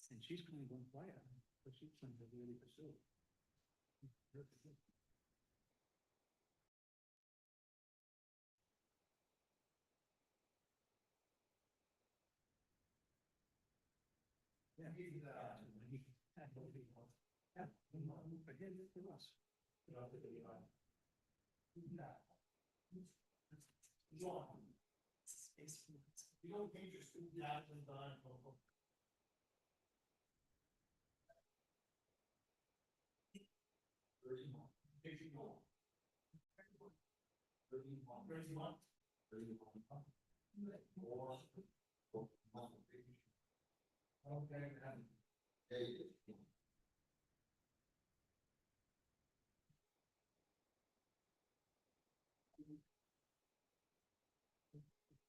And she's kind of going quiet, but she's trying to really pursue. Yeah.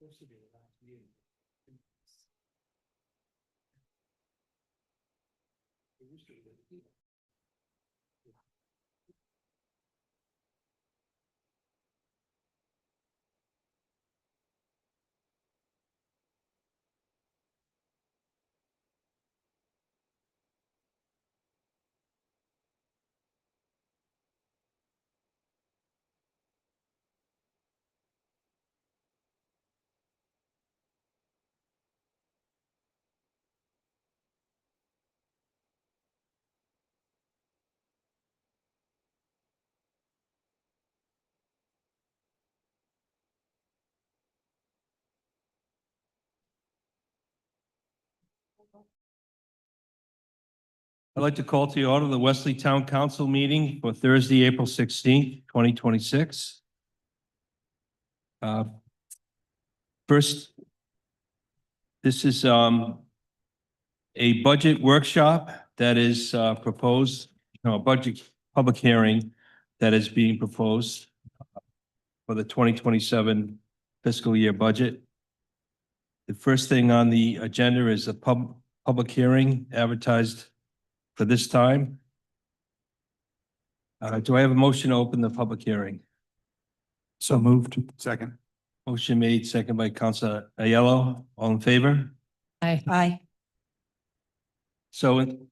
Supposed to be the last meeting. It used to be. I'd like to call to the order the Wesley Town Council meeting for Thursday, April 16th, 2026. First, this is a budget workshop that is proposed, a budget public hearing that is being proposed for the 2027 fiscal year budget. The first thing on the agenda is a public hearing advertised for this time. Do I have a motion to open the public hearing? So moved. Second. Motion made, second by Councilor Aiello. All in favor? Aye. Aye. So in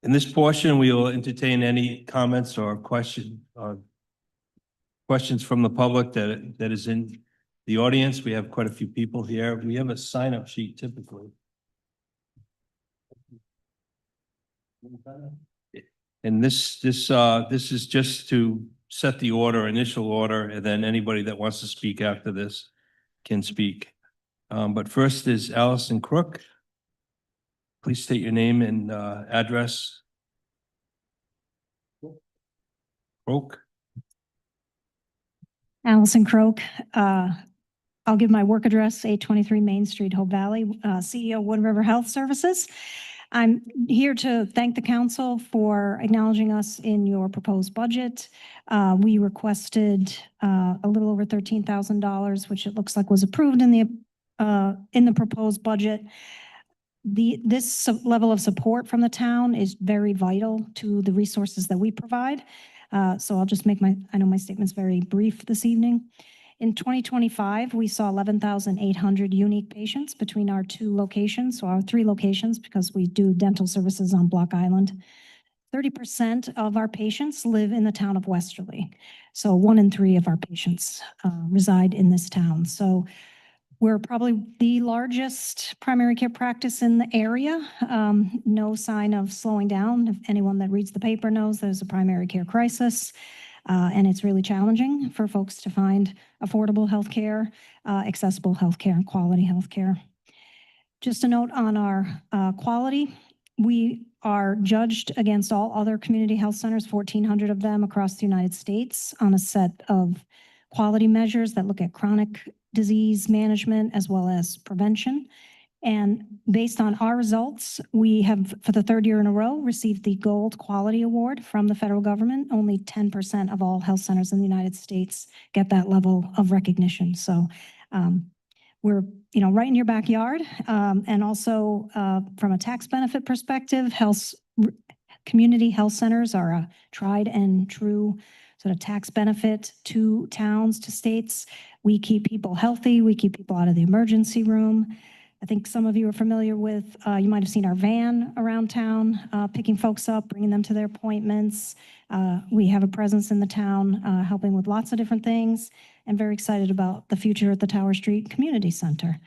this portion, we will entertain any comments or questions from the public that is in the audience. We have quite a few people here. We have a sign-up sheet typically. And this is just to set the order, initial order, and then anybody that wants to speak after this can speak. But first is Allison Crook. Please state your name and address. Crook. Allison Croak. I'll give my work address, 823 Main Street, Hope Valley, CEO Wood River Health Services. I'm here to thank the council for acknowledging us in your proposed budget. We requested a little over $13,000, which it looks like was approved in the proposed budget. This level of support from the town is very vital to the resources that we provide. So I'll just make I know my statement's very brief this evening. In 2025, we saw 11,800 unique patients between our two locations, so our three locations, because we do dental services on Block Island. 30% of our patients live in the town of Westerly. So 1 in 3 of our patients reside in this town. So we're probably the largest primary care practice in the area. No sign of slowing down. If anyone that reads the paper knows there's a primary care crisis. And it's really challenging for folks to find affordable healthcare, accessible healthcare, and quality healthcare. Just a note on our quality, we are judged against all other community health centers, 1,400 of them across the United States, on a set of quality measures that look at chronic disease management as well as prevention. And based on our results, we have, for the 3rd year in a row, received the Gold Quality Award from the federal government. Only 10% of all health centers in the United States get that level of recognition. So we're, right in your backyard. And also from a tax benefit perspective, community health centers are a tried and true sort of tax benefit to towns, to states. We keep people healthy. We keep people out of the emergency room. I think some of you are familiar with, you might have seen our van around town, picking folks up, bringing them to their appointments. We have a presence in the town, helping with lots of different things, and very excited about the future at the Tower Street Community Center.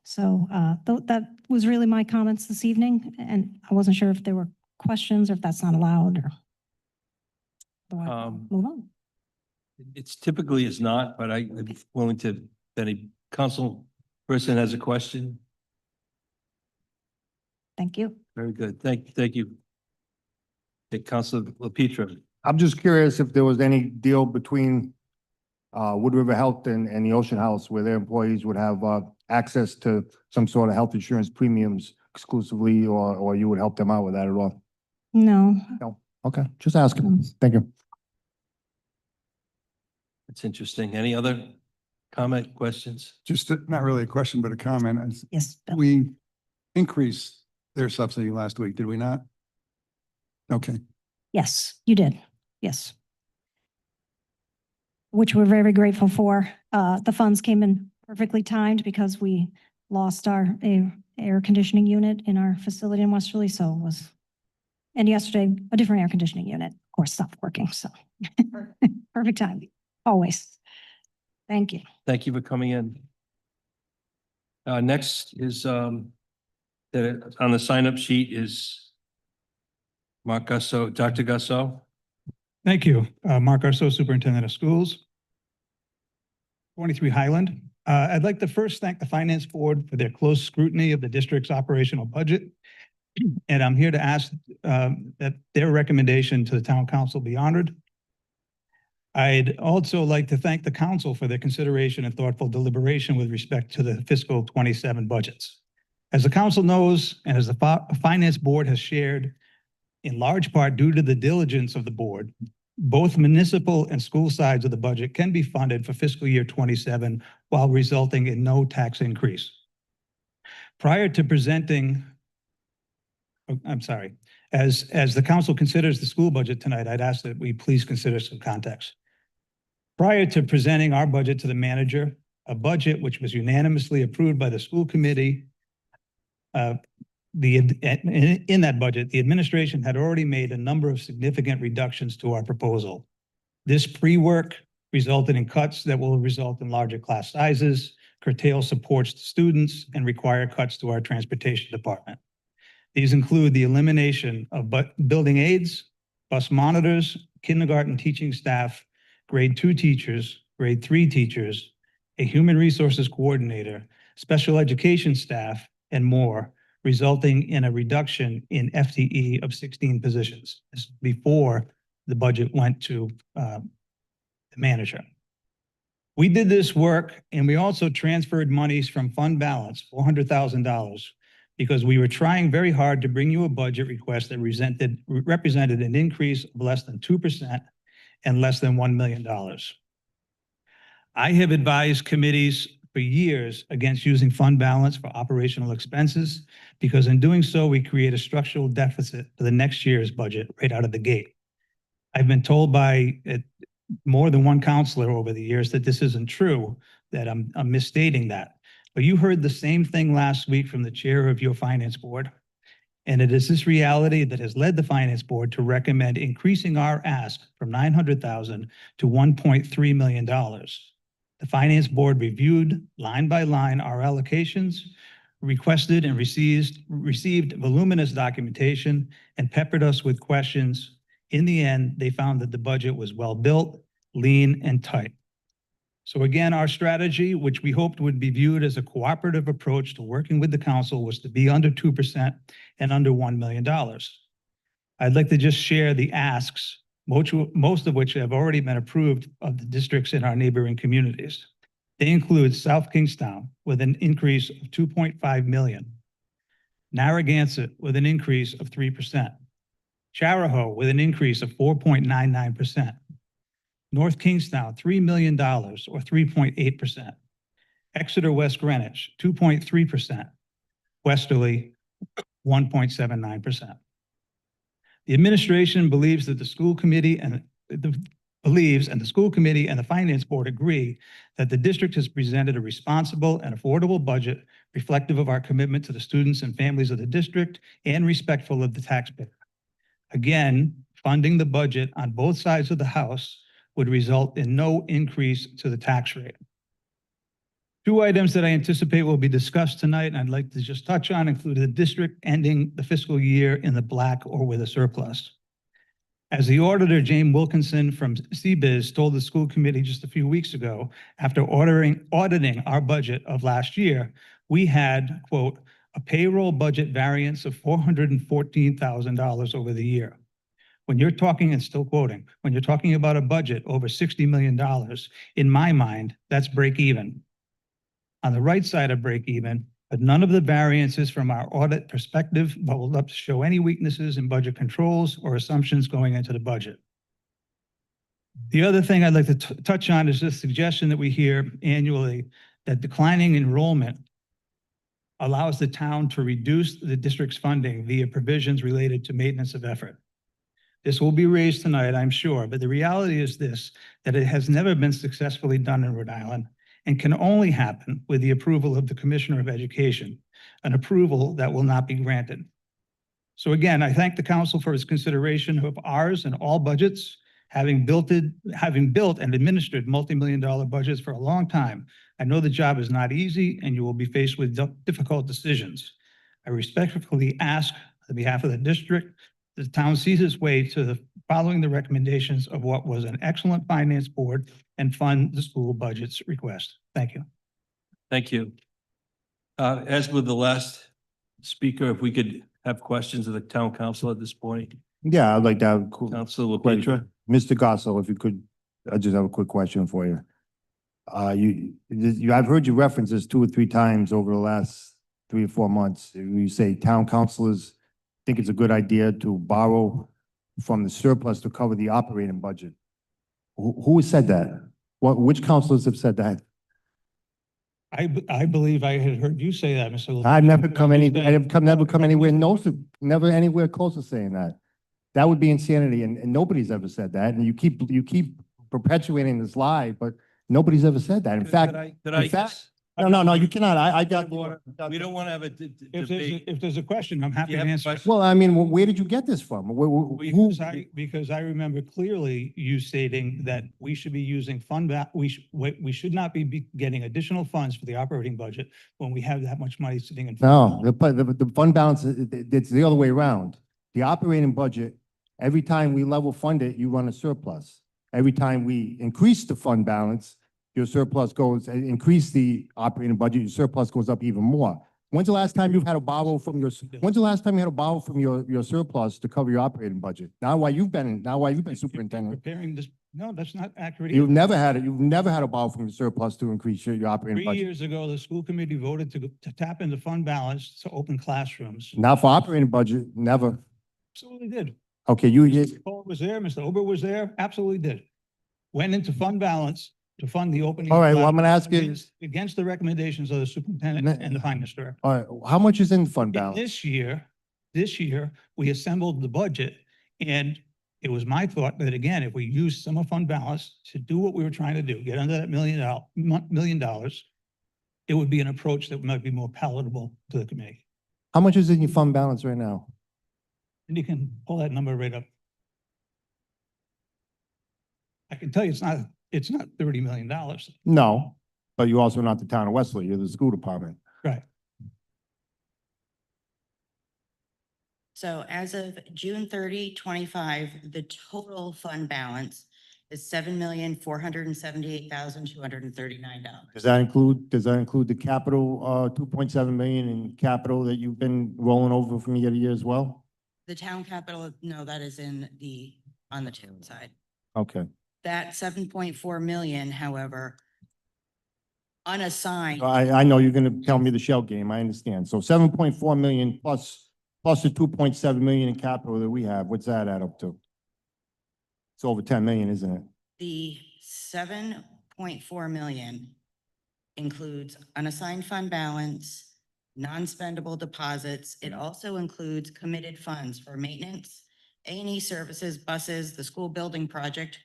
So that was really my comments this evening, and I wasn't sure if there were questions or if that's not allowed, or move on. It's typically is not, but I'm willing to, if any council person has a question. Thank you. Very good. Thank you. Hey, Councilor LaPetra. I'm just curious if there was any deal between Wood River Health and the Ocean House where their employees would have access to some sort of health insurance premiums exclusively, or you would help them out with that at all? No. No. Okay, just asking. Thank you. That's interesting. Any other comment, questions? Just not really a question, but a comment. Yes, Bill. We increased their subsidy last week, did we not? Okay. Yes, you did. Yes. Which we're very grateful for. The funds came in perfectly timed because we lost our air conditioning unit in our facility in Westerly. So it was, and yesterday, a different air conditioning unit, of course, stopped working. So perfect timing, always. Thank you. Thank you for coming in. Next is, on the sign-up sheet is Mark Gusso, Dr. Gusso. Thank you. Mark Arso, Superintendent of Schools. 23 Highland. I'd like to first thank the Finance Board for their close scrutiny of the district's operational budget. And I'm here to ask that their recommendation to the Town Council be honored. I'd also like to thank the council for their consideration and thoughtful deliberation with respect to the fiscal 27 budgets. As the council knows, and as the Finance Board has shared, in large part due to the diligence of the board, both municipal and school sides of the budget can be funded for fiscal year 27 while resulting in no tax increase. Prior to presenting, as the council considers the school budget tonight, I'd ask that we please consider some context. Prior to presenting our budget to the manager, a budget which was unanimously approved by the school committee, in that budget, the administration had already made a number of significant reductions to our proposal. This pre-work resulted in cuts that will result in larger class sizes, curtail supports to students, and require cuts to our transportation department. These include the elimination of building aides, bus monitors, kindergarten teaching staff, grade 2 teachers, grade 3 teachers, a human resources coordinator, special education staff, and more, resulting in a reduction in FTE of 16 positions. This is before the budget went to the manager. We did this work and we also transferred monies from fund balance, $400,000, because we were trying very hard to bring you a budget request that represented an increase of less than 2% and less than $1 million. I have advised committees for years against using fund balance for operational expenses, because in doing so, we create a structural deficit for the next year's budget right out of the gate. I've been told by more than one counselor over the years that this isn't true, that I'm misstating that. But you heard the same thing last week from the chair of your finance board. And it is this reality that has led the finance board to recommend increasing our ask from $900,000 to $1.3 million. The finance board reviewed line by line our allocations, requested and received voluminous documentation, and peppered us with questions. In the end, they found that the budget was well-built, lean, and tight. So again, our strategy, which we hoped would be viewed as a cooperative approach to working with the council, was to be under 2% and under $1 million. I'd like to just share the asks, most of which have already been approved of the districts in our neighboring communities. They include South Kingstown with an increase of $2.5 million, Narragansett with an increase of 3%, Charahoe with an increase of 4.99%, North Kingstown, $3 million or 3.8%, Exeter West Greenwich, 2.3%, Westerly, 1.79%. The administration believes that the school committee and the school committee and the finance board agree that the district has presented a responsible and affordable budget reflective of our commitment to the students and families of the district and respectful of the taxpayer. Again, funding the budget on both sides of the house would result in no increase to the tax rate. Two items that I anticipate will be discussed tonight, and I'd like to just touch on, include the district ending the fiscal year in the black or with a surplus. As the auditor, James Wilkinson from CBIZ, told the school committee just a few weeks ago, after auditing our budget of last year, we had, quote, a payroll budget variance of $414,000 over the year. When you're talking, and still quoting, when you're talking about a budget over $60 million, in my mind, that's break even. On the right side of break even, but none of the variances from our audit perspective bubbled up to show any weaknesses in budget controls or assumptions going into the budget. The other thing I'd like to touch on is this suggestion that we hear annually that declining enrollment allows the town to reduce the district's funding via provisions related to maintenance of effort. This will be raised tonight, I'm sure, but the reality is this, that it has never been successfully done in Rhode Island and can only happen with the approval of the Commissioner of Education, an approval that will not be granted. So again, I thank the council for its consideration of ours and all budgets. Having built and administered multi-million-dollar budgets for a long time, I know the job is not easy and you will be faced with difficult decisions. I respectfully ask on behalf of the district, the town sees its way to following the recommendations of what was an excellent finance board and fund the school budget's request. Thank you. Thank you. As with the last speaker, if we could have questions of the town council at this point. Yeah, I'd like to have Councilor question. LaPietra. Mr. Gosso, if you could, I just have a quick question for you. I've heard you reference this 2 or 3 times over the last 3 or 4 months. You say town councilors think it's a good idea to borrow from the surplus to cover the operating budget. Who has said that? Which councilors have said that? I believe I had heard you say that, Mr. LaPierre. I've never come never anywhere close to saying that. That would be insanity, and nobody's ever said that. And you keep perpetuating this lie, but nobody's ever said that. In fact, no, you cannot. I got. We don't want to have a debate. If there's a question, I'm happy You to have a answer. question? Well, I mean, where did you get this from? Because I remember clearly you stating that we should be using we should not be getting additional funds for the operating budget when we have that much money sitting in. No, the fund balance, it's the other way around. The operating budget, every time we level fund it, you run a surplus. every time we increase the fund balance, your surplus goes, increase the operating budget, your surplus goes up even more. When's the last time you've had to borrow from when's the last time you had to borrow from your surplus to cover your operating budget? Now while you've been superintendent, Preparing this, no, that's not accurate. you've either. never had it, you've never had to borrow from your surplus to increase your operating 3 budget. years ago, the school committee voted to tap into fund balance to open classrooms. Not for operating budget, never. Absolutely did. Okay, you, Mr. Cole was there, Mr. Ober was there, absolutely did. Went into fund balance to fund the opening. all of right, well, I'm gonna classrooms ask you, Against the recommendations of the superintendent and the finance director. all right, how much is in fund In balance? this year, we assembled the budget, and it was my thought that, again, if we use some of fund balance to do what we were trying to do, get under that $1 million, it would be an approach that might be more palatable to the committee. How much is in your fund balance right now? And you can pull that number right up. I can tell you it's not $30 million. No, but you also not the town of Wesley, you're the school department. Right. So as of June 30, 25, the total fund balance is $7,478,239. Does that include the capital, 2.7 million in capital that you've been rolling over from year to year as well? The town capital, no, that is on the town side. Okay. That 7.4 million, however, unassigned, I know you're gonna tell me the shell game, I understand. So 7.4 million plus the 2.7 million in capital that we have, what's that add up to? It's over 10 million, isn't it? the 7.4 million includes unassigned fund balance, non-spendable deposits. It also includes committed funds for maintenance, A&E services, buses, the school building project,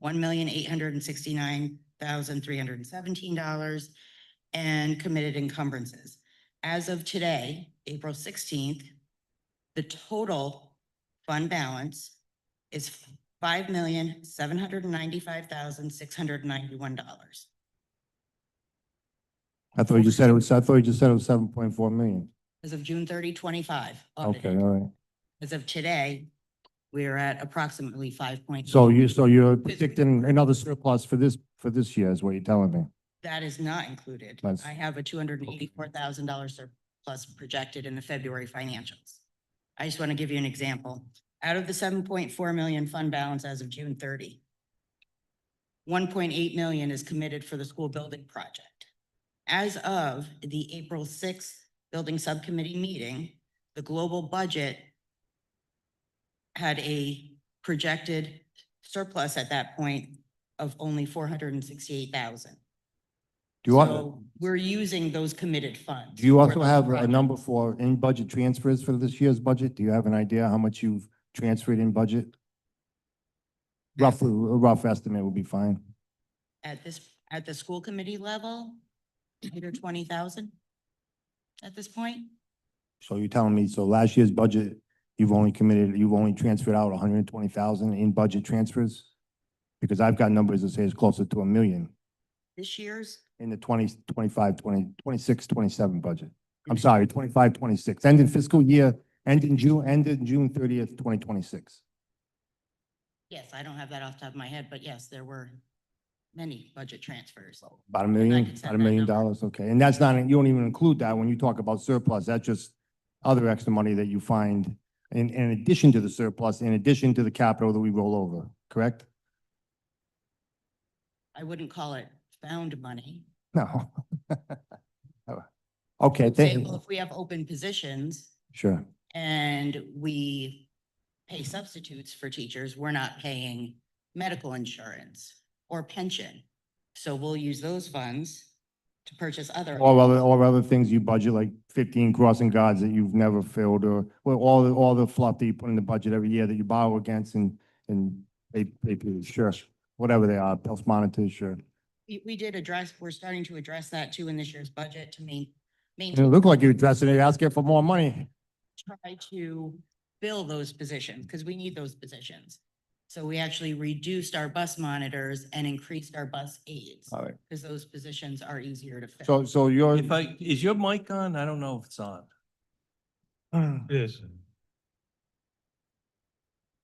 $1,869,317, and committed encumbrances. As of today, April 16th, the total fund balance is $5,795,691. I thought you just said it was 7.4 million. As of June 30, 25. Okay, audited. all right. As of today, we're at approximately 5. So you're predicting another surplus for this year is what you're telling me? That is not included. That's- I have a $284,000 surplus projected in the February financials. I just want to give you an example. Out of the 7.4 million fund balance as of June 30, 1.8 million is committed for the school building project. As of the April 6th building subcommittee meeting, the global budget had a projected surplus at that point of only 468,000. Do you want, So we're using those committed funds. do you for also those have a projects. number for in-budget transfers for this year's budget? Do you have an idea how much you've transferred in budget? Roughly, a rough estimate would be fine. At the school committee level, under 20,000 at this point? So you're telling me, so last year's budget, you've only transferred out 120,000 in budget transfers? Because I've got numbers that say it's closer to 1 million This year's, in the 26, 27 budget. I'm sorry, 25, 26, ending fiscal year, ending June 30th, 2026. yes, I don't have that off the top of my head, but yes, there were many budget transfers. About $1 million, can send about $1 that million, number. okay. And that's not, you don't even include that when you talk about surplus, that's just other extra money that you find in addition to the surplus, in addition to the capital that we roll over, correct? I wouldn't call it found money. No. Okay, Say, thank well, you. if we have open positions Sure. and we pay substitutes for teachers, we're not paying medical insurance or pension. So we'll use those funds to purchase other. Or other things you budget, like 15 crossing guards that you've never filled, or well, all the fluff that you put in the budget every year that you borrow against and pay people, sure. Whatever they are, pulse monitors, sure. We did address, we're starting to address that too in this year's budget to It maintain, looked like you're addressing it, asking for more money. try to fill those positions because we need those positions. So we actually reduced our bus monitors and increased our bus aides All right. because those positions are easier to fill. So you're, Is your mic on? I don't know if it's on. It is.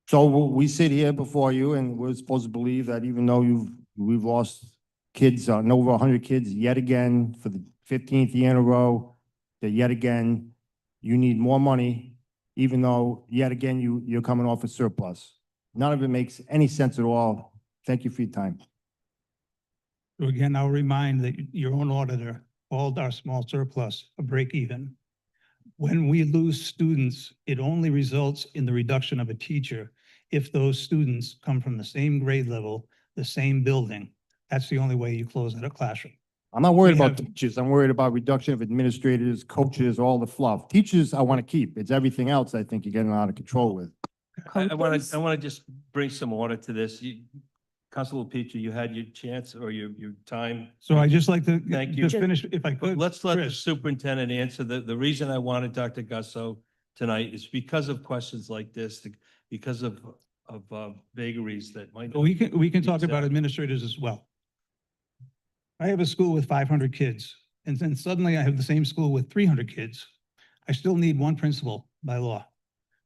So we sit here before you and we're supposed to believe that even though we've lost kids, over 100 kids yet again for the 15th year in a row, that yet again, you need more money, even though yet again, you're coming off a surplus. None of it makes any sense at all. Thank you for your time. So again, I'll remind that your own auditor called our small surplus a break even. When we lose students, it only results in the reduction of a teacher if those students come from the same grade level, the same building. That's the only way you close out a classroom. I'm not worried We about have- teachers. I'm worried about reduction of administrators, coaches, all the fluff. Teachers, I want to keep. It's everything else I think you're getting out of control with. I want to just bring some order to this. Councilor Petrie, you had your chance or your time. So I just like to Thank you. just finish, if I could. Let's let the Chris. superintendent answer. The reason I wanted Dr. Gusso tonight is because of questions like this, because of vagaries that might. We can talk about Exactly. administrators as well. I have a school with 500 kids, and then suddenly I have the same school with 300 kids. I still need one principal by law.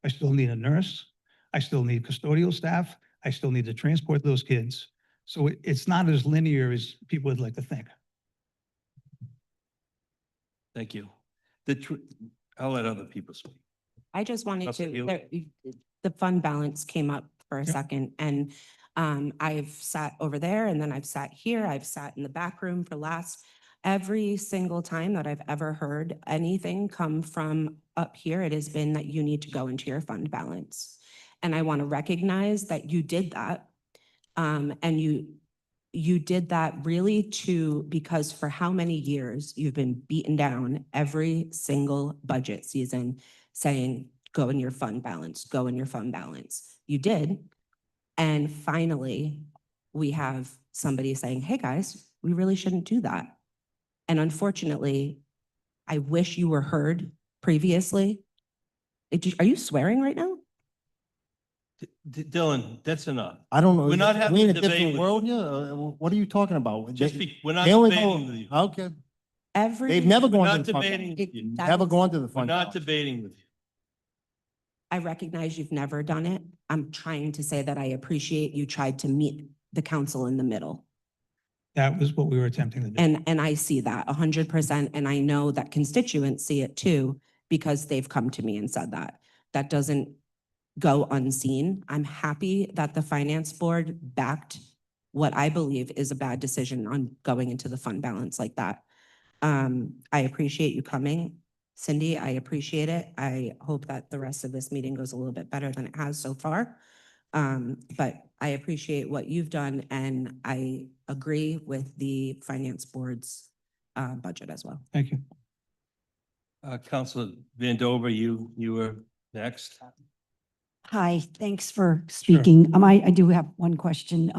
I still need a nurse. I still need custodial staff. I still need to transport those kids. So it's not as linear as people would like to think. Thank you. I'll let other people speak. I just wanted Counselor Hill? the fund balance came up for a Yeah. second and I've sat over there and then I've sat here, I've sat in the back room for every single time that I've ever heard anything come from up here, it has been that you need to go into your fund balance. And I want to recognize that you did that. And you did that really because for how many years you've been beaten down every single budget season saying, go in your fund balance, go in your fund balance. You did. And finally, we have somebody saying, hey guys, we really shouldn't do that. And unfortunately, I wish you were heard previously. Are you swearing right now? Dylan, that's enough. I don't know. We're not Are having we in a a debate different with world here? What are you talking about? We're not They only debating go- with you. Okay, Every. they've never We're gone not to the fund. debating with you. That Never was- gone to the We're fund. not balance. debating with you. I recognize you've never done it. I'm trying to say that I appreciate you tried to meet the council in the middle. That was what we were attempting to do. And I see that 100%. And I know that constituents see it too, because they've come to me and said that. That doesn't go unseen. I'm happy that the finance board backed what I believe is a bad decision on going into the fund balance like that. I appreciate you coming. Cindy, I appreciate it. I hope that the rest of this meeting goes a little bit better than it has so far. But I appreciate what you've done and I agree with the finance board's budget as well. Thank you. Councilor Vandover, you were next. Hi, thanks for speaking. I do have one question.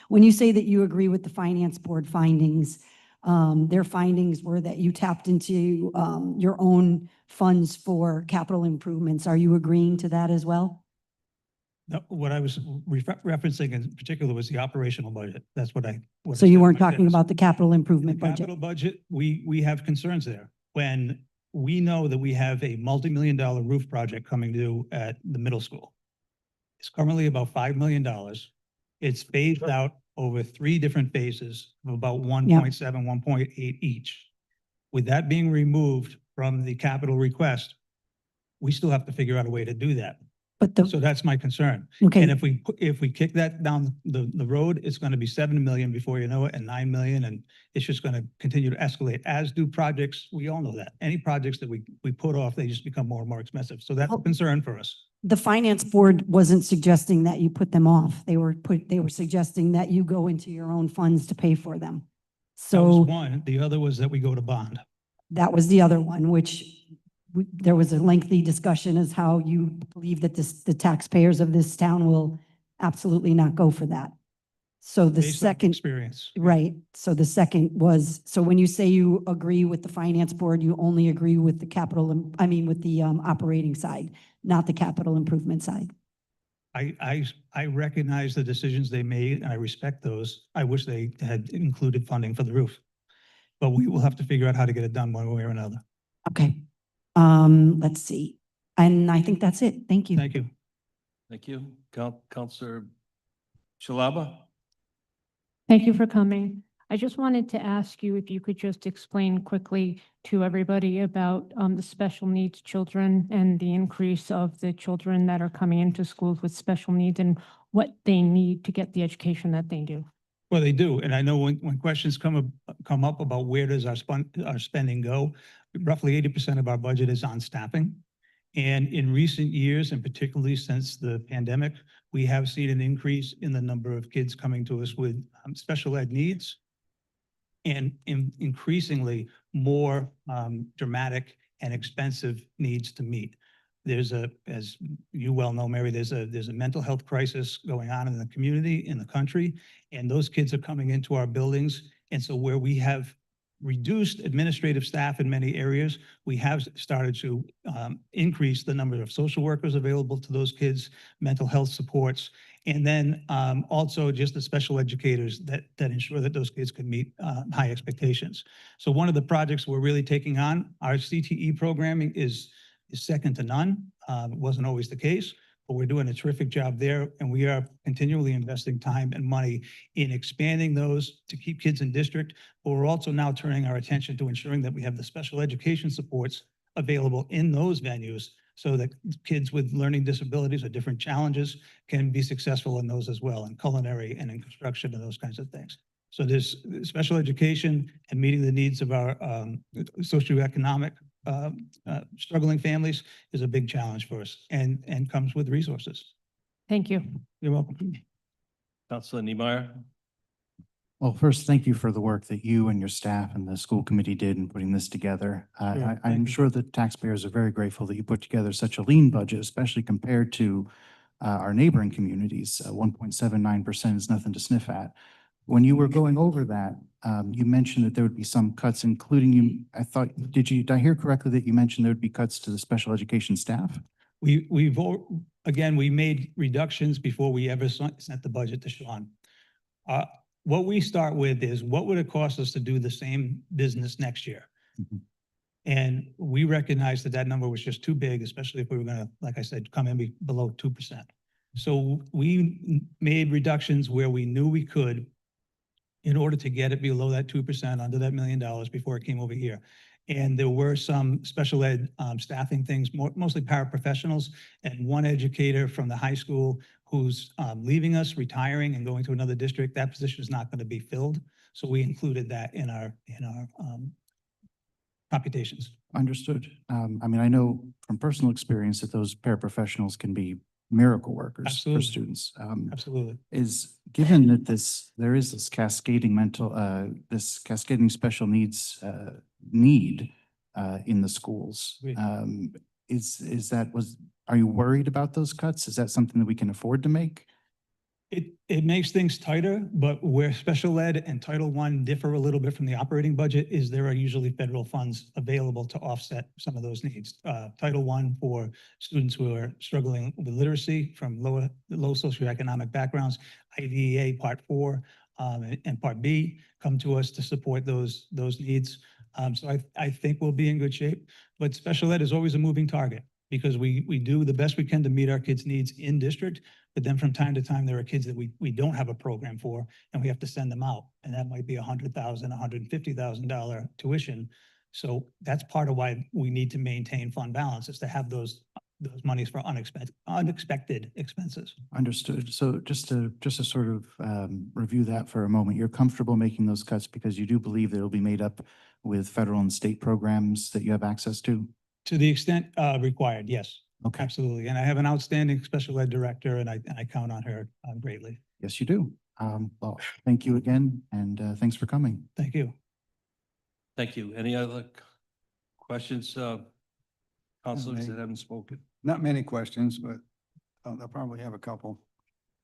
When you say that you agree with the finance board findings, their findings were that you tapped into your own funds for capital improvements. Are you agreeing to that as well? No, what I was referencing in particular was the operational budget. That's what I. So you weren't talking about the capital The improvement budget? capital budget, we have concerns there. When we know that we have a multi-million-dollar roof project coming due at the middle school. It's currently about $5 million. It's phased out over 3 different phases of about 1.7, 1.8 each. With that being removed from the capital request, we still have to figure out a way to do that. But the, So that's my concern. And okay, if we kick that down the road, it's going to be 7 million before you know it, and 9 million, and it's just going to continue to escalate, as do projects. We all know that. Any projects that we put off, they just become more and more expensive. So that's a concern for us. the finance board wasn't suggesting that you put them off. They were suggesting that you go into your own funds to pay for them. That was So one. The other was that we go to bond. that was the other one, which there was a lengthy discussion as how you believe that the taxpayers of this town will absolutely not go for that. So the Based on second, experience. right, so the second was, so when you say you agree with the finance board, you only agree with the with the operating side, not the capital improvement side. I recognize the decisions they made and I respect those. I wish they had included funding for the roof. But we will have to figure out how to get it done one way or another. Okay, let's see. And I think that's it. Thank you. Thank you. Thank you. Counselor Shalaba? Thank you for coming. I just wanted to ask you if you could just explain quickly to everybody about the special needs children and the increase of the children that are coming into schools with special needs and what they need to get the education that they do. Well, they do. And I know when questions come up about where does our spending go, roughly 80% of our budget is on staffing. And in recent years, and particularly since the pandemic, we have seen an increase in the number of kids coming to us with special ed needs and increasingly more dramatic and expensive needs to meet. There's as you well know, Mary, there's a mental health crisis going on in the community, in the country, and those kids are coming into our buildings. And so where we have reduced administrative staff in many areas, we have started to increase the number of social workers available to those kids, mental health supports, and then also just the special educators that ensure that those kids can meet high expectations. So one of the projects we're really taking on, our CTE programming is second to none. It wasn't always the case, but we're doing a terrific job there, and we are continually investing time and money in expanding those to keep kids in district. But we're also now turning our attention to ensuring that we have the special education supports available in those venues so that kids with learning disabilities or different challenges can be successful in those as well, in culinary and in construction and those kinds of things. So there's special education and meeting the needs of our socioeconomic struggling families is a big challenge for us and comes with resources. Thank you. You're welcome. Counselor Niemeyer? Well, first, thank you for the work that you and your staff and the school committee did in putting this together. Sure, I'm thank you. sure that taxpayers are very grateful that you put together such a lean budget, especially compared to our neighboring communities. 1.79% is nothing to sniff at. When you were going over that, you mentioned that there would be some cuts, including did I hear correctly that you mentioned there would be cuts to the special education staff? We made reductions before we ever sent the budget to Sean. What we start with is what would it cost us to do the same business next year? Mhm. And we recognized that number was just too big, especially if we were going to, like I said, come in below 2%. So we made reductions where we knew we could in order to get it below that 2%, under that $1 million before it came over here. And there were some special ed staffing things, mostly paraprofessionals, and one educator from the high school who's leaving us, retiring and going to another district. That position is not going to be filled. So we included that in our computations. Understood. I mean, I know from personal experience that those paraprofessionals can be miracle workers for Absolutely. students. Absolutely. Is given that there is this cascading special needs need in the schools. Agreed. Are you worried about those cuts? Is that something that we can afford to make? It makes things tighter, but where special ed and Title I differ a little bit from the operating budget is there are usually federal funds available to offset some of those needs. Title I for students who are struggling with literacy from low socioeconomic backgrounds, IDEA Part 4 and Part B come to us to support those needs. So I think we'll be in good shape, but special ed is always a moving target because we do the best we can to meet our kids' needs in district. But then from time to time, there are kids that we don't have a program for, and we have to send them out. And that might be $100,000, $150,000 tuition. So that's part of why we need to maintain fund balance, is to have those monies for unexpected expenses. Understood. So just to sort of review that for a moment, you're comfortable making those cuts because you do believe that it'll be made up with federal and state programs that you have access to? To the extent required, yes. Okay. Absolutely. And I have an outstanding special ed director, and I count on her greatly. Yes, you do. Well, thank you again, and thanks for coming. Thank you. Thank you. Any other questions, counselors that haven't spoken? Not many questions, but I'll probably have a couple.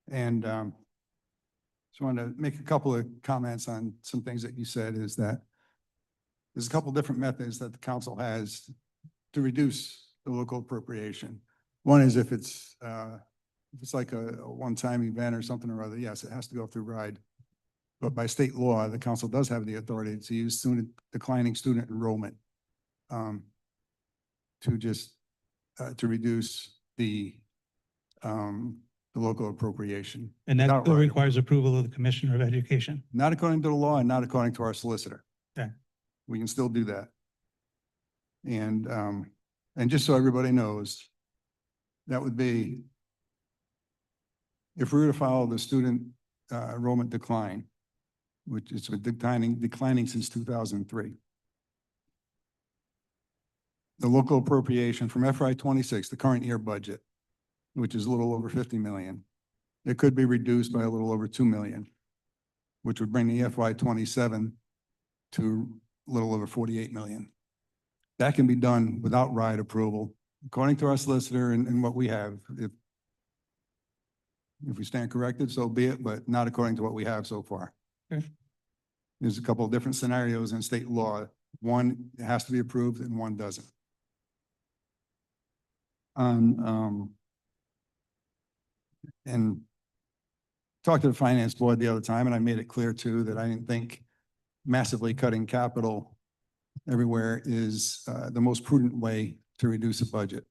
And just wanted to make a couple of comments on some things that you said, is that there's a couple different methods that the council has to reduce the local appropriation. One is if it's like a one-time event or something or other, yes, it has to go through RIDE. But by state law, the council does have the authority to use declining student enrollment to reduce the the local appropriation. And that without still right requires approval of the Commissioner of Education. Not according to the law and not according to our solicitor. Okay. We can still do that. And just so everybody knows, that would be, if we were to follow the student enrollment decline, which is declining since 2003. The local appropriation from FY '26, the current year budget, which is a little over 50 million, it could be reduced by a little over 2 million, which would bring the FY '27 to a little over 48 million. That can be done without RIDE approval, according to our solicitor and what we have. If we stand corrected, so be it, but not according to what we have so far. Okay. There's a couple of different scenarios in state law. One has to be approved and one doesn't. And talked to the finance board the other time, and I made it clear too that I didn't think massively cutting capital everywhere is the most prudent way to reduce a budget.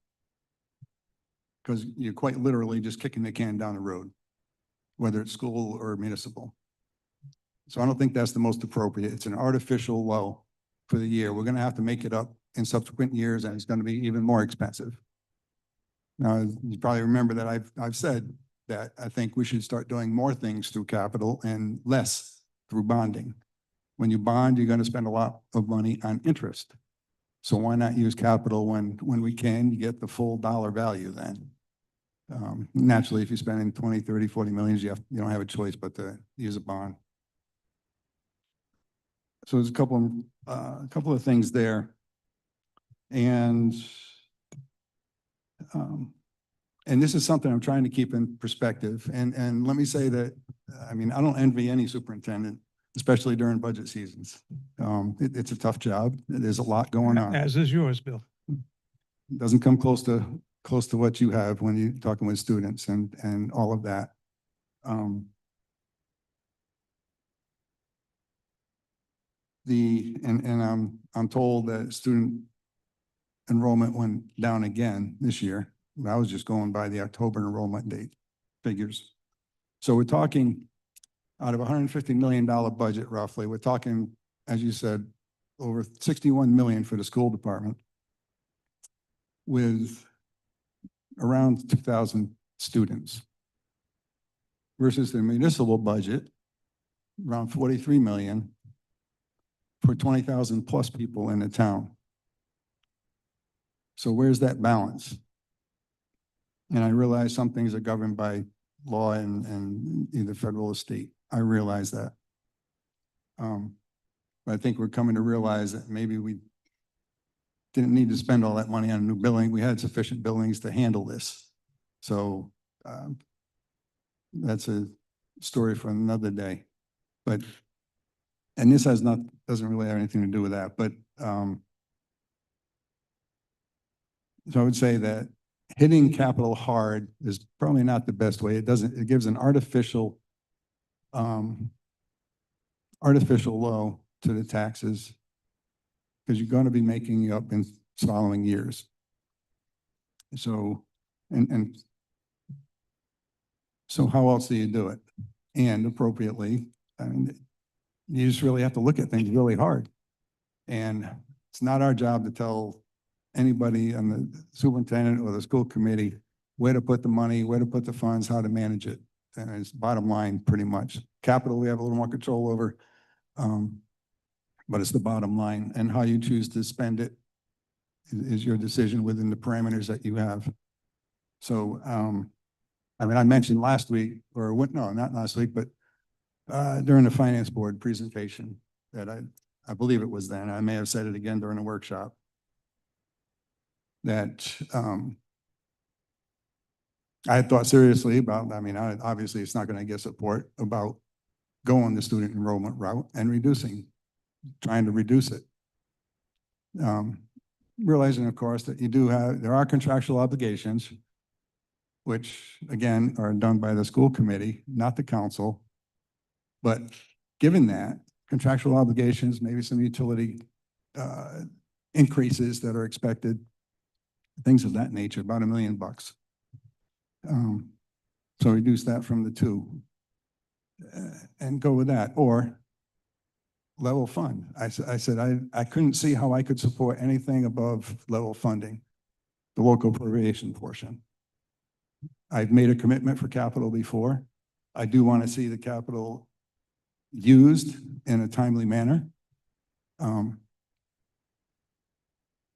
Because you're quite literally just kicking the can down the road, whether it's school or municipal. So I don't think that's the most appropriate. It's an artificial low for the year. We're going to have to make it up in subsequent years, and it's going to be even more expensive. Now, you probably remember that I've said that I think we should start doing more things through capital and less through bonding. When you bond, you're going to spend a lot of money on interest. So why not use capital when we can? You get the full dollar value then. Naturally, if you're spending 20, 30, 40 millions, you don't have a choice but to use a bond. So there's a couple of things there. And this is something I'm trying to keep in perspective. And let me say that, I mean, I don't envy any superintendent, especially during budget seasons. It's a tough job. There's a lot going on. As is yours, Bill. It doesn't come close to what you have when you're talking with students and all of that. I'm told that student enrollment went down again this year. I was just going by the October enrollment date figures. So we're talking out of $150 million budget roughly, we're talking, as you said, over 61 million for the school department with around 2,000 students versus the municipal budget, around 43 million for 20,000 plus people in the town. So where's that balance? And I realize some things are governed by law and either federal or state. I realize that. But I think we're coming to realize that maybe we didn't need to spend all that money on a new building. We had sufficient buildings to handle this. So that's a story for another day. But, and this doesn't really have anything to do with that. But so I would say that hitting capital hard is probably not the best way. It gives an artificial low to the taxes because you're going to be making it up in following years. So, so how else do you do it? And appropriately, I mean, you just really have to look at things really hard. And it's not our job to tell anybody on the superintendent or the school committee where to put the money, where to put the funds, how to manage it. And it's bottom line pretty much. Capital, we have a little more control over, but it's the bottom line. And how you choose to spend it is your decision within the parameters that you have. So, I mean, I mentioned last week, or no, not last week, but during the finance board presentation that I believe it was then, I may have said it again during a workshop, that I had thought seriously about, I mean, obviously it's not going to get support about going the student enrollment route and trying to reduce it. Realizing, of course, that there are contractual obligations, which again are done by the school committee, not the council. But given that, contractual obligations, maybe some utility increases that are expected, things of that nature, about $1 million. So reduce that from the 2. And go with that, or level fund. I said, I couldn't see how I could support anything above level funding, the local appropriation portion. I've made a commitment for capital before. I do want to see the capital used in a timely manner. So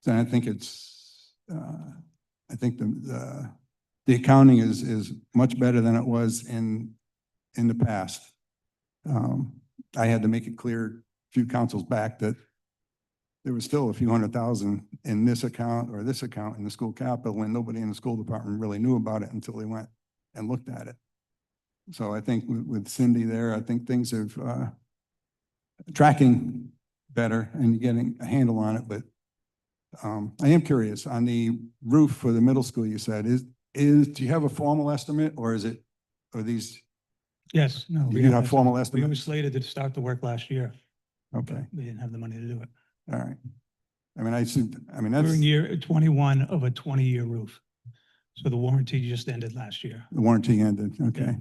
I think I think the accounting is much better than it was in the past. I had to make it clear a few councils back that there was still a few $100,000 in this account or this account in the school capital, and nobody in the school department really knew about it until they went and looked at it. So I think with Cindy there, I think things are tracking better and getting a handle on it. But I am curious on the roof for the middle school. You said do you have a formal estimate, or are these? Yes, no. Do we you have that. formal We were estimates? slated to start the work last year. Okay, We didn't have the money to do it. all right. I mean, We're that's in year 21 of a 20-year roof. So the warranty just ended last year. the warranty ended. Okay.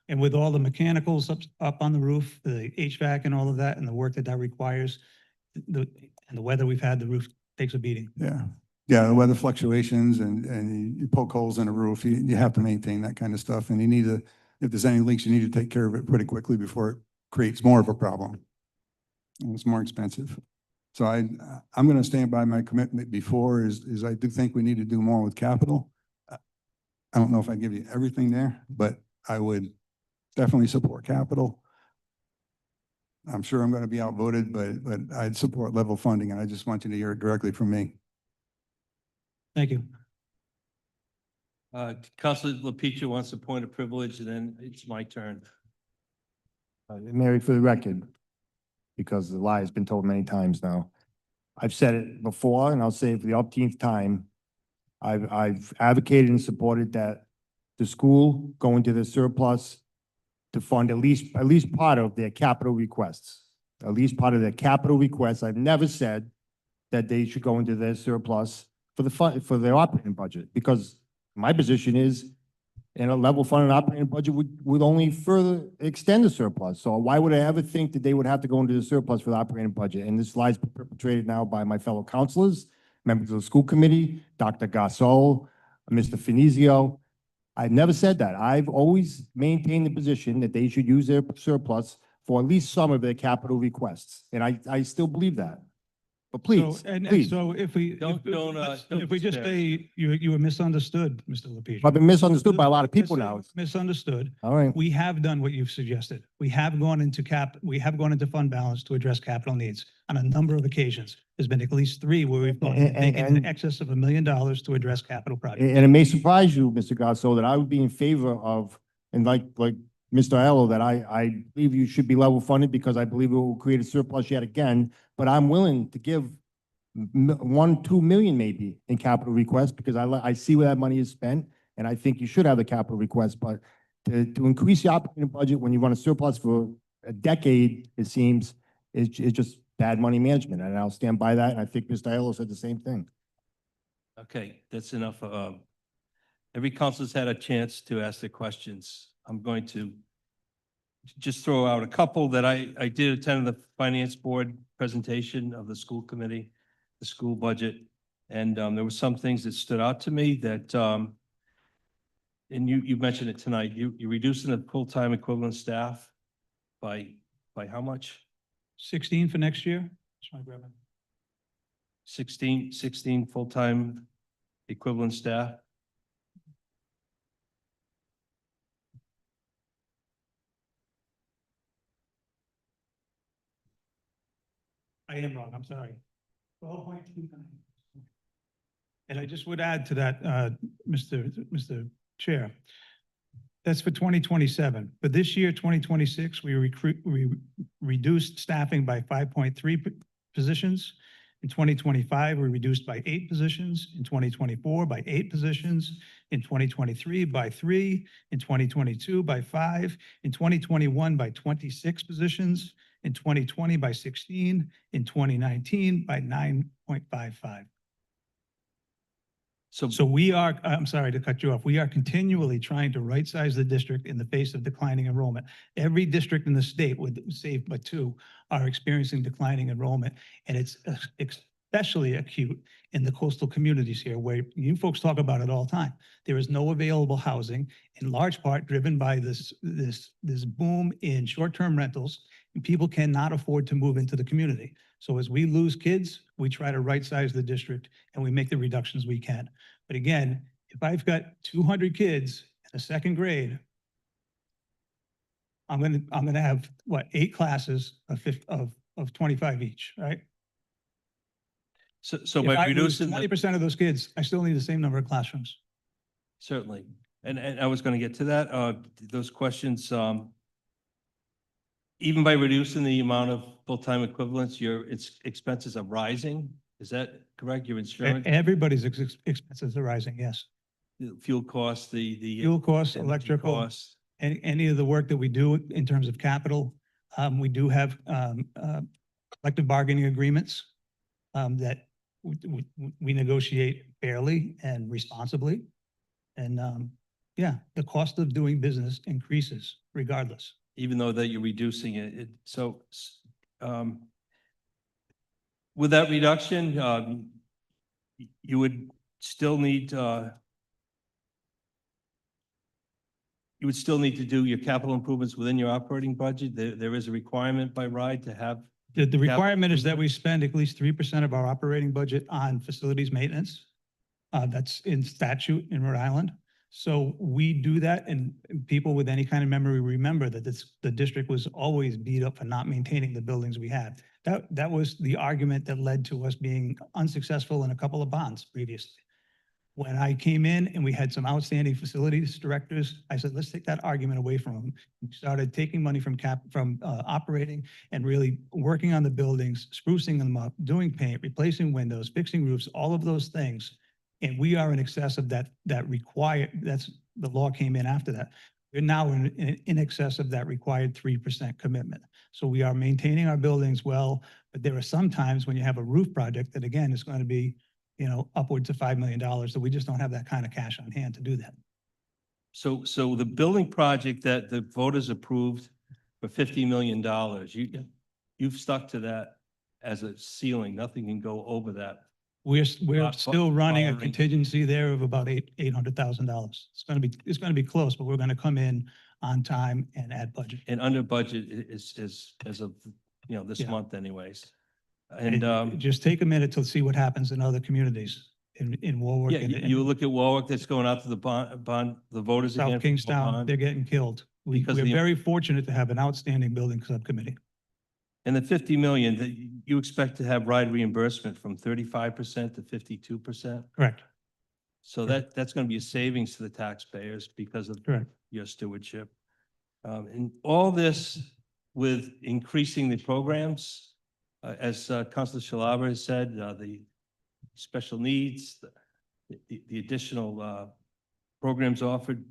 And with all the mechanicals up on the roof, the HVAC and all of that, and the work that requires, and the weather we've had, the roof takes a beating. Yeah. Yeah, the weather fluctuations and you poke holes in a roof, you have to maintain that kind of stuff. And you need to, if there's any leaks, you need to take care of it pretty quickly before it creates more of a problem. And it's more expensive. So I'm going to stand by my commitment before is I do think we need to do more with capital. I don't know if I give you everything there, but I would definitely support capital. I'm sure I'm going to be outvoted, but I'd support level funding, and I just want you to hear it directly from me. Thank you. Councilor LaPicha wants a point of privilege, and then it's my turn. Mary, for the record, because the lie has been told many times now. I've said it before, and I'll say it for the umpteenth time. I've advocated and supported that the school go into the surplus to fund at least part of their capital requests. At least part of their capital requests. I've never said that they should go into their surplus for their operating budget, because my position is in a level funded operating budget would only further extend the surplus. So why would I ever think that they would have to go into the surplus for the operating budget? And this lie's been perpetrated now by my fellow councilors, members of the school committee, Dr. Gasol, Mr. Finizio. I've never said that. I've always maintained the position that they should use their surplus for at least some of their capital requests. And I still believe that. But please, So, and please. so if we, Don't if we just despair. say you were misunderstood, Mr. LaPicha. I've been misunderstood by a lot of people now. Misunderstood. All right. We have done what you've suggested. We have gone into fund balance to address capital needs on a number of occasions. There's been at least 3 where we've taken in excess of $1 million to address capital projects. And it may surprise you, Mr. Gasso, that I would be in favor of, and like Mr. Aiello, that I believe you should be level funded because I believe it will create a surplus yet again. But I'm willing to give 1-2 million maybe in capital requests because I see where that money is spent, and I think you should have the capital request. But to increase the operating budget when you run a surplus for a decade, it seems, is just bad money management. And I'll stand by that. And I think Mr. Aiello said the same thing. Okay, that's enough. Every council's had a chance to ask their questions. I'm going to just throw out a couple that I did attend the finance board presentation of the school committee, the school budget. And there were some things that stood out to me that, and you mentioned it tonight, you're reducing the full-time equivalent staff by how much? 16 for next year? Just wanna grab it. 16 full-time equivalent staff. I am wrong, I'm sorry. 12.29. And I just would add to that, Mr. Chair, that's for 2027. For this year, 2026, we reduced staffing by 5.3 positions. In 2025, we reduced by 8 positions. In 2024, by 8 positions. In 2023, by 3. In 2022, by 5. In 2021, by 26 positions. In 2020, by 16. In 2019, by 9.55. So we are, I'm sorry to cut you off. We are continually trying to right-size the district in the face of declining enrollment. Every district in the state, with save but two, are experiencing declining enrollment. And it's especially acute in the coastal communities here, where you folks talk about it all the time. There is no available housing, in large part driven by this boom in short-term rentals, and people cannot afford to move into the community. So as we lose kids, we try to right-size the district and we make the reductions we can. But again, if I've got 200 kids in the second grade, I'm gonna have, what, 8 classes of 25 each, right? So If by I lose reducing, 20% of those kids, I still need the same number of classrooms. certainly, and I was going to get to that, those questions, even by reducing the amount of full-time equivalents, your expenses are rising. Is that correct? Your insurance, Everybody's expenses are rising, yes. the fuel costs, the Fuel costs, energy electrical, costs. any of the work that we do in terms of capital. We do have collective bargaining agreements that we negotiate fairly and responsibly. And yeah, the cost of doing business increases regardless. Even though that you're reducing it, with that reduction, you would still need, you would still need to do your capital improvements within your operating budget. There is a requirement by RIDE to have. The requirement is that we spend at least 3% of our operating budget on facilities maintenance. That's in statute in Rhode Island. So we do that, and people with any kind of memory remember that the district was always beat up for not maintaining the buildings we had. That was the argument that led to us being unsuccessful in a couple of bonds previously. When I came in and we had some outstanding facilities directors, I said, let's take that argument away from them. We started taking money from operating and really working on the buildings, sprucing them up, doing paint, replacing windows, fixing roofs, all of those things. And we are in excess of that's the law came in after that. We're now in excess of that required 3% commitment. So we are maintaining our buildings well, but there are some times when you have a roof project that, again, is going to be, upwards of $5 million, that we just don't have that kind of cash on hand to do that. So the building project that the voters approved for $50 million, you've stuck to that as a ceiling. Nothing can go over that. We're still running a borrowing. contingency there of about $800,000. It's going to be close, but we're going to come in on time and at budget. And under budget is as of, this Yeah. month anyways. And, Just take a minute to see what happens in other communities in Warwick. yeah, and you look at Warwick that's going out to the the voters again. South for Kingstown, bond. they're getting killed. We're Because very fortunate to have an outstanding building subcommittee. And the 50 million, that you expect to have RIDE reimbursement from 35% to 52%. Correct, So that's going to be a savings to the taxpayers because of correct. your stewardship. And all this with increasing the programs, as Councilor Shalaba has said, the special needs, the additional programs offered.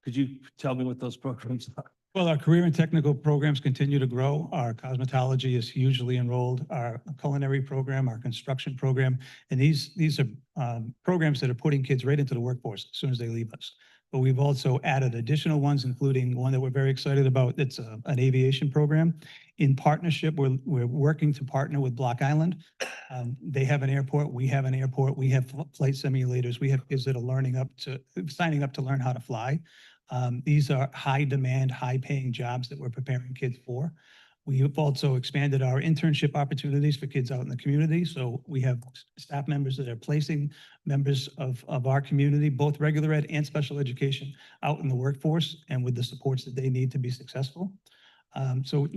Could you tell me what those programs are? Well, our career and technical programs continue to grow. Our cosmetology is hugely enrolled, our culinary program, our construction program. And these are programs that are putting kids right into the workforce as soon as they leave us. But we've also added additional ones, including one that we're very excited about. It's an aviation program. In partnership, we're working to partner with Block Island. They have an airport, we have an airport, we have flight simulators, we have kids that are signing up to learn how to fly. These are high demand, high paying jobs that we're preparing kids for. We have also expanded our internship opportunities for kids out in the community. So we have staff members that are placing members of our community, both regular ed and special education, out in the workforce and with the supports that they need to be successful. So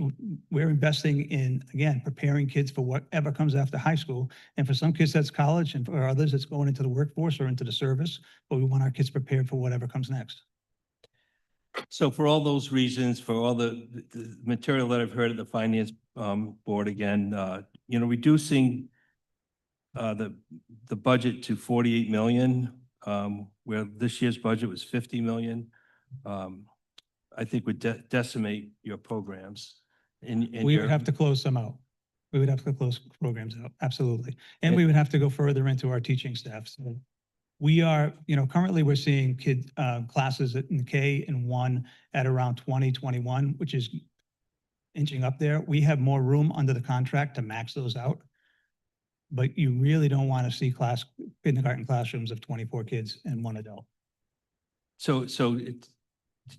we're investing in, again, preparing kids for whatever comes after high school. And for some kids, that's college, and for others, it's going into the workforce or into the service. But we want our kids prepared for whatever comes next. So for all those reasons, for all the material that I've heard at the finance board, again, reducing the budget to 48 million, where this year's budget was 50 million, I think would decimate your programs. We would have to close some out. We would have to close programs out, absolutely. And we would have to go further into our teaching staff. So we are, currently we're seeing classes in K and 1 at around 20, 21, which is inching up there. We have more room under the contract to max those out. But you really don't want to see kindergarten classrooms of 24 kids and 1 adult. So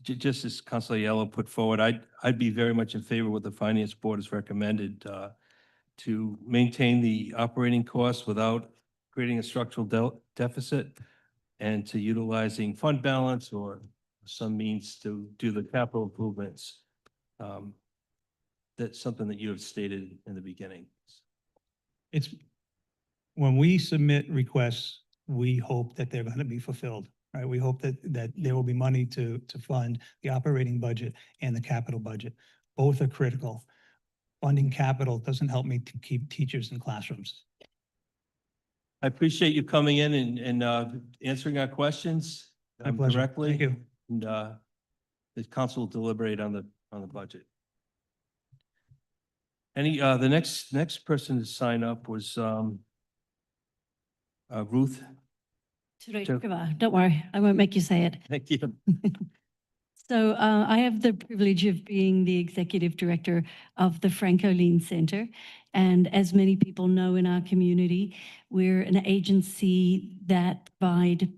just as Councilor Yellow put forward, I'd be very much in favor of what the Finance Board has recommended, to maintain the operating costs without creating a structural deficit, and to utilizing fund balance or some means to do the capital improvements. That's something that you have stated in the beginning. When we submit requests, we hope that they're going to be fulfilled, right? We hope that there will be money to fund the operating budget and the capital budget. Both are critical. Funding capital doesn't help me to keep teachers in classrooms. I appreciate you coming in and answering our questions My pleasure. directly. Thank you. And the council will deliberate on the budget. The next person to sign up was Ruth. Don't worry, I won't make you say it. Thank you. So I have the privilege of being the executive director of the Franco-Lean Center. And as many people know in our community, we're an agency that provide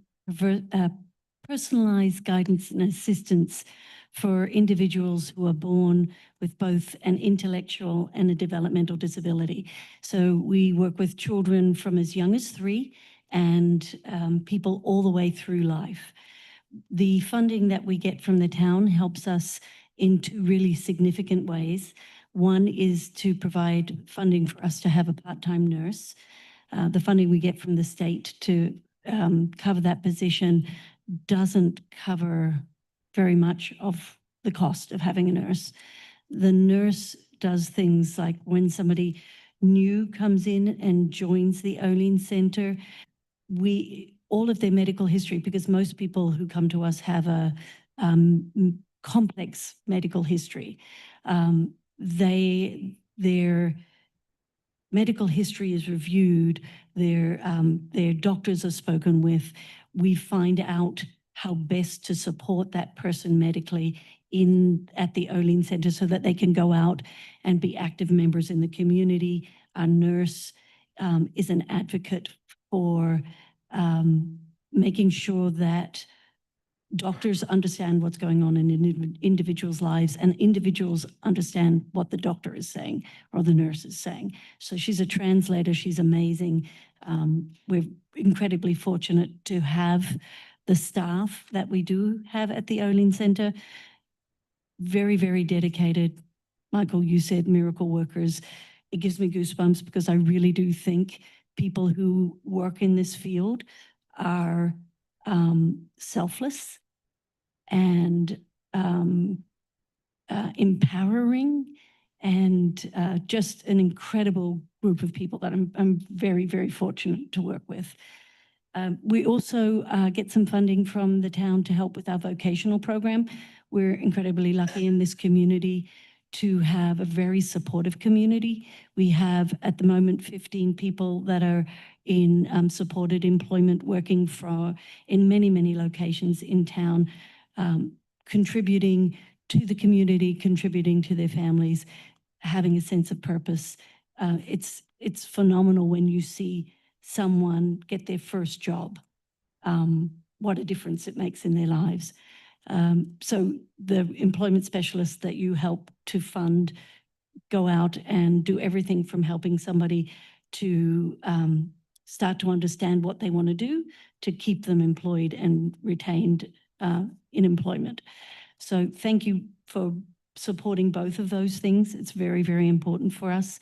personalized guidance and assistance for individuals who are born with both an intellectual and a developmental disability. So we work with children from as young as 3 and people all the way through life. The funding that we get from the town helps us in 2 really significant ways. One is to provide funding for us to have a part-time nurse. The funding we get from the state to cover that position doesn't cover very much of the cost of having a nurse. The nurse does things like when somebody new comes in and joins the Olean Center, all of their medical history, because most people who come to us have a complex medical history. Their medical history is reviewed, their doctors are spoken with. We find out how best to support that person medically at the Olean Center so that they can go out and be active members in the community. Our nurse is an advocate for making sure that doctors understand what's going on in individuals' lives and individuals understand what the doctor is saying or the nurse is saying. So she's a translator. She's amazing. We're incredibly fortunate to have the staff that we do have at the Olean Center. Very, very dedicated. Michael, you said miracle workers. It gives me goosebumps because I really do think people who work in this field are selfless and empowering and just an incredible group of people that I'm very, very fortunate to work with. We also get some funding from the town to help with our vocational program. We're incredibly lucky in this community to have a very supportive community. We have at the moment 15 people that are in supported employment working in many, many locations in town, contributing to the community, contributing to their families, having a sense of purpose. It's phenomenal when you see someone get their first job, what a difference it makes in their lives. So the employment specialists that you help to fund go out and do everything from helping somebody to start to understand what they want to do, to keep them employed and retained in employment. So thank you for supporting both of those things. It's very, very important for us.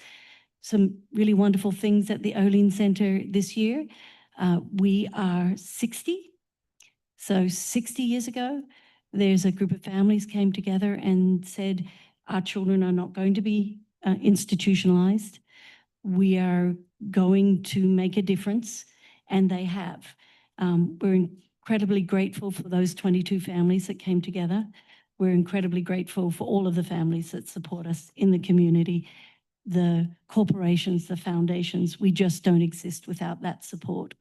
Some really wonderful things at the Olean Center this year. We are 60. So 60 years ago, there's a group of families came together and said, our children are not going to be institutionalized. We are going to make a difference, and they have. We're incredibly grateful for those 22 families that came together. We're incredibly grateful for all of the families that support us in the community. the corporations, the foundations. We just don't exist without that support.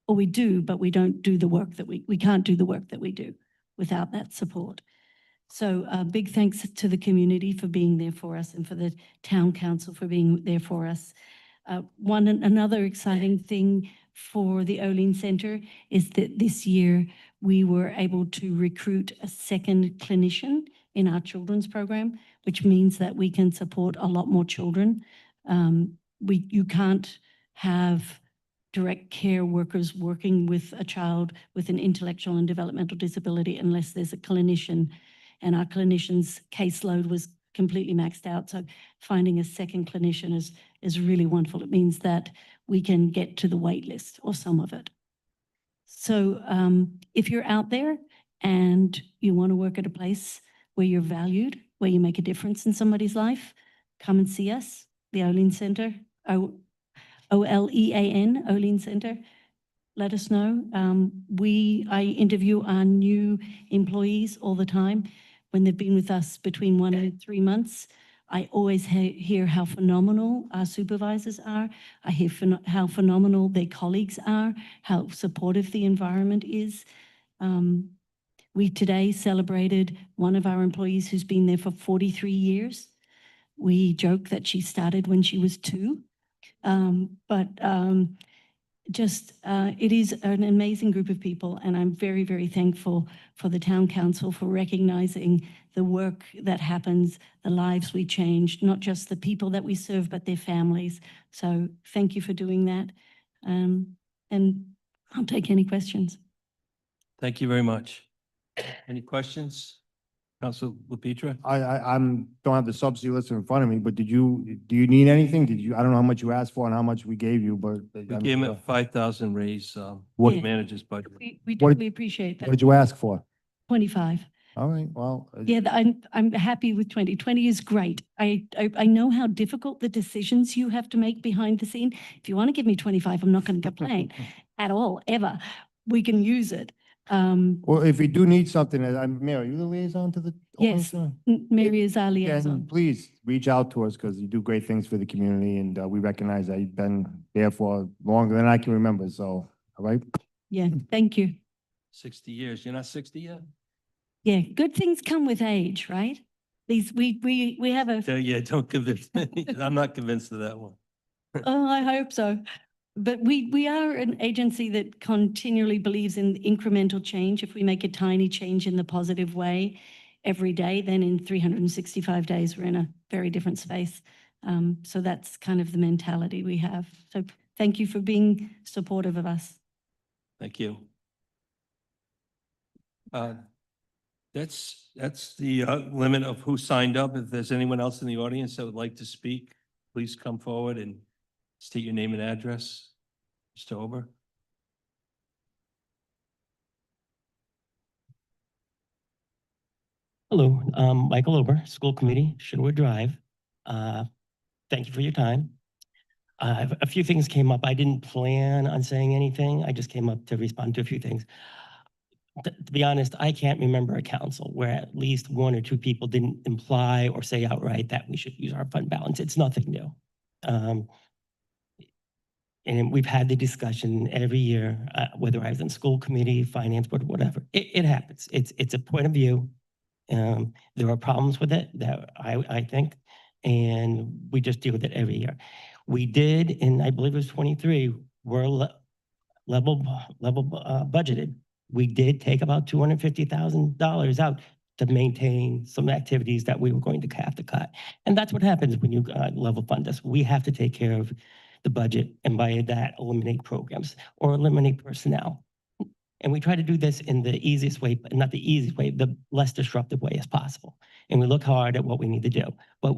Or we do, but we don't do the work that we can't do the work that we do without that support. So big thanks to the community for being there for us and for the town council for being there for us. Another exciting thing for the Olean Center is that this year we were able to recruit a second clinician in our children's program, which means that we can support a lot more children. You can't have direct care workers working with a child with an intellectual and developmental disability unless there's a clinician, and our clinician's caseload was completely maxed out. So finding a second clinician is really wonderful. It means that we can get to the wait list or some of it. So if you're out there and you want to work at a place where you're valued, where you make a difference in somebody's life, come and see us, the Olean Center, OLEAN, Olean Center. Let us know. I interview our new employees all the time when they've been with us between 1 and 3 months. I always hear how phenomenal our supervisors are. I hear how phenomenal their colleagues are, how supportive the environment is. We today celebrated one of our employees who's been there for 43 years. We joke that she started when she was 2. It is an amazing group of people, and I'm very, very thankful for the town council for recognizing the work that happens, the lives we change, not just the people that we serve, but their families. So thank you for doing that. And I'll take any questions. Thank you very much. Any questions? Council LaPetra? Don't have the subsidy list in front of me, but do you need anything? I don't know how much you asked for and how much we gave you, but. We gave him a 5,000 raise, What- Yeah. manager's budget. We What- totally appreciate What that. did you ask for? 25. All right, well. Yeah, I'm happy with 20. 20 is great. I know how difficult the decisions you have to make behind the scene. If you want to give me 25, I'm not going to complain at all, ever. We can use it. Well, if you do need something, Mary, are you the liaison to the? Yes, Sure. Mary is our And liaison. please reach out to us because you do great things for the community and we recognize that you've been there for longer than I can remember. So, all right? Yeah, thank you. 60 years. You're not 60 yet? Yeah, good things come with age, right? We have a, Yeah, don't convince me. I'm not convinced of that one. oh, I hope so. But we are an agency that continually believes in incremental change. If we make a tiny change in the positive way every day, then in 365 days, we're in a very different space. So that's kind of the mentality we have. So thank you for being supportive of us. Thank you. That's the limit of who signed up. If there's anyone else in the audience that would like to speak, please come forward and state your name and address. Mr. Ober. Hello, Michael Ober, School Committee, Sherwood Drive. Thank you for your time. A few things came up. I didn't plan on saying anything. I just came up to respond to a few things. To be honest, I can't remember a council where at least 1 or 2 people didn't imply or say outright that we should use our fund balance. It's nothing new. And we've had the discussion every year, whether I was in school committee, finance board, whatever. It happens. It's a point of view. There are problems with it that I think, and we just deal with it every year. We did, in I believe it was 23, we're level budgeted. We did take about $250,000 out to maintain some activities that we were going to have to cut. And that's what happens when you level fund us. We have to take care of the budget, and by that eliminate programs or eliminate personnel. And we try to do this in the easiest way, but not the easiest way, the less disruptive way as possible. And we look hard at what we need to do. But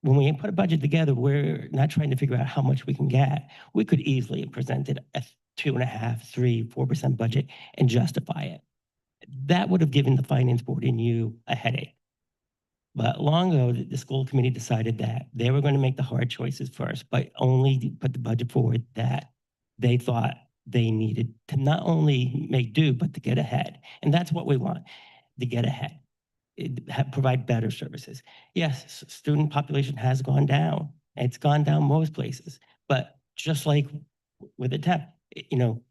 when we put a budget together, we're not trying to figure out how much we can get. We could easily have presented a 2.5%, 3%, 4% budget and justify it. That would have given the finance board and you a headache. But long ago, the school committee decided that they were going to make the hard choices first, but only put the budget forward that they thought they needed to not only make do, but to get ahead. And that's what we want, to get ahead. provide better services. Yes, student population has gone down. It's gone down most places, but just like with the TEP, you know,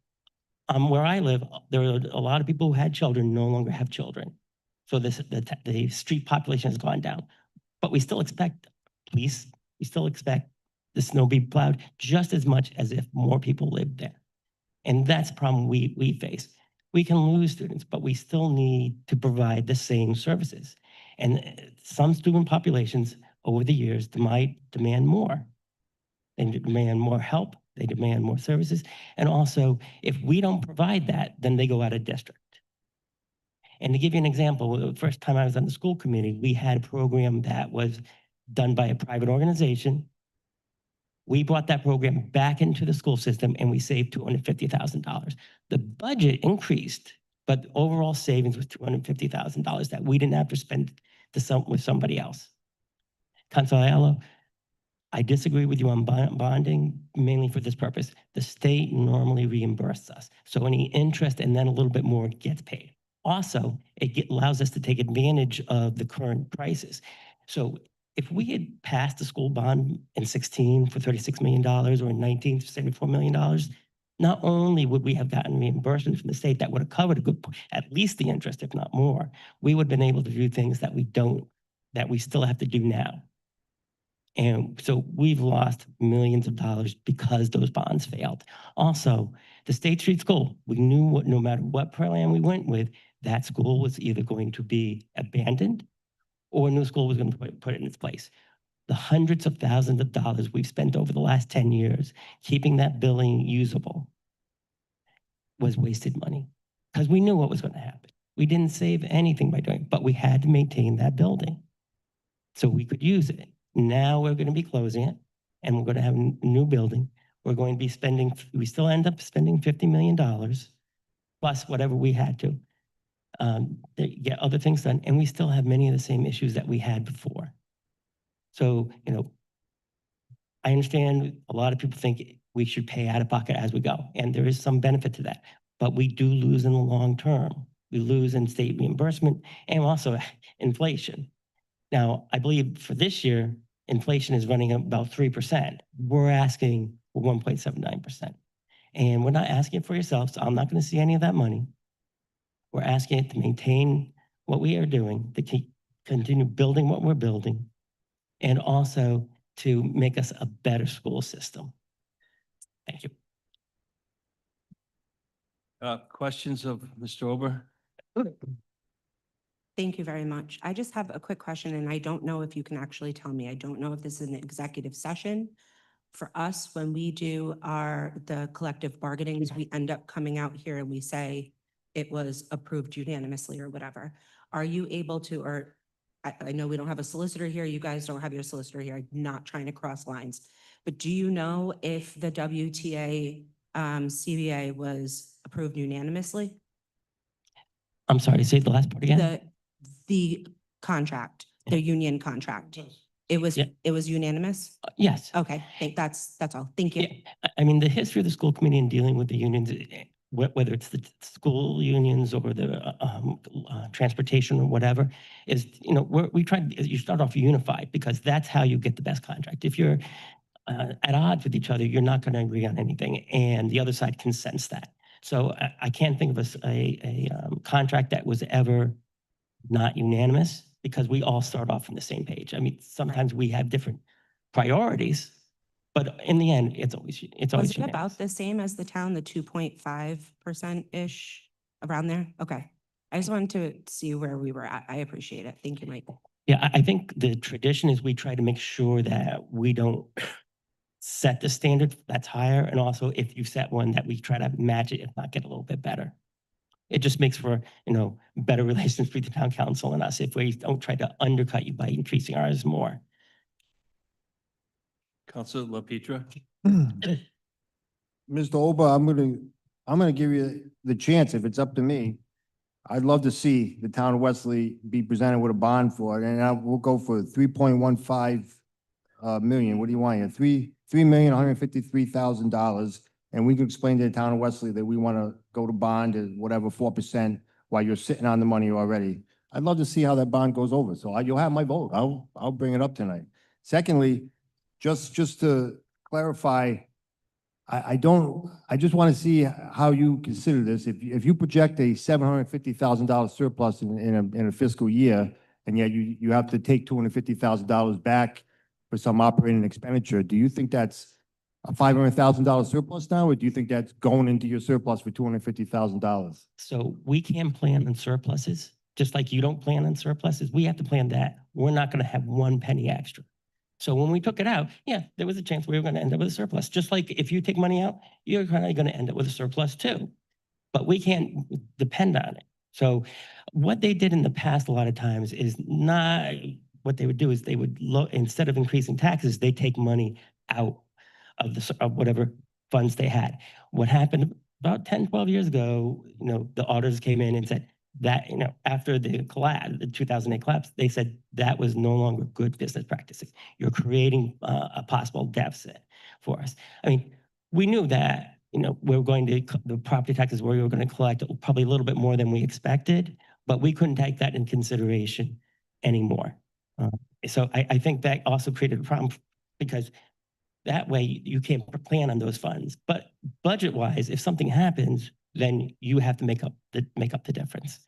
where I live, there are a lot of people who had children no longer have children. So the street population has gone down, but we still expect police, we still expect the snow be plowed just as much as if more people lived there. And that's a problem we face. We can lose students, but we still need to provide the same services. And some student populations over the years might demand more. They demand more help, they demand more services. And also, if we don't provide that, then they go out of district. And to give you an example, the first time I was on the school committee, we had a program that was done by a private organization. We brought that program back into the school system and we saved $250,000. The budget increased, but the overall savings was $250,000 that we didn't have to spend with somebody else. Councilor Aiello, I disagree with you on bonding, mainly for this purpose. The state normally reimburses us. So any interest and then a little bit more gets paid. Also, it allows us to take advantage of the current prices. So if we had passed the school bond in 16 for $36 million or in 19 for $74 million, not only would we have gotten reimbursement from the state that would have covered at least the interest, if not more, we would have been able to do things that we still have to do now. And so we've lost millions of dollars because those bonds failed. Also, the State Street School, we knew no matter what plan we went with, that school was either going to be abandoned or a new school was going to put it in its place. The hundreds of thousands of dollars we've spent over the last 10 years keeping that building usable was wasted money because we knew what was going to happen. We didn't save anything by doing it, but we had to maintain that building so we could use it. Now we're going to be closing it and we're going to have a new building. We're going to be spending, we still end up spending $50 million plus whatever we had to get other things done. And we still have many of the same issues that we had before. So, you know, I understand a lot of people think we should pay out of pocket as we go. And there is some benefit to that, but we do lose in the long term. We lose in state reimbursement and also inflation. Now, I believe for this year, inflation is running about 3%. We're asking for 1.79%. And we're not asking it for yourself, so I'm not going to see any of that money. We're asking it to maintain what we are doing, to continue building what we're building, and also to make us a better school system. Thank you. Questions of Mr. Ober? Thank you very much. I just have a quick question, and I don't know if you can actually tell me. I don't know if this is an executive session. For us, when we do the collective bargainings, we end up coming out here and we say it was approved unanimously or whatever. Are you able to, or I know we don't have a solicitor here, you guys don't have your solicitor here, I'm not trying to cross lines, but do you know if the WTA CBA was approved unanimously? I'm sorry, say the last part again? The contract, the union contract. It was unanimous? Yes. Okay, that's all. Thank you. Yeah, I mean, the history of the school committee in dealing with the unions, whether it's the school unions or the transportation or whatever, is, you know, you start off unified because that's how you get the best contract. If you're at odds with each other, you're not going to agree on anything, and the other side can sense that. So I can't think of a contract that was ever not unanimous because we all start off on the same page. I mean, sometimes we have different priorities, but in the end, it's always Was it unanimous. about the same as the town, the 2.5%-ish around there? Okay. I just wanted to see where we were at. I appreciate it. Thank you, Michael. Yeah, I think the tradition is we try to make sure that we don't set the standard that's higher. And also if you set one that we try to match it, if not get a little bit better. It just makes for, you know, better relations between the town council and us if we don't try to undercut you by increasing ours more. Councilor LaPetra? Mr. Ober, I'm gonna give you the chance, if it's up to me. I'd love to see the town of Wesley be presented with a bond for it, and we'll go for 3.15 million. What do you want here? $3,153,000. And we can explain to the town of Wesley that we want to go to bond at whatever 4% while you're sitting on the money already. I'd love to see how that bond goes over. So you'll have my vote. I'll bring it up tonight. Secondly, just to clarify, I just want to see how you consider this. If you project a $750,000 surplus in a fiscal year, and yet you have to take $250,000 back for some operating expenditure, do you think that's a $500,000 surplus now, or do you think that's going into your surplus for $250,000? So we can't plan on surpluses, just like you don't plan on surpluses. We have to plan that. We're not going to have one penny extra. So when we took it out, yeah, there was a chance we were going to end up with a surplus. Just like if you take money out, you're probably going to end up with a surplus too. But we can't depend on it. So what they did in the past a lot of times is not, what they would do is they would, instead of increasing taxes, they take money out of whatever funds they had. What happened about 10, 12 years ago, the auditors came in and said that, after the collapse, the 2008 collapse, they said that was no longer good business practices. You're creating a possible deficit for us. I mean, we knew that, the property taxes we were going to collect probably a little bit more than we expected, but we couldn't take that in consideration anymore. So I think that also created a problem, because that way you can't plan on those funds. But budget-wise, if something happens, then you have to make up the difference.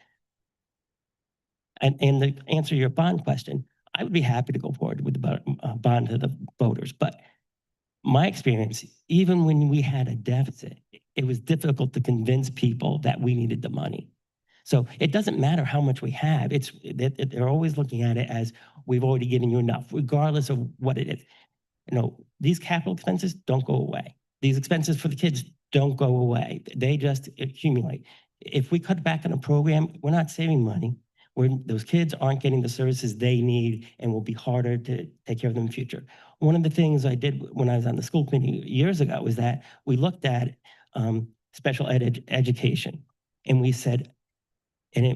And to answer your bond question, I would be happy to go forward with the bond to the voters. But my experience, even when we had a deficit, it was difficult to convince people that we needed the money. So it doesn't matter how much we have. They're always looking at it as we've already given you enough, regardless of what it is. These capital expenses don't go away. These expenses for the kids don't go away. They just accumulate. If we cut back on a program, we're not saving money. Those kids aren't getting the services they need, and will be harder to take care of them in the future. One of the things I did when I was on the school committee years ago was that we looked at special education, and we said,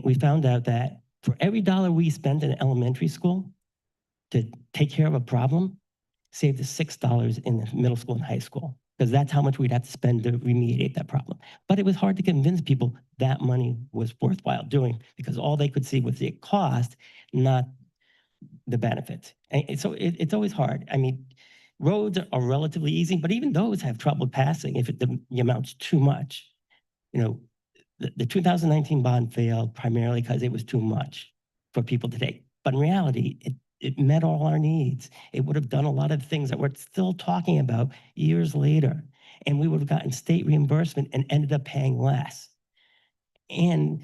we found out that for every dollar we spent in elementary school to take care of a problem, saved us $6 in the middle school and high school, because that's how much we'd have to spend to remediate that problem. But it was hard to convince people that money was worthwhile doing, because all they could see was the cost, not the benefits. And so it's always hard. I mean, roads are relatively easy, but even those have trouble passing if the amount's too much. The 2019 bond failed primarily because it was too much for people to take. But in reality, it met all our needs. It would have done a lot of things that we're still talking about years later. And we would have gotten state reimbursement and ended up paying less. And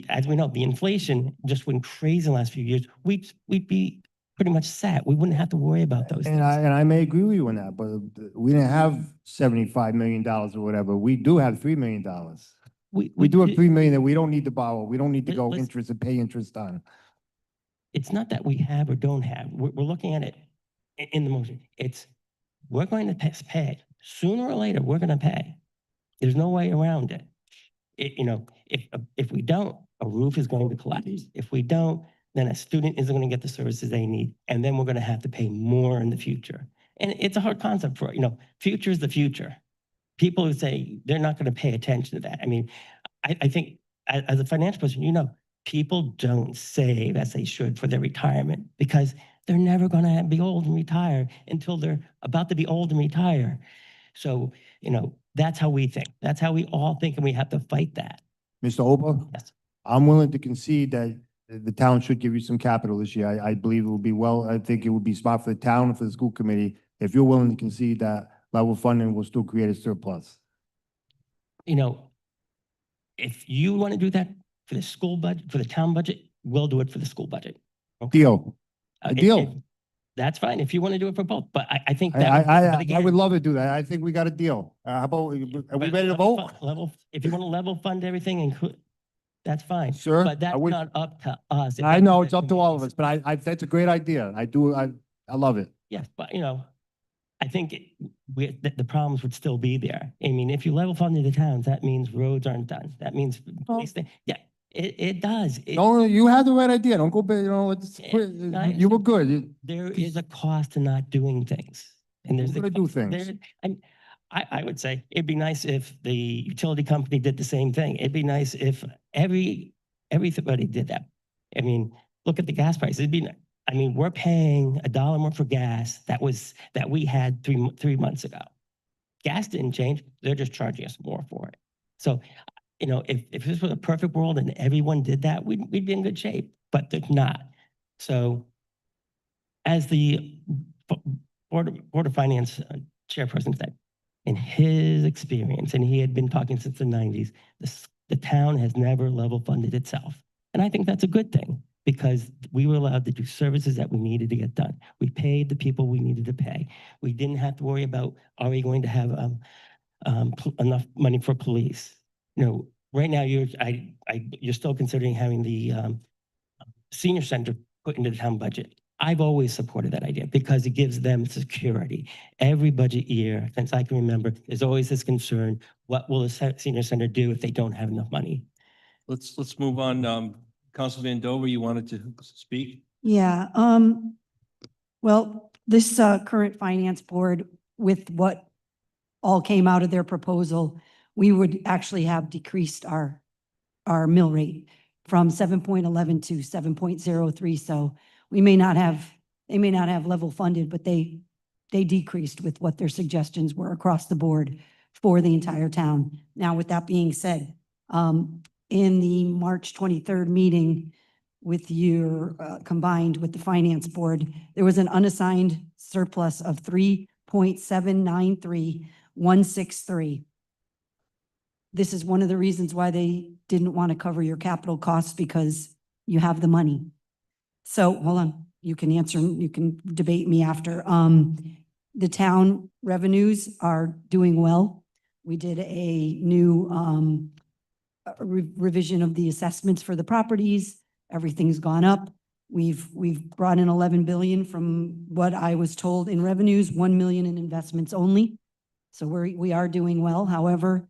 as we know, the inflation just went crazy in the last few years. We'd be pretty much set. We wouldn't have to worry about those And things. I may agree with you on that, but we didn't have $75 million or whatever. We do have $3 million. We do have 3 million that we don't need to borrow. We don't need to go Let's- interest and pay interest on. It's not that we have or don't have. We're looking at it in the motion. We're going to pay. Sooner or later, we're going to pay. There's no way around it. If we don't, a roof is going to collapse. If we don't, then a student isn't going to get the services they need. And then we're going to have to pay more in the future. And it's a hard concept for, future is the future. People who say they're not going to pay attention to that. I mean, I think as a financial person, people don't save as they should for their retirement, because they're never going to be old and retire until they're about to be old and retire. So, that's how we think. That's how we all think, and we have to fight that. Mr. Ober? Yes. I'm willing to concede that the town should give you some capital this year. I believe it will be I think it would be smart for the town and for the school committee if you're willing to concede that level funding will still create a surplus. If you want to do that for the school budget, for the town budget, we'll do it for the school budget. Deal. A deal. That's fine if you want to do it for both, but I think that. but I again, would love to do that. I think we got a deal. How about, are we but ready to level vote? if you want to level fund everything, that's fine. Sir, But that's would- not up to us. I know it's up to all of us, but that's a great idea. I love it. Yes, but I think the problems would still be there. I mean, if you level funded the towns, that means roads aren't done. That means, yeah, it does. No, you had the right idea. Don't go, you were good. There is a cost to not doing things. And there's We're gonna do things. I would say it'd be nice if the utility company did the same thing. It'd be nice if everybody did that. I mean, look at the gas prices. We're paying $1 more for gas that we had 3 months ago. Gas didn't change. They're just charging us more for it. So, if this was a perfect world and everyone did that, we'd be in good shape, but they're not. So as the Board of Finance chairperson said, in his experience, and he had been talking since the 90s, the town has never level funded itself. And I think that's a good thing because we were allowed to do services that we needed to get done. We paid the people we needed to pay. We didn't have to worry about, are we going to have enough money for police? Right now you're still considering having the senior center put into the town budget. I've always supported that idea because it gives them security. Every budget year, since I can remember, there's always this concern, what will the senior center do if they don't have enough money? Let's move on. Council Van Dover, you wanted to speak? Yeah, well, this current finance board, with what all came out of their proposal, we would actually have decreased our mill rate from 7.11 to 7.03. So they may not have level funded, but they decreased with what their suggestions were across the board for the entire town. Now, with that being said, in the March 23rd meeting with your combined with the finance board, there was an unassigned surplus of 3.793163. This is one of the reasons why they didn't want to cover your capital costs, because you have the money. So hold on, you can answer, you can debate me after. The town revenues are doing well. We did a new revision of the assessments for the properties. Everything's gone up. We've brought in 11 billion from what I was told in revenues, 1 million in investments only. So we are doing well. However,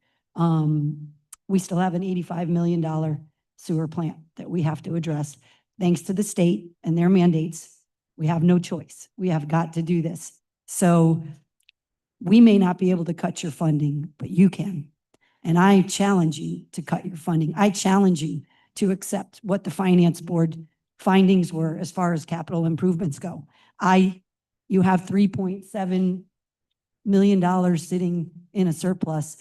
we still have an $85 million sewer plant that we have to address. Thanks to the state and their mandates, we have no choice. We have got to do this. So we may not be able to cut your funding, but you can. And I challenge you to cut your funding. I challenge you to accept what the finance board findings were as far as capital improvements go. You have $3.7 million sitting in a surplus.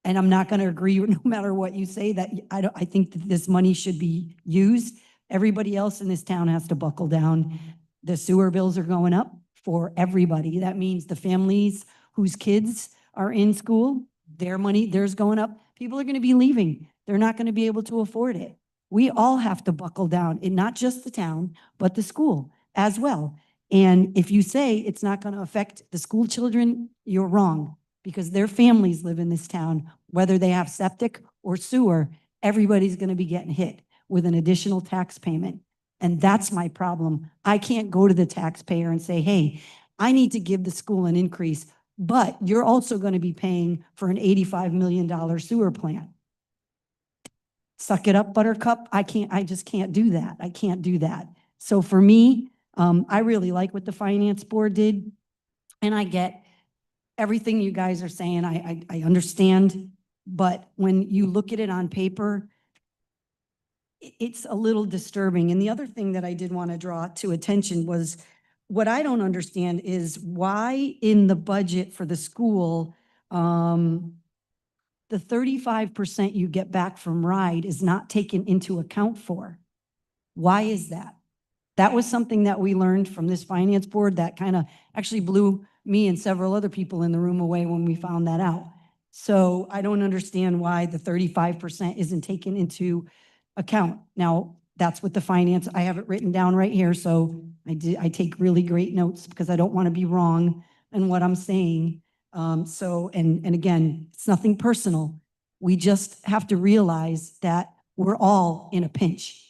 And I'm not going to agree, no matter what you say, that I think that this money should be used. Everybody else in this town has to buckle down. The sewer bills are going up for everybody. That means the families whose kids are in school, theirs going up. People are going to be leaving. They're not going to be able to afford it. We all have to buckle down, and not just the town, but the school as well. And if you say it's not going to affect the school children, you're wrong, because their families live in this town. Whether they have septic or sewer, everybody's going to be getting hit with an additional tax payment. And that's my problem. I can't go to the taxpayer and say, hey, I need to give the school an increase, but you're also going to be paying for an $85 million sewer plant. Suck it up, Buttercup. I just can't do that. I can't do that. So for me, I really like what the finance board did. And I get everything you guys are saying. I understand. But when you look at it on paper, it's a little disturbing. And the other thing that I did want to draw to attention was, what I don't understand is why in the budget for the school, the 35% you get back from RIDE is not taken into account for. Why is that? That was something that we learned from this finance board that kind of actually blew me and several other people in the room away when we found that out. So I don't understand why the 35% isn't taken into account. Now, that's what the finance, I have it written down right here. So I take really great notes because I don't want to be wrong in what I'm saying. And again, it's nothing personal. We just have to realize that we're all in a pinch,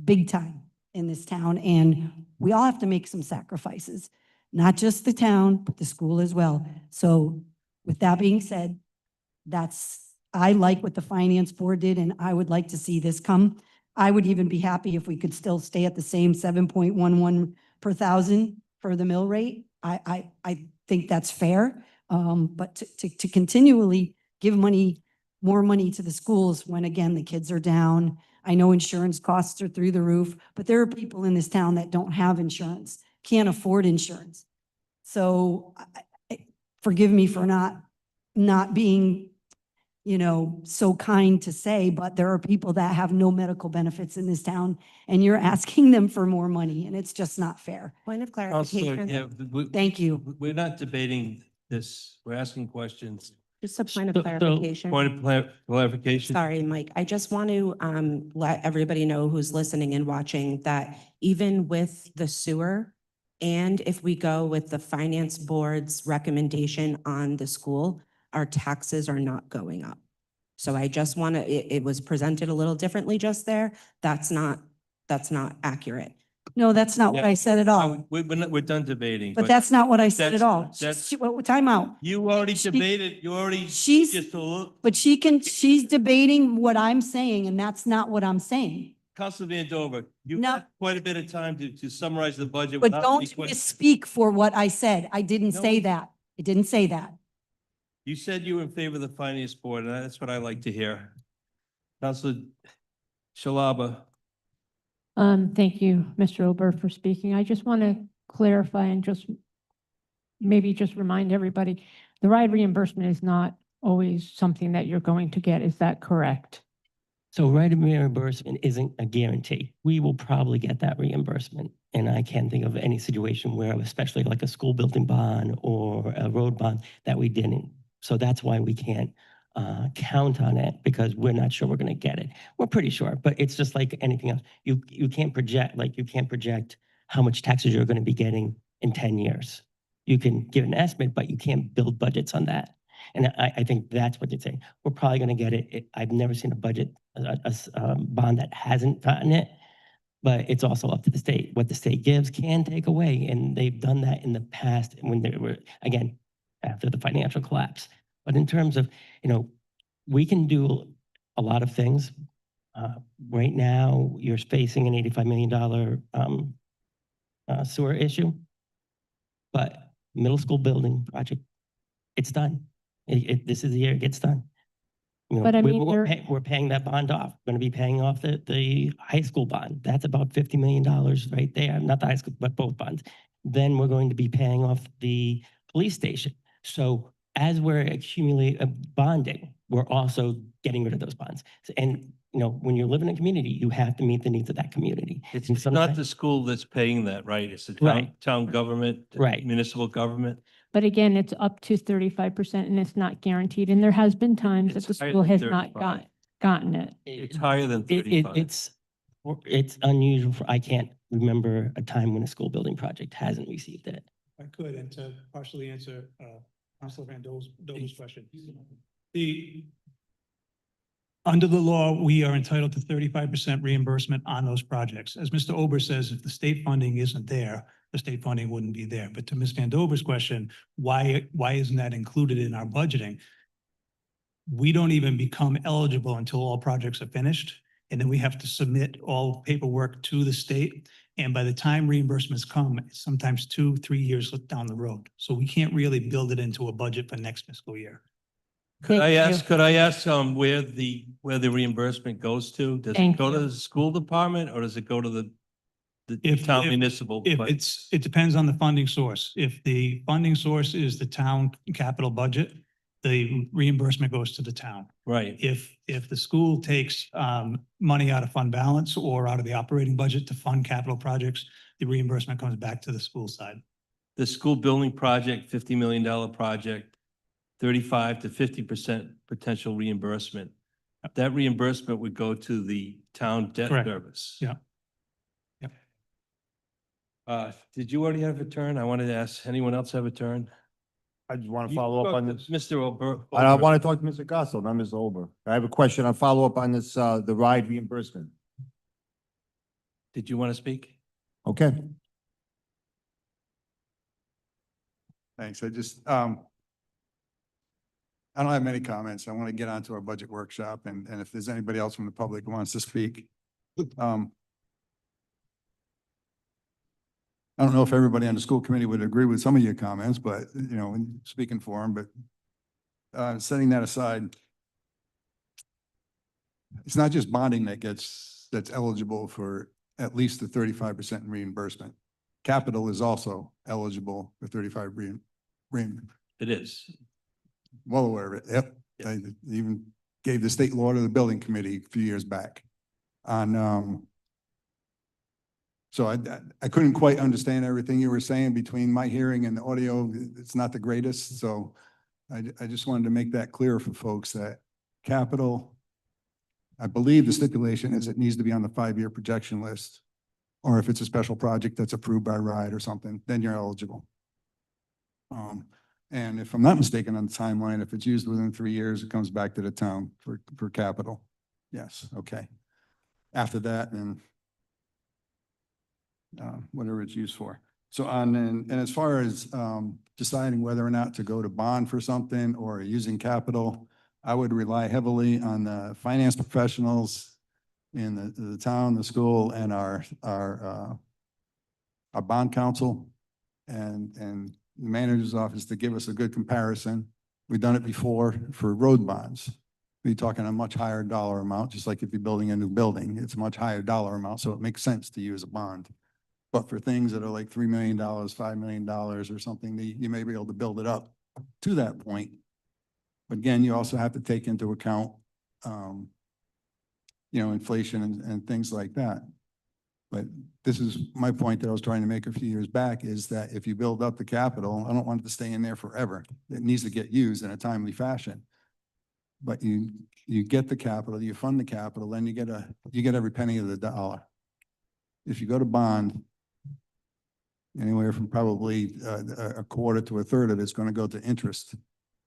big time in this town. And we all have to make some sacrifices, not just the town, but the school as well. So with that being said, I like what the finance board did, and I would like to see this come. I would even be happy if we could still stay at the same 7.11 per thousand for the mill rate. I think that's fair. But to continually give more money to the schools when, again, the kids are down, I know insurance costs are through the roof, but there are people in this town that don't have insurance, can't afford insurance. So forgive me for not being, so kind to say, but there are people that have no medical benefits in this town and you're asking them for more money and it's just not fair. Point of Counselor, clarification, yeah, Thank you. we're not debating this. We're asking questions. just a point of So- clarification. Point of clarification. Sorry, Mike. I just want to let everybody know who's listening and watching that even with the sewer, and if we go with the finance board's recommendation on the school, our taxes are not going up. So I just want to, it was presented a little differently just there. That's not accurate. No, that's not what Yeah. I said at all. We're done debating. But that's not what I said at all. that's- Time out. You already She- debated, you already She's- just a little. But she's debating what I'm saying and that's not what I'm saying. Councilor Vandover, you No. had quite a bit of time to summarize the budget. But without don't any questions. misspeak for what I said. I didn't No. say that. I didn't say that. You said you were in favor of the finance board, and that's what I like to hear. Councilor Shalaba, Thank you, Mr. Ober, for speaking. I just want to clarify and maybe just remind everybody, the ride reimbursement is not always something that you're going to get. Is that correct? So right of reimbursement isn't a guarantee. We will probably get that reimbursement. And I can't think of any situation where, especially like a school building bond or a road bond, that we didn't. So that's why we can't count on it, because we're not sure we're going to get it. We're pretty sure, but it's just like anything else. You can't project how much taxes you're going to be getting in 10 years. You can give an estimate, but you can't build budgets on that. And I think that's what you're saying. We're probably going to get it. I've never seen a budget, a bond that hasn't gotten it, but it's also up to the state. What the state gives can take away, and they've done that in the past when they were, again, after the financial collapse. But in terms of, we can do a lot of things. Right now, you're facing an $85 million sewer issue, but middle school building project, it's done. This is the year it gets done. But I mean, We're paying that bond off. We're going to be paying off the high school bond. That's about $50 million right there. Not the high school, but both bonds. Then we're going to be paying off the police station. So as we're accumulating bonding, we're also getting rid of those bonds. And when you live in a community, you have to meet the needs of that community. it's And not sometimes- the school that's paying that, right? It's the Right. town government, Right. municipal government. But again, it's up to 35% and it's not guaranteed. And there has been times that It's the higher school than has not 35. gotten it. It's higher than It- 35. It's unusual for, I can't remember a time when a school building project hasn't received it. I could, and to partially answer Councilor Vandover's question. Under the law, we are entitled to 35% reimbursement on those projects. As Mr. Ober says, if the state funding isn't there, the state funding wouldn't be there. But to Ms. Vandover's question, why isn't that included in our budgeting? We don't even become eligible until all projects are finished. And then we have to submit all paperwork to the state. And by the time reimbursements come, it's sometimes 2-3 years down the road. So we can't really build it into a budget for next fiscal year. Could Thank I you. ask, where the reimbursement goes to? Does it Thank go to you. the school department or does it go to the If- town if- municipal? If but- it depends on the funding source. If the funding source is the town capital budget, the reimbursement goes to the town. Right. If the school takes money out of fund balance or out of the operating budget to fund capital projects, the reimbursement comes back to the school side. The school building project, $50 million project, 35 to 50% potential reimbursement. That reimbursement would go to the town debt Correct. service. Yeah. Yep. Did you already have a turn? I wanted to ask, anyone else have a turn? I just want to follow up on this. Mr. Ober. I want to talk to Mr. Gasso, not Mr. Ober. I have a question. I'll follow up on this, the ride reimbursement. Did you want to speak? Okay. Thanks. I don't have many comments. I want to get on to our budget workshop and if there's anybody else from the public who wants to speak. I don't know if everybody on the school committee would agree with some of your comments, but speaking for them, but setting that aside, it's not just bonding that gets that's eligible for at least the 35% reimbursement. Capital is also eligible for 35 reimbursement. It is. Well aware of it. Yep. I even gave the state law to the building committee a few years back on, so I couldn't quite understand everything you were saying between my hearing and the audio. It's not the greatest. So I just wanted to make that clear for folks that capital, I believe the stipulation is it needs to be on the 5-year projection list. Or if it's a special project that's approved by RIDE or something, then you're eligible. And if I'm not mistaken on the timeline, if it's used within 3 years, it comes back to the town for capital. Yes, okay. After that, then whatever it's used for. So and as far as deciding whether or not to go to bond for something or using capital, I would rely heavily on the finance professionals in the town, the school, and our bond counsel and the manager's office to give us a good comparison. We've done it before for road bonds. We're talking a much higher dollar amount, just like if you're building a new building, it's a much higher dollar amount, so it makes sense to use a bond. But for things that are like $3 million, $5 million or something, you may be able to build it up to that point. But again, you also have to take into account, inflation and things like that. But this is my point that I was trying to make a few years back, is that if you build up the capital, I don't want it to stay in there forever. It needs to get used in a timely fashion. But you get the capital, you fund the capital, then you get every penny of the dollar. If you go to bond, anywhere from probably a quarter to a third of it's going to go to interest.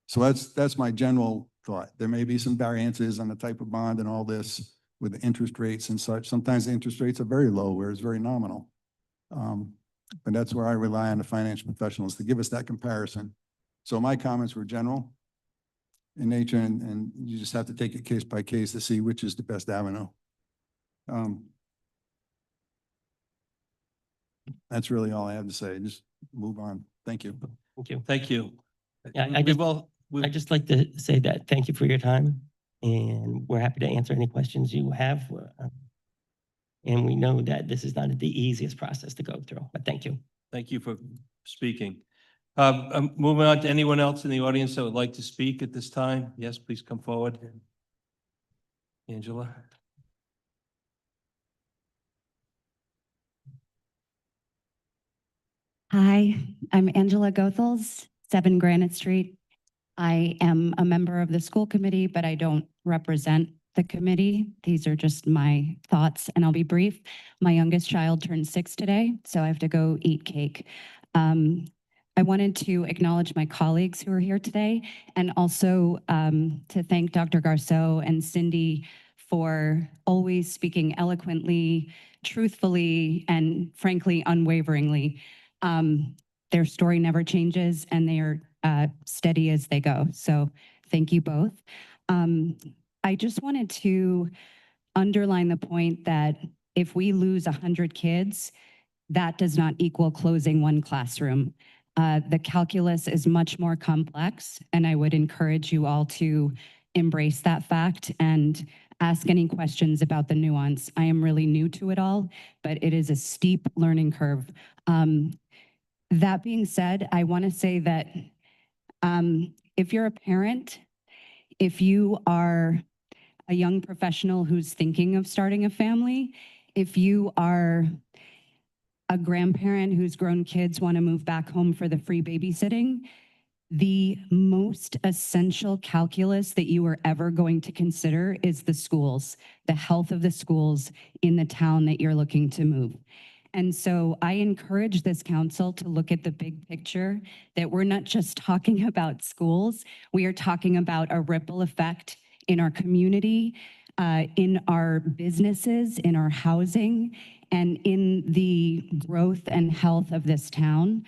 So that's my general thought. There may be some variances on the type of bond and all this with the interest rates and such. Sometimes the interest rates are very low, where it's very nominal. But that's where I rely on the financial professionals to give us that comparison. So my comments were general in nature, and you just have to take it case by case to see which is the best avenue. That's really all I have to say. Just move on. Thank you. Thank you. Thank you. Yeah, I'd I'd just like to say that thank you for your time, and we're happy to answer any questions you have. And we know that this is not the easiest process to go through, but thank you. Thank you for speaking. Moving on to anyone else in the audience that would like to speak at this time. Yes, please come forward. Angela. Hi, I'm Angela Goethals, 7 Granite Street. I am a member of the school committee, but I don't represent the committee. These are just my thoughts, and I'll be brief. My youngest child turned 6 today, so I have to go eat cake. I wanted to acknowledge my colleagues who are here today, and also to thank Dr. Garceau and Cindy for always speaking eloquently, truthfully, and frankly, unwaveringly. Their story never changes, and they are steady as they go. So thank you both. I just wanted to underline the point that if we lose 100 kids, that does not equal closing one classroom. The calculus is much more complex, and I would encourage you all to embrace that fact and ask any questions about the nuance. I am really new to it all, but it is a steep learning curve. That being said, I want to say that if you're a parent, if you are a young professional who's thinking of starting a family, if you are a grandparent whose grown kids want to move back home for the free babysitting, the most essential calculus that you are ever going to consider is the schools, the health of the schools in the town that you're looking to move. And so I encourage this council to look at the big picture, that we're not just talking about schools, we are talking about a ripple effect in our community, in our businesses, in our housing, and in the growth and health of this town.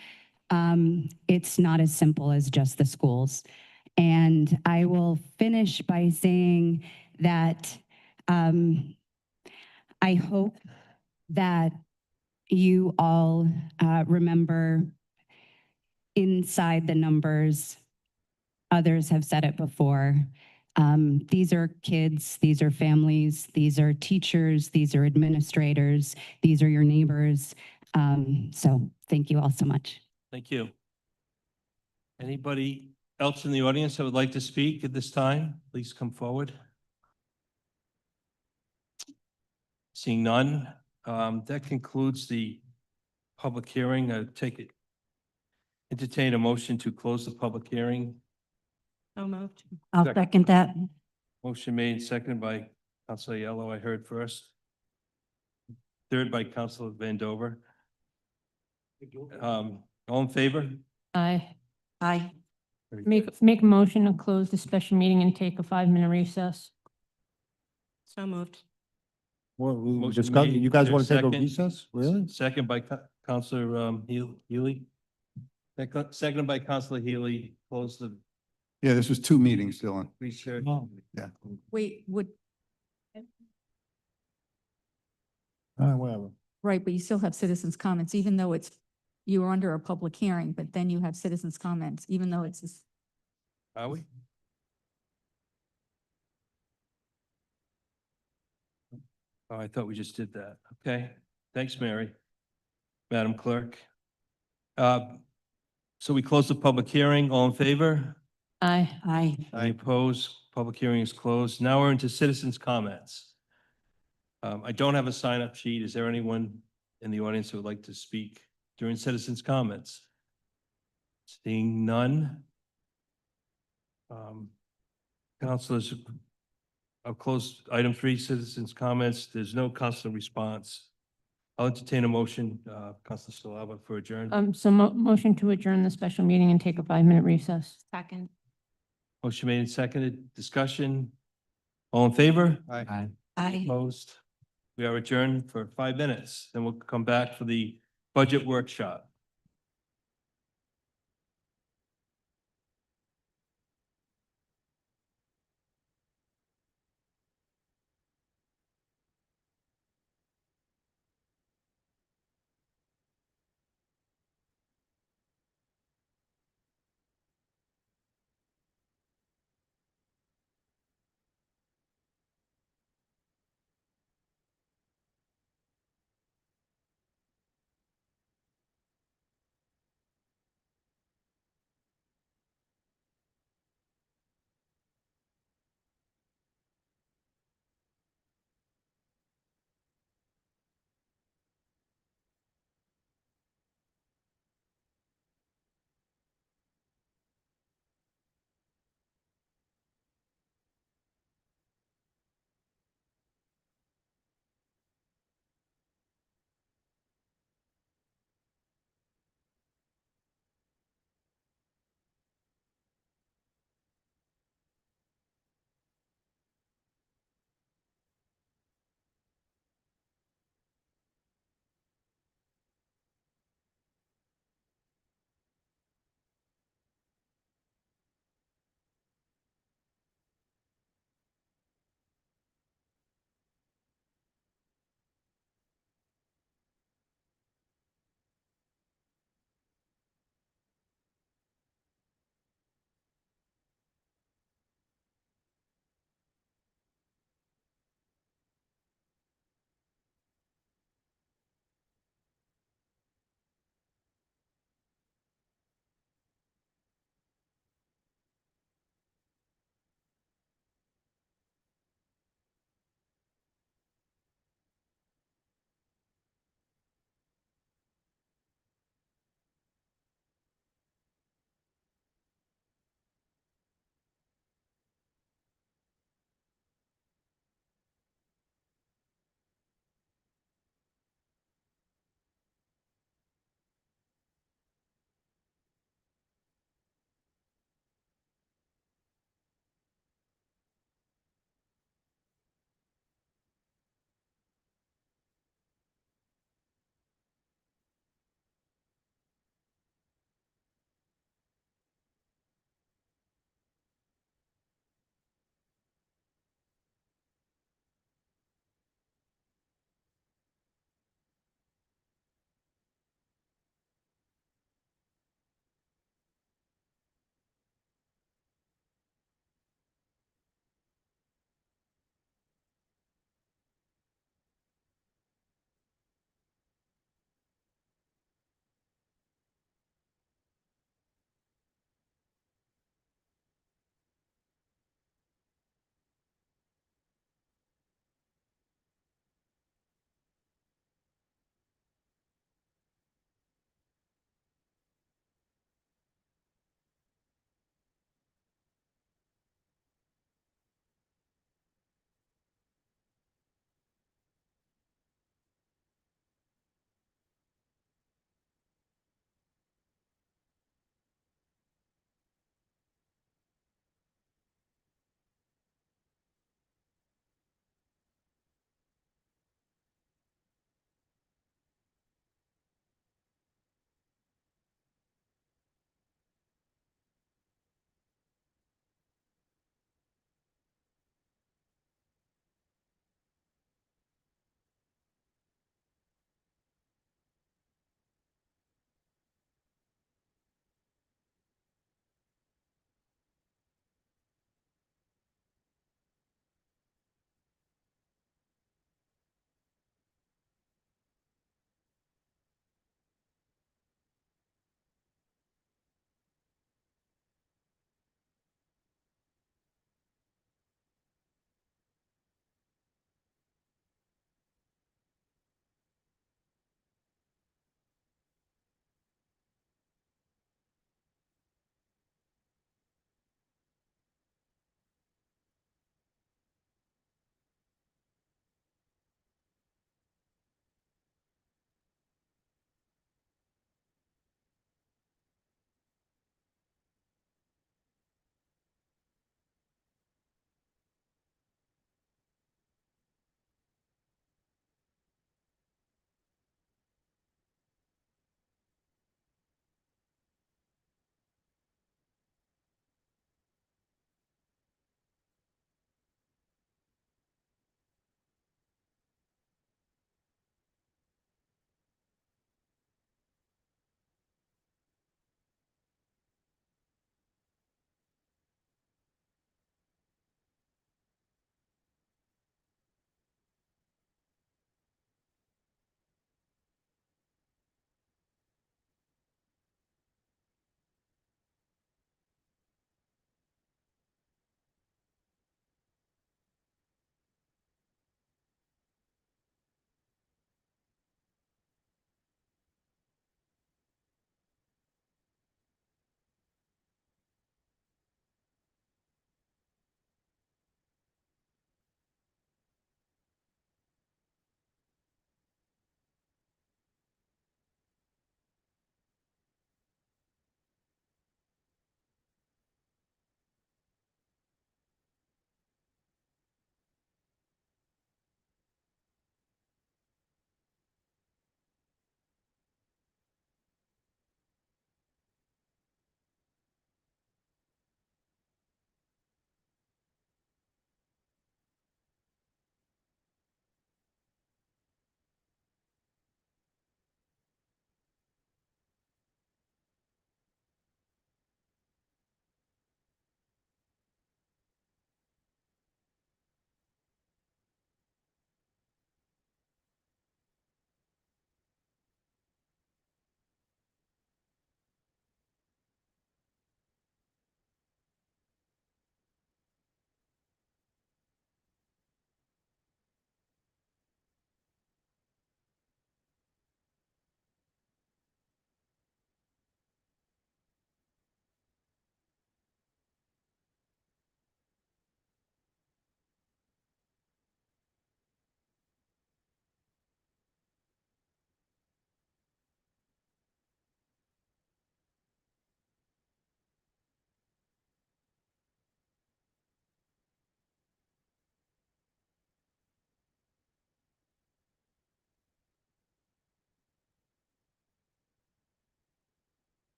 It's not as simple as just the schools. And I will finish by saying that I hope that you all remember inside the numbers, others have said it before, These are kids, these are families, these are teachers, these are administrators, these are your neighbors. So thank you all so much. Thank you. Anybody else in the audience that would like to speak at this time? Please come forward. Seeing none, that concludes the public hearing. Entertain a motion to close the public hearing. So moved. I'll Second. second that. Motion made and seconded by Counselor Yellow, I heard first. Third by Counselor Vandover. All in favor? Aye. Aye. Very good. Make a motion to close the special meeting and take a 5-minute recess. So moved. Well, Motion discuss, made. you guys Is want to there a take a second? recess? Really? Second by Counselor Healy. Seconded by Counselor Healy, close the Yeah, this was 2 meetings, Dylan. research. Yeah. Wait, would, Whatever. right, but you still have citizens' comments, even though it's, you are under a public hearing, but then you have citizens' comments, even though it's, Are we? Oh, I thought we just did that. Okay, thanks, Mary. Madam Clerk. So we close the public hearing. All in favor? Aye. Aye. Any opposed? Public hearing is closed. Now we're into citizens' comments. I don't have a sign-up sheet. Is there anyone in the audience who would like to speak during citizens' comments? Seeing none. Councilors, I'll close item 3, citizens' comments. There's no council response. I'll entertain a motion, Councilor Shalaba, for adjourn. So motion to adjourn the special meeting and take a 5-minute recess. Second. Motion made and seconded. Discussion. All in favor? Aye. Aye. Opposed? We are adjourned for 5 minutes, then we'll come back for the budget workshop.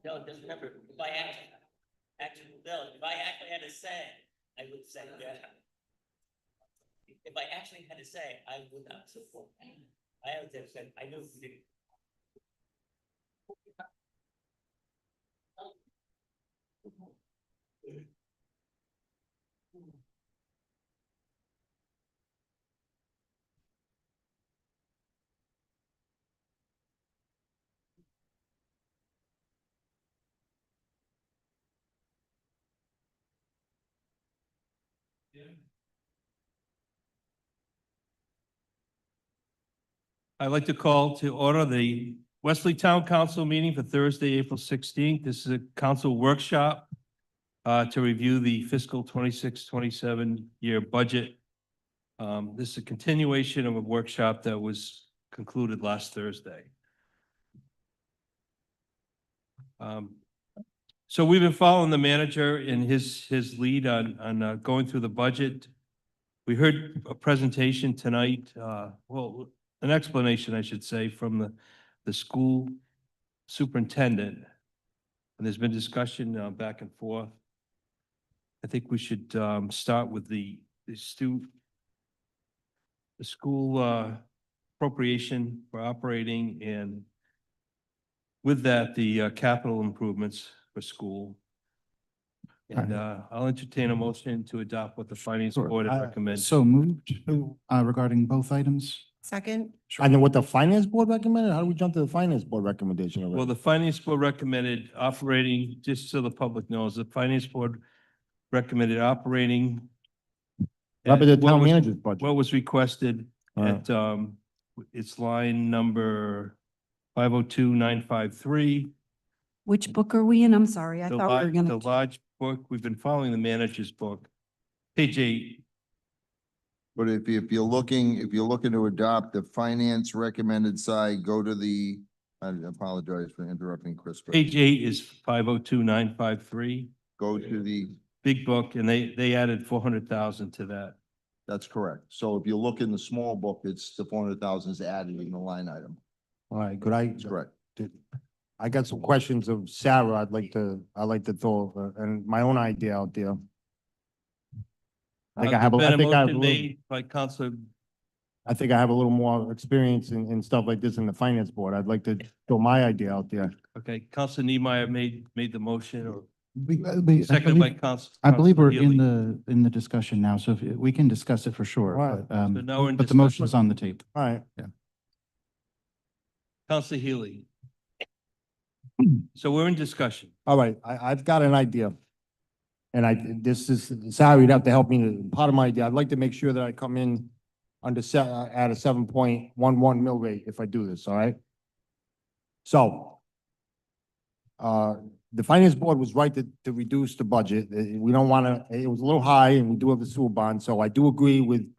No, just remember, if I actually, Bill, if I actually had to say, I would say, yeah. If I actually had to say, I would not support. I would have said, I know you didn't. I'd like to call to order the Wesley Town Council meeting for Thursday, April 16th. This is a council workshop to review the fiscal 26-27 year budget. This is a continuation of a workshop that was concluded last Thursday. So we've been following the manager in his lead on going through the budget. We heard a presentation tonight, well, an explanation, I should say, from the school superintendent. And there's been discussion back and forth. I think we should start with the school appropriation for operating, and with that, the capital improvements for school. And I'll entertain a motion to adopt what the finance Sure. board has recommended. So moved regarding both items. Second? And then what the finance board recommended? How do we jump to the finance board recommendation already? Well, the finance board recommended operating, just so the public knows, the finance board recommended operating. How about the at what town was- manager's budget? What was requested Alright. at, it's line number 502953. Which book are we in? I'm sorry. I The thought we were large, gonna. the large book, we've been following the manager's book. Page 8, But if you're looking to adopt the finance recommended side, go to the, I apologize for interrupting Chris, but page 8 is 502953, go to the, big book, and they added 400,000 to that. that's correct. So if you look in the small book, it's the 400,000 is added in the line item. All right, could I? That's correct. I got some questions of Sarah. I'd like to throw, and my own idea out there. I think I have, There's been a I motion made by Councilor, think I have a little more experience in stuff like this in the finance board. I'd like to throw my idea out there. okay, Councilor Niemeyer made the motion, or I seconded by believe- Council. I believe we're Healy. in the discussion now, so if we can discuss it for sure. Right. But, So now we're in but the motion is discussion. on the table. All right. Councilor Healy. So we're in discussion. All right, I've got an idea. And this is, Sarah, you'd have to help me. Part of my idea, I'd like to make sure that I come in at a 7.11 mill rate if I do this, all right? So, the finance board was right to reduce the budget. We don't want to, it was a little high, and we do have the sewer bond, so I do agree with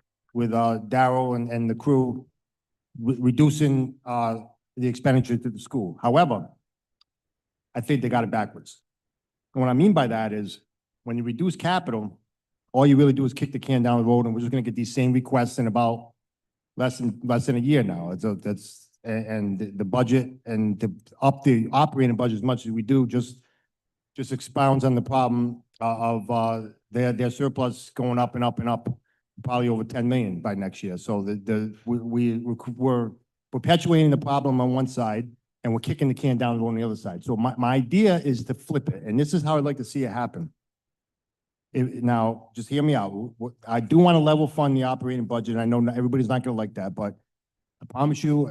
Darrell and the crew reducing, the expenditure to the school. However, I think they got it backwards. And what I mean by that is, when you reduce capital, all you really do is kick the can down the road, and we're just gonna get these same requests in about less than a year now. And the budget and to up the operating budget as much as we do, just expounds on the problem of their surplus going up and up and up, probably over 10 million by next year. So we're perpetuating the problem on one side, and we're kicking the can down the road on the other side. So my idea is to flip it, and this is how I'd like to see it happen. Now, just hear me out. I do want to level fund the operating budget. I know everybody's not going to like that, but I promise you,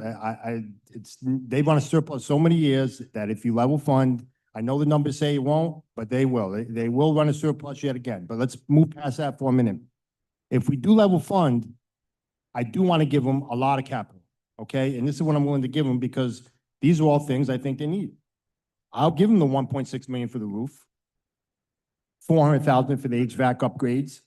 they've run a surplus so many years that if you level fund, I know the numbers say it won't, but they will. They will run a surplus yet again. But let's move past that for a minute. If we do level fund, I do want to give them a lot of capital, okay? And this is what I'm willing to give them, because these are all things I think they need. I'll give them the 1.6 million for the roof, 400,000 for the HVAC upgrades,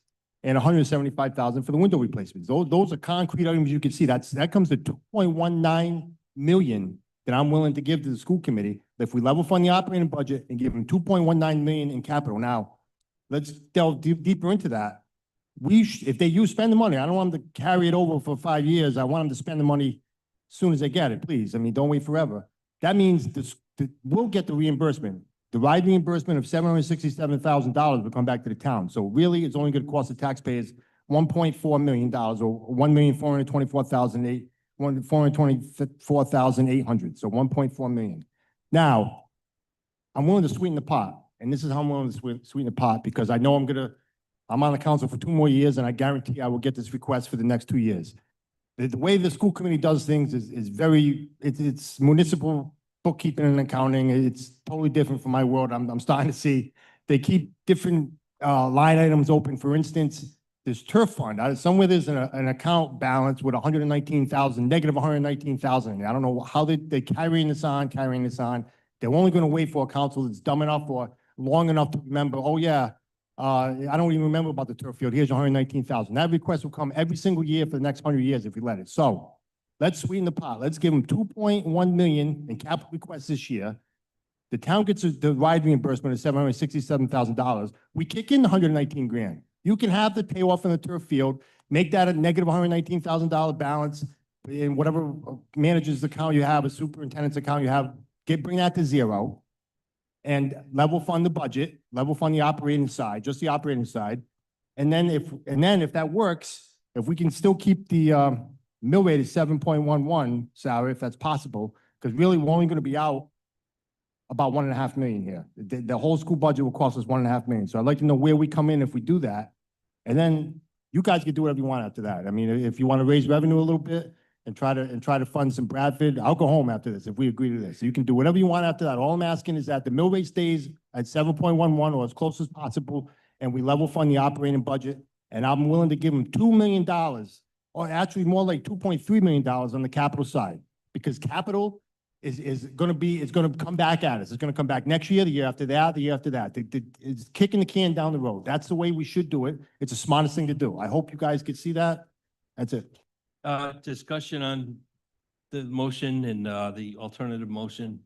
and 175,000 for the window replacements. Those are concrete items you can see. That comes to 2.19 million that I'm willing to give to the school committee. If we level fund the operating budget and give them 2.19 million in capital. Now, let's delve deeper into that. If they spend the money, I don't want them to carry it over for 5 years. I want them to spend the money as soon as they get it, please. I mean, don't wait forever. That means we'll get the reimbursement. the ride reimbursement of $767,000 will come back to the town. So really, it's only gonna cost the taxpayers $1.4 million or $424,800. So 1.4 million. Now, I'm willing to sweeten the pot, and this is how I'm willing to sweeten the pot, because I know I'm on the council for 2 more years, and I guarantee I will get this request for the next 2 years. The way the school committee does things is very, it's municipal bookkeeping and accounting. It's totally different from my world. I'm starting to see they keep different line items open. For instance, this turf fund, somewhere there's an account balance with 119,000, negative 119,000. I don't know how they're carrying this on. They're only going to wait for a council that's dumb enough or long enough to remember, oh yeah, I don't even remember about the turf field. Here's 119,000. That request will come every single year for the next 100 years if we let it. So let's sweeten the pot. Let's give them 2.1 million in capital requests this year. The town gets the ride reimbursement of $767,000. We kick in the 119 grand. You can have the payoff in the turf field, make that a negative $119,000 balance in whatever manager's account you have, a superintendent's account you have, bring that to zero and level fund the budget, level fund the operating side, just the operating side. And then if that works, if we can still keep the mill rate at 7.11 salary, if that's possible, because really we're only going to be out about 1.5 million here. The whole school budget will cost us 1.5 million. So I'd like to know where we come in if we do that. And then you guys can do whatever you want after that. I mean, if you want to raise revenue a little bit and try to fund some Bradford, I'll go home after this if we agree to this. So you can do whatever you want after that. All I'm asking is that the mill rate stays at 7.11 or as close as possible, and we level fund the operating budget. And I'm willing to give them $2 million, or actually more like $2.3 million on the capital side, because capital is going to come back at us. It's going to come back next year, the year after that, the year after that. It's kicking the can down the road. That's the way we should do it. It's the smartest thing to do. I hope you guys can see that. That's it. Discussion on the motion and the alternative motion.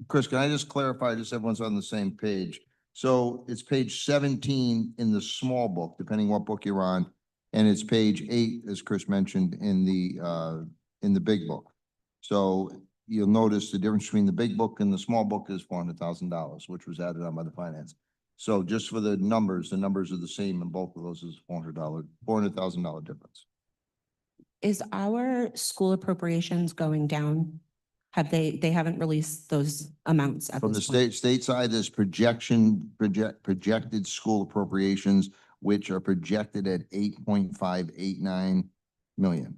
Chris, can I just clarify, just so everyone's on the same page? So it's page 17 in the small book, depending what book you're on, and it's page 8, as Chris mentioned, in the big book. So you'll notice the difference between the big book and the small book is $400,000, which was added on by the finance. So just for the numbers are the same in both of those, is $400,000 difference. Is our school appropriations going down? They haven't released those amounts at From the this point? state side, there's projected school appropriations, which are projected at 8.589 million.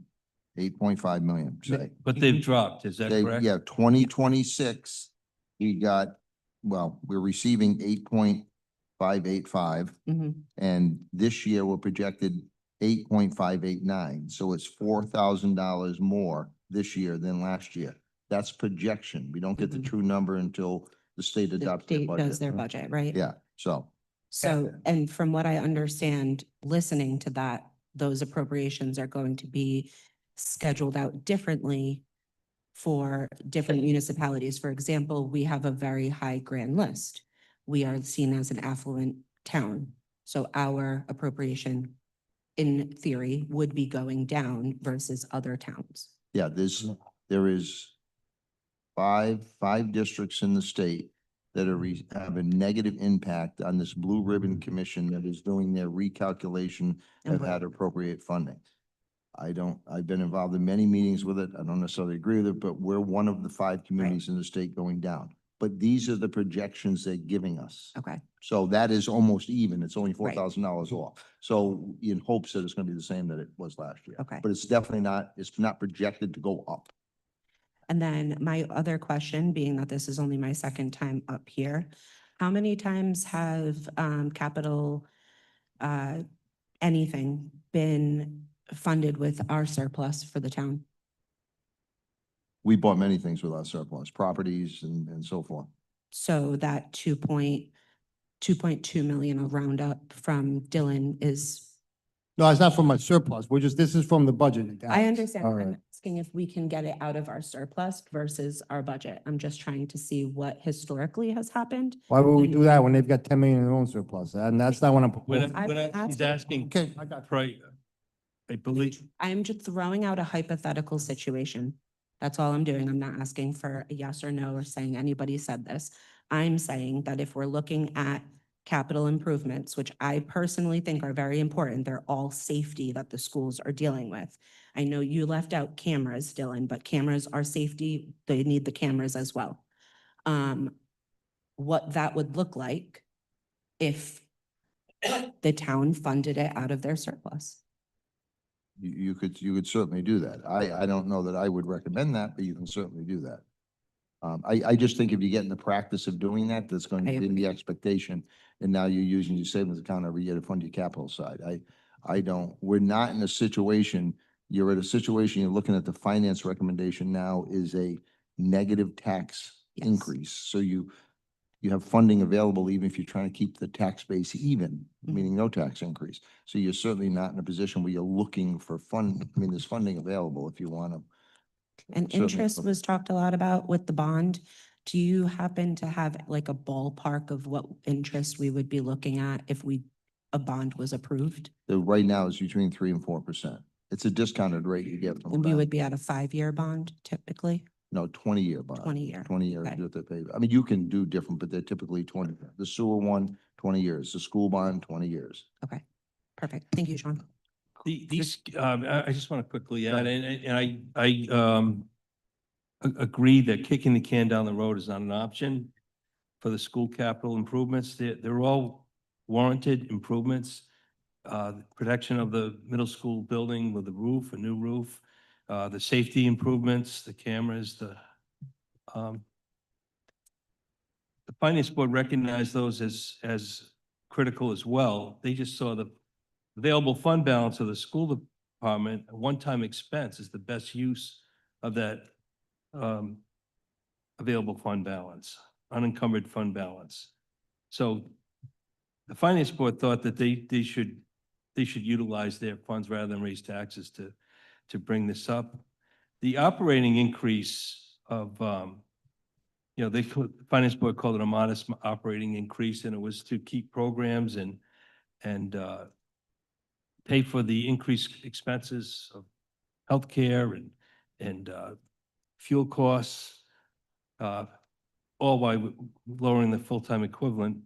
8.5 million, say. But they've dropped, is that correct? Yeah, 2026, we're receiving 8.585. Mhm. And this year we're projected 8.589. So it's $4,000 more this year than last year. That's projection. We don't get the true number until the state The adopts their state budget. does their budget, right? Yeah, so. So, and from what I understand, listening to that, those appropriations are going to be scheduled out differently for different municipalities. For example, we have a very high grand list. We are seen as an affluent town. So our appropriation, in theory, would be going down versus other towns. Yeah, there is five districts in the state that have a negative impact on this Blue Ribbon Commission that is doing their recalculation of how to appropriate funding. I've been involved in many meetings with it. I don't necessarily agree with it, but we're one of the 5 communities in the state going down. But these are the projections they're giving us. Okay. So that is almost even. It's only Right. $4,000 off. So in hopes that it's going to be the same that it was last year. Okay. But it's definitely not, it's not projected to go up. And then my other question, being that this is only my second time up here, how many times have capital anything been funded with our surplus for the town? We bought many things with our surplus, properties and so forth. So that 2.2 million of roundup from Dylan is, No, it's not from my surplus. this is from the budget. I understand. All I'm right. asking if we can get it out of our surplus versus our budget. I'm just trying to see what historically has happened. Why would we do that when they've got 10 million in their own surplus? And that's not what I'm proposing. He's asking, Okay, I got it. I believe, I'm just throwing out a hypothetical situation. That's all I'm doing. I'm not asking for a yes or no or saying anybody said this. I'm saying that if we're looking at capital improvements, which I personally think are very important, they're all safety that the schools are dealing with. I know you left out cameras, Dylan, but cameras are safety. They need the cameras as well. What that would look like if the town funded it out of their surplus. You could certainly do that. I don't know that I would recommend that, but you can certainly do that. I just think if you get in the practice of doing that, that's going to I be the agree. expectation. And now you're using your savings account every year to fund your capital side. I don't, we're not in a situation, you're at a situation, you're looking at the finance recommendation now is a negative tax Yes. increase. So you have funding available even if you're trying to keep the tax base even, meaning no tax increase. So you're certainly not in a position where you're looking for fund, I mean, there's funding available if you want to. And Certainly. interest was talked a lot about with the bond. Do you happen to have like a ballpark of what interest we would be looking at if a bond was approved? The right now is between 3% and 4%. It's a discounted rate you get from the And we bank. would be at a 5-year bond typically? No, 20-year bond. 20-year. 20 years, Okay. you have to pay. I mean, you can do different, but they're typically 20. The sewer one, 20 years. The school bond, 20 years. Okay, perfect. Thank you, Sean. These, I just want to quickly add, and I agree that kicking the can down the road is not an option for the school capital improvements. They're all warranted improvements. Protection of the middle school building with the roof, a new roof, the safety improvements, the cameras, the finance board recognized those as critical as well. They just saw the available fund balance of the school department, a one-time expense is the best use of that available fund balance, unencumbered fund balance. So the finance board thought that they should utilize their funds rather than raise taxes to bring this up. The operating increase of, the finance board called it a modest operating increase, and it was to keep programs and pay for the increased expenses of healthcare and fuel costs, all while lowering the full-time equivalent.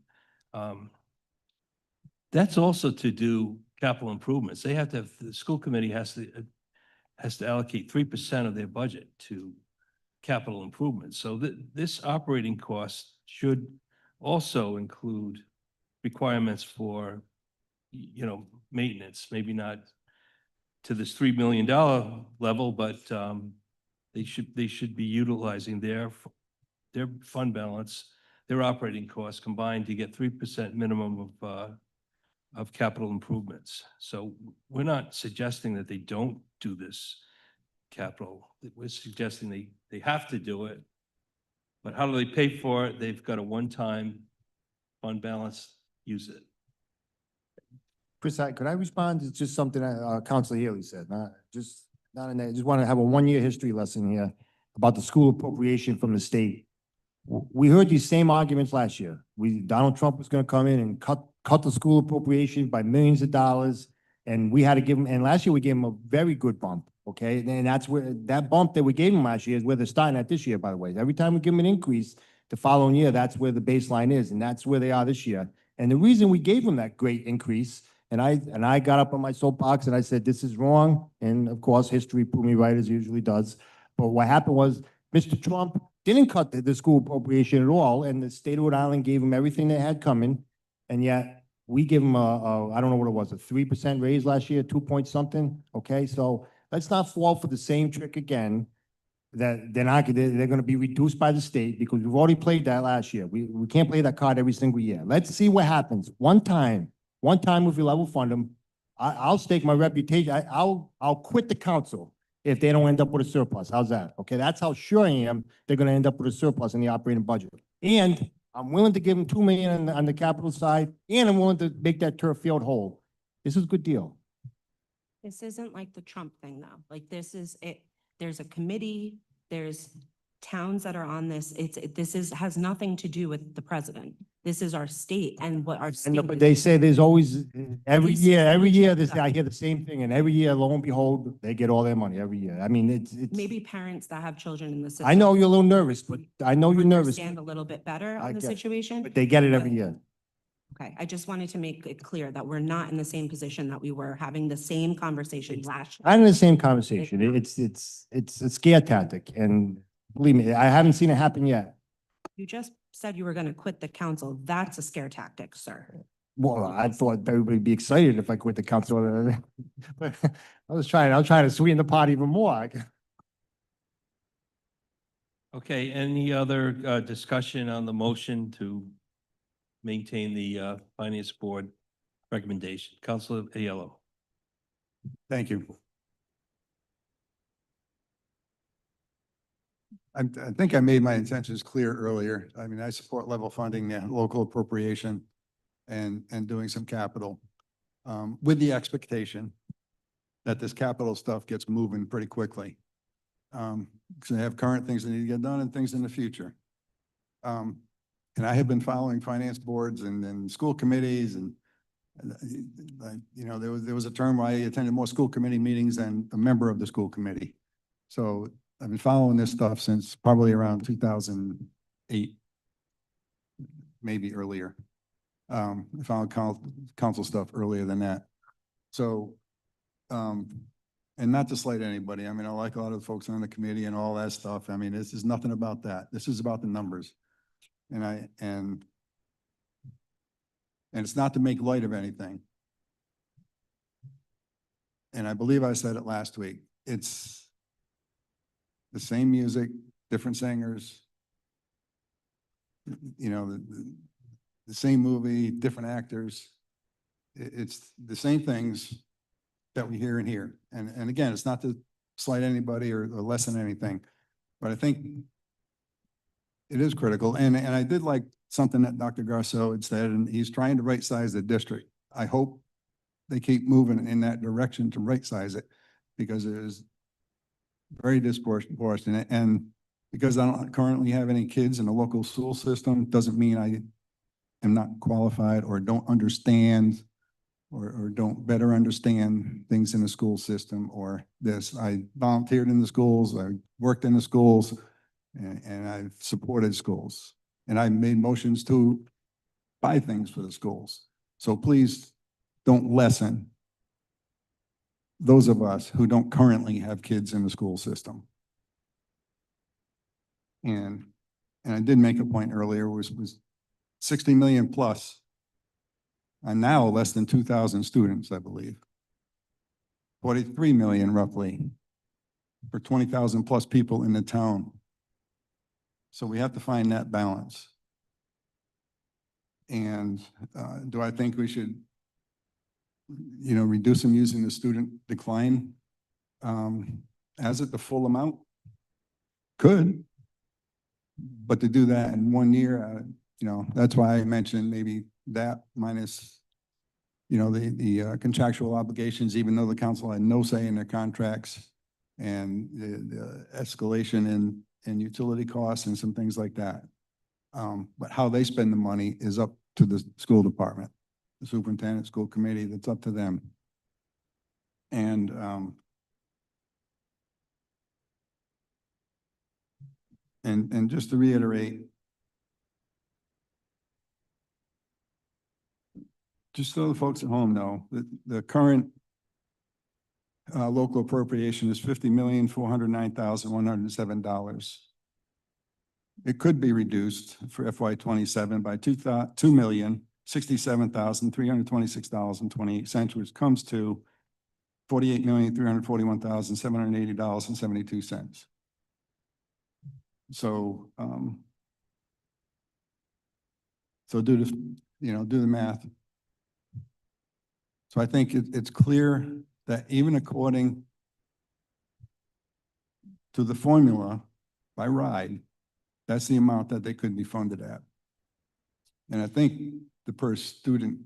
That's also to do capital improvements. They have to have, the school committee has to allocate 3% of their budget to capital improvements. So this operating cost should also include requirements for, maintenance, maybe not to this $3 million level, but they should be utilizing their fund balance, their operating costs combined to get 3% minimum of capital improvements. So we're not suggesting that they don't do this capital. We're suggesting they have to do it. But how do they pay for it? They've got a one-time fund balance, use it. Chris, could I respond to just something Councilor Haley said? Just want to have a one-year history lesson here about the school appropriation from the state. We heard these same arguments last year. Donald Trump was going to come in and cut the school appropriation by millions of dollars, and we had to give him. And last year we gave him a very good bump. Okay, and that's where that bump that we gave him last year is where they're starting at this year. By the way, every time we give them an increase, the following year that's where the baseline is, and that's where they are this year. And the reason we gave them that great increase. And I got up on my soapbox and I said, this is wrong. And of course, history proved me right as it usually does. But what happened was Mr. Trump didn't cut the school appropriation at all. And the state of Rhode Island gave him everything they had coming. And yet we give them I don't know what it was, a 3% raise last year, 2 point something. Okay, so let's not fall for the same trick again that they're going to be reduced by the state because we've already played that last year. We can't play that card every single year. Let's see what happens. One time if we level fund them, I'll stake my reputation. I'll quit the council if they don't end up with a surplus. How's that? Okay, that's how sure I am they're going to end up with a surplus in the operating budget. And I'm willing to give them $2 million on the capital side, and I'm willing to make that turf field whole. This is a good deal. This isn't like the Trump thing though. Like this is it. There's a committee, there's towns that are on this, has nothing to do with the president. This is our state and what our I state. know, but is they doing. say there's always, every This year, is every year, legit. I hear the same thing, and every year, lo and behold, they get all their money every year. I mean, it's. Maybe parents that have children in the system. I know you're a little nervous, but I know you're nervous, Understand a little bit better I on the get it. situation. but they get it every but- year. Okay, I just wanted to make it clear that we're not in the same position that we were having the same conversation last. I'm in the same conversation. It's a scare tactic, and believe me, I haven't seen it happen yet. You just said you were going to quit the council. That's a scare tactic, sir. Well, I thought everybody would be excited if I quit the council. But I was trying to sweeten the pot even more. Okay, any other discussion on the motion to maintain the finance board recommendation? Counselor Aiello. Thank you. I think I made my intentions clear earlier. I mean, I support level funding, the local appropriation and doing some capital with the expectation that this capital stuff gets moving pretty quickly. Because I have current things that need to get done and things in the future. And I have been following finance boards and school committees and you know, there was a term where I attended more school committee meetings than a member of the school committee. So I've been following this stuff since probably around 2008, maybe earlier. I found council stuff earlier than that. So, and not to slight anybody. I mean, I like a lot of the folks on the committee and all that stuff. I mean, this is nothing about that. This is about the numbers. And it's not to make light of anything. And I believe I said it last week. It's the same music, different singers. You know, the same movie, different actors. It's the same things that we hear and hear. And again, it's not to slight anybody or lessen anything, but I think it is critical. And I did like something that Dr. Garceau had said, and he's trying to right size the district. I hope they keep moving in that direction to right size it because it is very disproportionate. And because I don't currently have any kids in the local school system, doesn't mean I am not qualified or don't understand or don't better understand things in the school system or this. I volunteered in the schools, I worked in the schools, and I've supported schools. And I made motions to buy things for the schools. So please don't lessen those of us who don't currently have kids in the school system. And I did make a point earlier, was 60 million plus, and now less than 2,000 students, I believe. 43 million roughly for 20,000 plus people in the town. So we have to find that balance. And do I think we should, you know, reduce them using the student decline as it the full amount? Could. But to do that in 1 year, you know, that's why I mentioned maybe that minus, you know, the contractual obligations, even though the council had no say in their contracts and the escalation in utility costs and some things like that. But how they spend the money is up to the school department, the superintendent, school committee, that's up to them. And just to reiterate, just so the folks at home know, that the current local appropriation is $50,409,107. It could be reduced for FY '27 by $2,067,326.28, which comes to $48,341,780.72. So, so do the math. So I think it's clear that even according to the formula by RIDE, that's the amount that they could be funded at. And I think the per student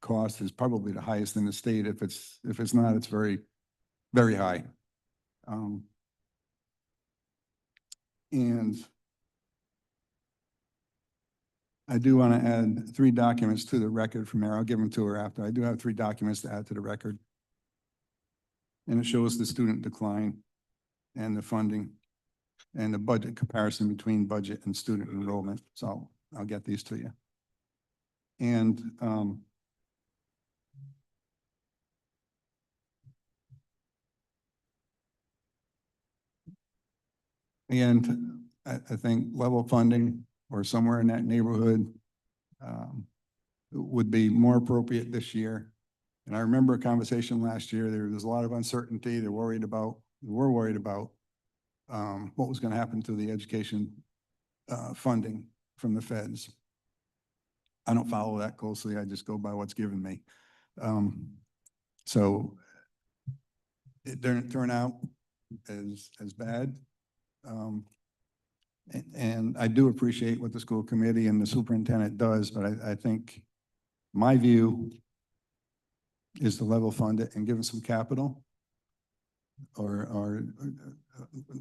cost is probably the highest in the state. If it's not, it's very, very high. And I do want to add 3 documents to the record from there. I'll give them to her after. I do have 3 documents to add to the record. And it shows the student decline and the funding and the budget comparison between budget and student enrollment. So I'll get these to you. And I think level funding or somewhere in that neighborhood would be more appropriate this year. And I remember a conversation last year, there was a lot of uncertainty. We're worried about what was going to happen to the education funding from the feds. I don't follow that closely. I just go by what's given me. So it didn't turn out as bad. And I do appreciate what the school committee and the superintendent does, but I think my view is to level fund it and give them some capital or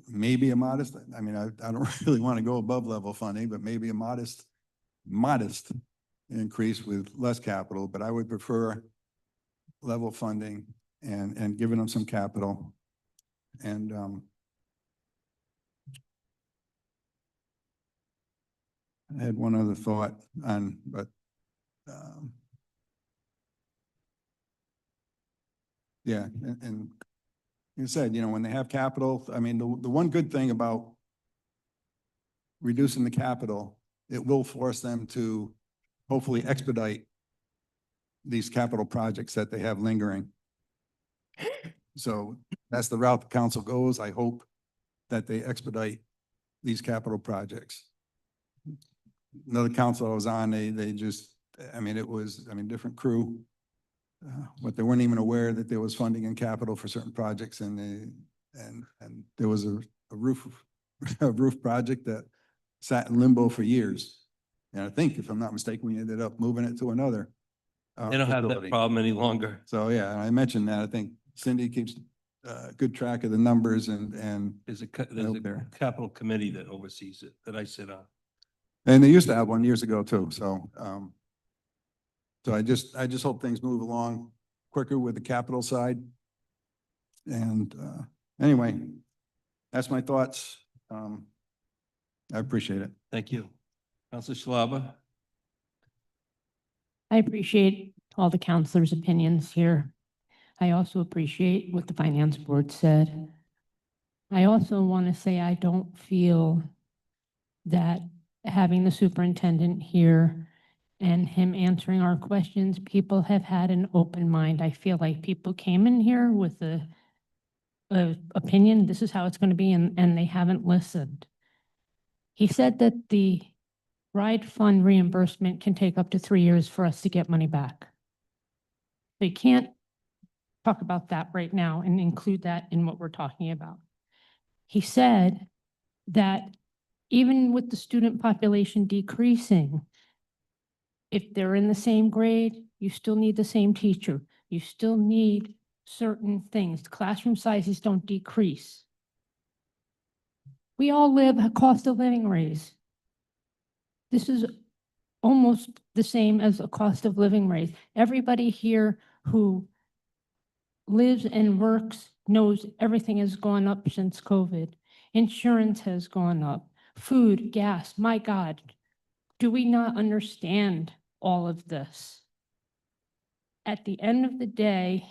maybe a modest, I mean, I don't really want to go above level funding, but maybe a modest increase with less capital, but I would prefer level funding and giving them some capital. And I had one other thought on, but yeah, and like I said, you know, when they have capital, I mean, the one good thing about reducing the capital, it will force them to hopefully expedite these capital projects that they have lingering. So that's the route the council goes. I hope that they expedite these capital projects. Another council I was on, they just, I mean, different crew, but they weren't even aware that there was funding and capital for certain projects, and there was a roof project that sat in limbo for years. And I think, if I'm not mistaken, we ended up moving it to another. They don't have that facility. problem any longer. So, yeah, and I mentioned that. I think Cindy keeps good track of the numbers and There's a help there. capital committee that oversees it, that I sit on. And they used to have one years ago too. So, so I just hope things move along quicker with the capital side. And anyway, that's my thoughts. I appreciate it. Thank you. Councilor Schlaba? I appreciate all the counselors' opinions here. I also appreciate what the finance board said. I also want to say I don't feel that having the superintendent here and him answering our questions, people have had an open mind. I feel like people came in here with a opinion, this is how it's going to be, and they haven't listened. He said that the ride fund reimbursement can take up to 3 years for us to get money back. So you can't talk about that right now and include that in what we're talking about. He said that even with the student population decreasing, if they're in the same grade, you still need the same teacher. You still need certain things. Classroom sizes don't decrease. We all live a cost of living raise. This is almost the same as a cost of living raise. Everybody here who lives and works knows everything has gone up since COVID. Insurance has gone up. Food, gas, my God. Do we not understand all of this? At the end of the day,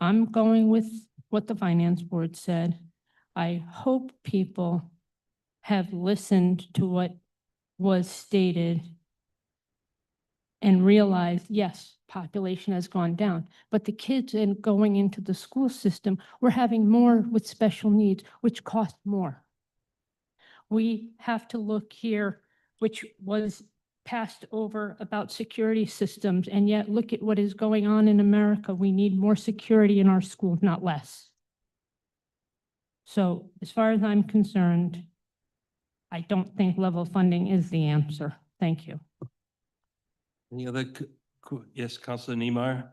I'm going with what the finance board said. I hope people have listened to what was stated and realized, yes, population has gone down, but the kids going into the school system, we're having more with special needs, which cost more. We have to look here, which was passed over about security systems, and yet look at what is going on in America. We need more security in our schools, not less. So as far as I'm concerned, I don't think level funding is the answer. Thank you. Any other, yes, Councilor Niemeyer?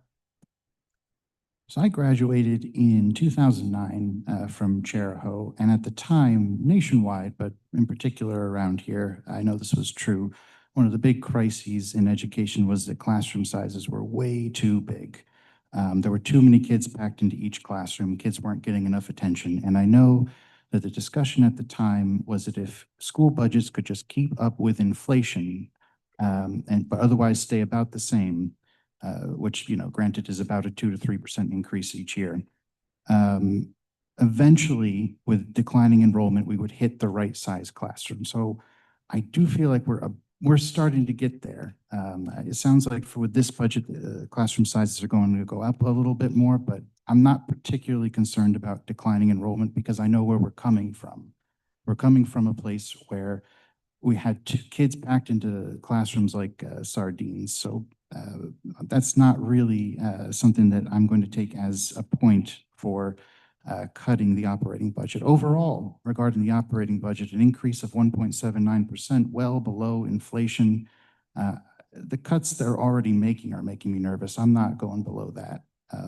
So I graduated in 2009 from Cheraho, and at the time, nationwide, but in particular around here, I know this was true. One of the big crises in education was that classroom sizes were way too big. There were too many kids packed into each classroom. Kids weren't getting enough attention. And I know that the discussion at the time was that if school budgets could just keep up with inflation, but otherwise stay about the same, which, granted is about a 2 to 3% increase each year. Eventually, with declining enrollment, we would hit the right size classroom. So I do feel like we're starting to get there. It sounds like with this budget, classroom sizes are going to go up a little bit more, but I'm not particularly concerned about declining enrollment because I know where we're coming from. We're coming from a place where we had kids packed into classrooms like sardines. So that's not really something that I'm going to take as a point for cutting the operating budget. Overall, regarding the operating budget, an increase of 1.79%, well below inflation. The cuts they're already making are making me nervous. I'm not going below that.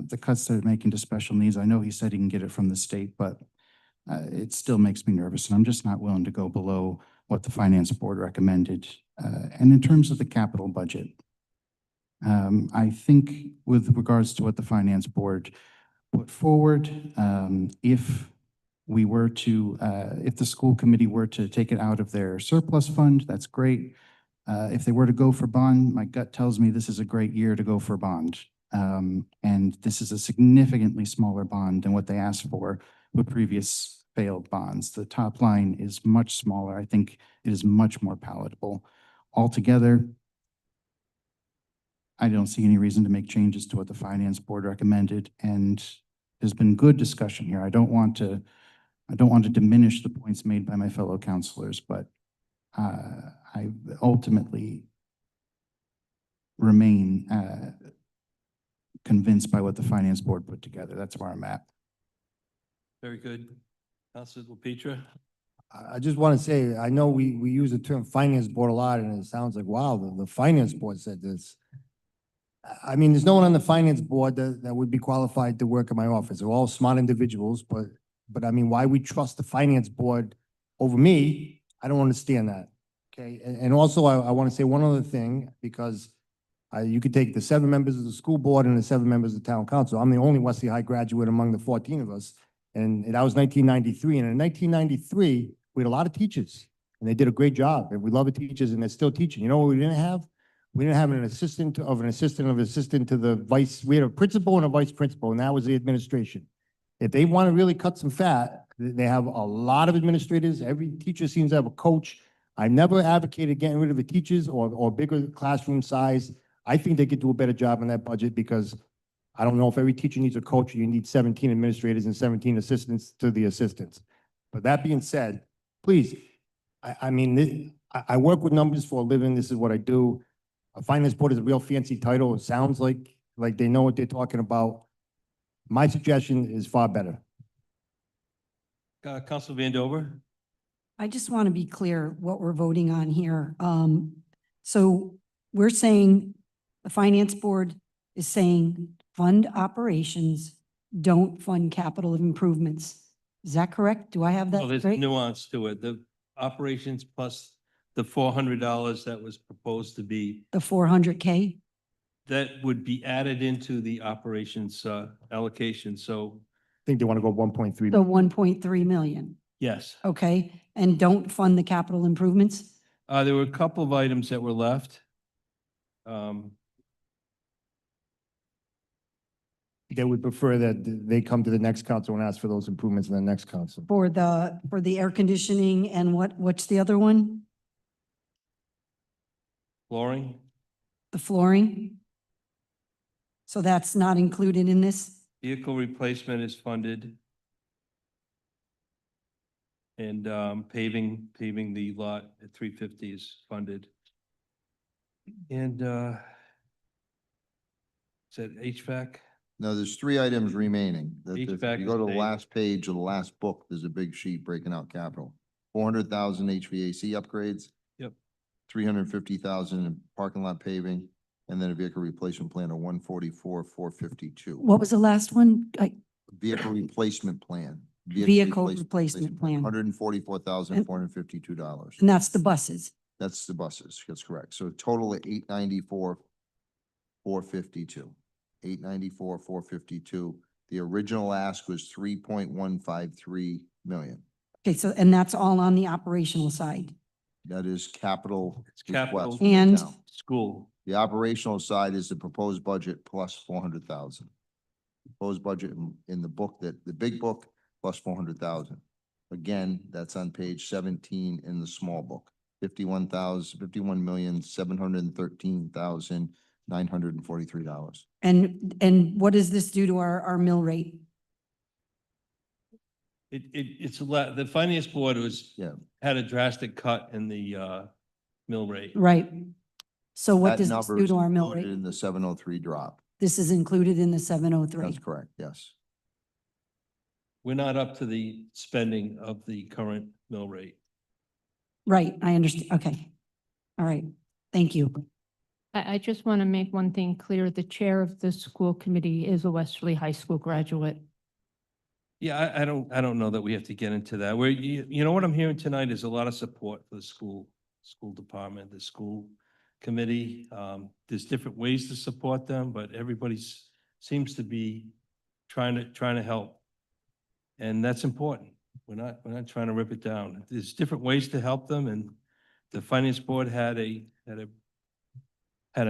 The cuts they're making to special needs, I know he said he can get it from the state, but it still makes me nervous, and I'm just not willing to go below what the Finance Board recommended. And in terms of the capital budget, I think with regards to what the Finance Board put forward, if the school committee were to take it out of their surplus fund, that's great. If they were to go for bond, my gut tells me this is a great year to go for bond. And this is a significantly smaller bond than what they asked for with previous failed bonds. The top line is much smaller. I think it is much more palatable. Altogether, I don't see any reason to make changes to what the Finance Board recommended, and there's been good discussion here. I don't want to diminish the points made by my fellow counselors, but I ultimately remain convinced by what the Finance Board put together. That's where I'm at. Very good. Councilor LaPetra? I just want to say, I know we use the term Finance Board a lot, and it sounds like, wow, the Finance Board said this. I mean, there's no one on the Finance Board that would be qualified to work in my office. They're all smart individuals, but I mean, why we trust the Finance Board over me, I don't understand that. Okay, and also I want to say one other thing, because you could take the 7 members of the school board and the 7 members of the town council. I'm the only Wesley High graduate among the 14 of us, and that was 1993. And in 1993, we had a lot of teachers, and they did a great job, and we love the teachers, and they're still teaching. You know what we didn't have? We didn't have an assistant of an assistant of an assistant to the vice. We had a principal and a vice principal, and that was the administration. If they want to really cut some fat, they have a lot of administrators. Every teacher seems to have a coach. I never advocated getting rid of the teachers or bigger classroom size. I think they could do a better job on that budget, because I don't know if every teacher needs a coach. You need 17 administrators and 17 assistants to the assistants. But that being said, please, I work with numbers for a living. This is what I do. A Finance Board is a real fancy title. It sounds like they know what they're talking about. My suggestion is far better. Councilor Vandover? I just want to be clear what we're voting on here. So we're saying the Finance Board is saying fund operations, don't fund capital improvements. Is that correct? Do I have Well, that there's right? nuance to it. The operations plus the $400 that was proposed to be, The 400K? that would be added into the operations allocation. So I think they want to go 1.3. The 1.3 million, yes, okay? And don't fund the capital improvements? there were a couple of items that were left. They would prefer that they come to the next council and ask for those improvements in the next council. For the air conditioning and what's the other one? Flooring? The flooring? So that's not included in this? Vehicle replacement is funded. And paving the lot at 350 is funded. And is that HVAC? No, there's 3 items remaining. If HVAC you go to is the staying. last page of the last book, there's a big sheet breaking out capital. 400,000 HVAC upgrades. Yep. 350,000 in parking lot paving, And then a vehicle replacement plan of 144,452. What was the last one? Vehicle replacement plan. Vehicle replacement plan. $144,452. And that's the buses. That's the buses. That's correct. So total of 894,452. 894,452. The original ask was 3.153 million. Okay, so, and that's all on the operational side. That is capital. It's capital. request from the And- town. School. The operational side is the proposed budget plus 400,000. Proposed budget in the book, the big book, plus 400,000. Again, that's on page 17 in the small book. 51,713,943 dollars. And what does this do to our mill rate? It's a lot, the finance board Yeah. had a drastic cut in the, mill rate. Right. So what That does this number do is to our mill included rate? in the 703 drop. This is included in the 703. That's correct, yes. We're not up to the spending of the current mill rate. Right, I understand. Okay. All right. Thank you. I just want to make one thing clear. The chair of the school committee is a Westerly High School graduate. Yeah, I don't know that we have to get into that. Where, you know what I'm hearing tonight is a lot of support for the school department, the school committee. There's different ways to support them, but everybody's seems to be trying to help. And that's important. We're not trying to rip it down. There's different ways to help them, and the finance board had a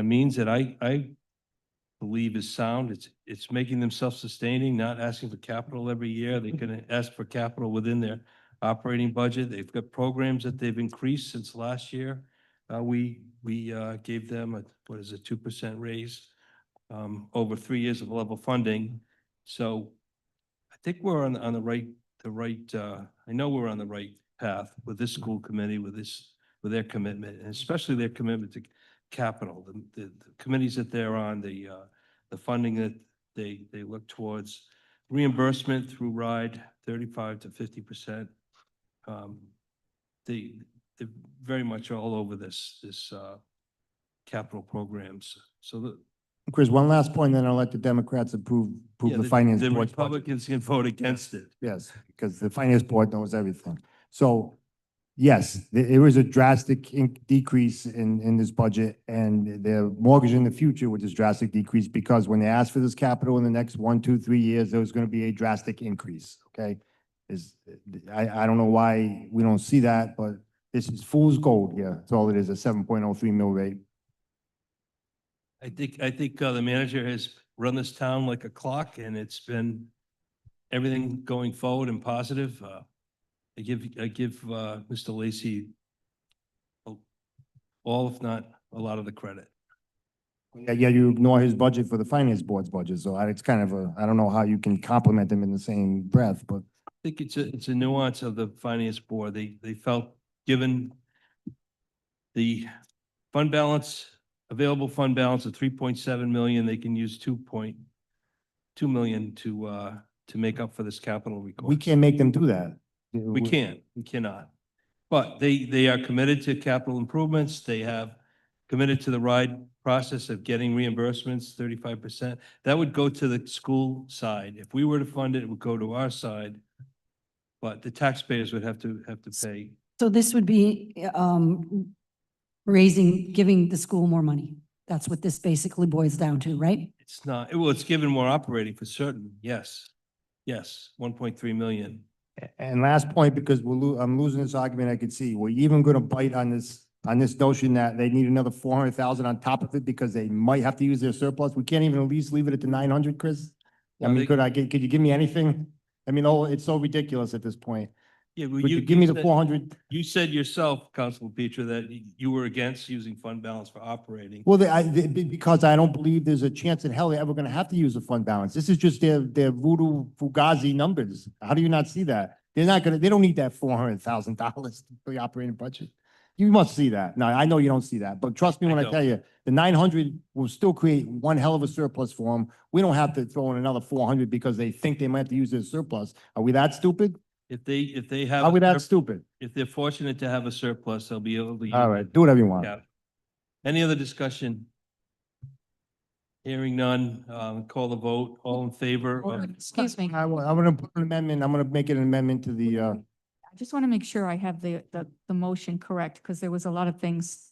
means that I believe is sound. It's making them self-sustaining, not asking for capital every year. They can ask for capital within their operating budget. They've got programs that they've increased since last year. We gave them a 2% raise over 3 years of level funding. So I think we're on the right, I know we're on the right path with this school committee, with their commitment, and especially their commitment to capital, the committees that they're on, the funding that they look towards, reimbursement through RIDE, 35 to 50%. They're very much all over this capital programs. So Chris, one last point, then I'll let the Democrats approve yeah, the finance the board's budget. Republicans can vote against it. Yes, because the finance board knows everything. So, yes, there is a drastic decrease in this budget, and they're mortgaging the future with this drastic decrease, because when they ask for this capital in the next 1, 2, 3 years, there's going to be a drastic increase, okay? I don't know why we don't see that, but this is fool's gold here. That's all it is, a 7.03 mill rate. I think the manager has run this town like a clock, and it's been everything going forward and positive. I give Mr. Lacy all, if not a lot of the credit. Yeah, you ignore his budget for the finance board's budget, so it's kind of I don't know how you can compliment them in the same breath, but. I think it's a nuance of the finance board. They felt, given the fund balance, available fund balance of 3.7 million, they can use 2.2 million to make up for this capital request. We can't make them do that. We cannot. But they are committed to capital improvements. They have committed to the RIDE process of getting reimbursements, 35%. That would go to the school side. If we were to fund it, it would go to our side. But the taxpayers would have to pay. So this would be giving the school more money. That's what this basically boils down to, right? It's not, well, it's given more operating for certain. Yes. Yes, 1.3 million. And last point, because I'm losing this argument, I could see, we're even gonna bite on this notion that they need another 400,000 on top of it because they might have to use their surplus. We can't even at least leave it at the 900, Chris? I No, mean, they- could you give me anything? I mean, it's so ridiculous at this point. Yeah, well, Would you give me the said- 400? You said yourself, Councilman Petra, that you were against using fund balance for operating. Well, because I don't believe there's a chance in hell they're ever gonna have to use a fund balance. This is just their voodoo fugazi numbers. How do you not see that? They don't need that $400,000 for the operating budget. You must see that. No, I know you don't see that, but trust me when I don't. tell you, the 900 will still create one hell of a surplus for them. We don't have to throw in another 400 because they think they might have to use their surplus. Are we that stupid? If they have. Are we a that surplus- stupid? If they're fortunate to have a surplus, they'll be able to. use All it. right, do whatever you want. Yeah. Any other discussion? Hearing none, call the vote. All in favor of, Excuse me. I'm gonna put an amendment, I'm gonna make it an amendment to the, I just want to make sure I have the motion correct, because there was a lot of things,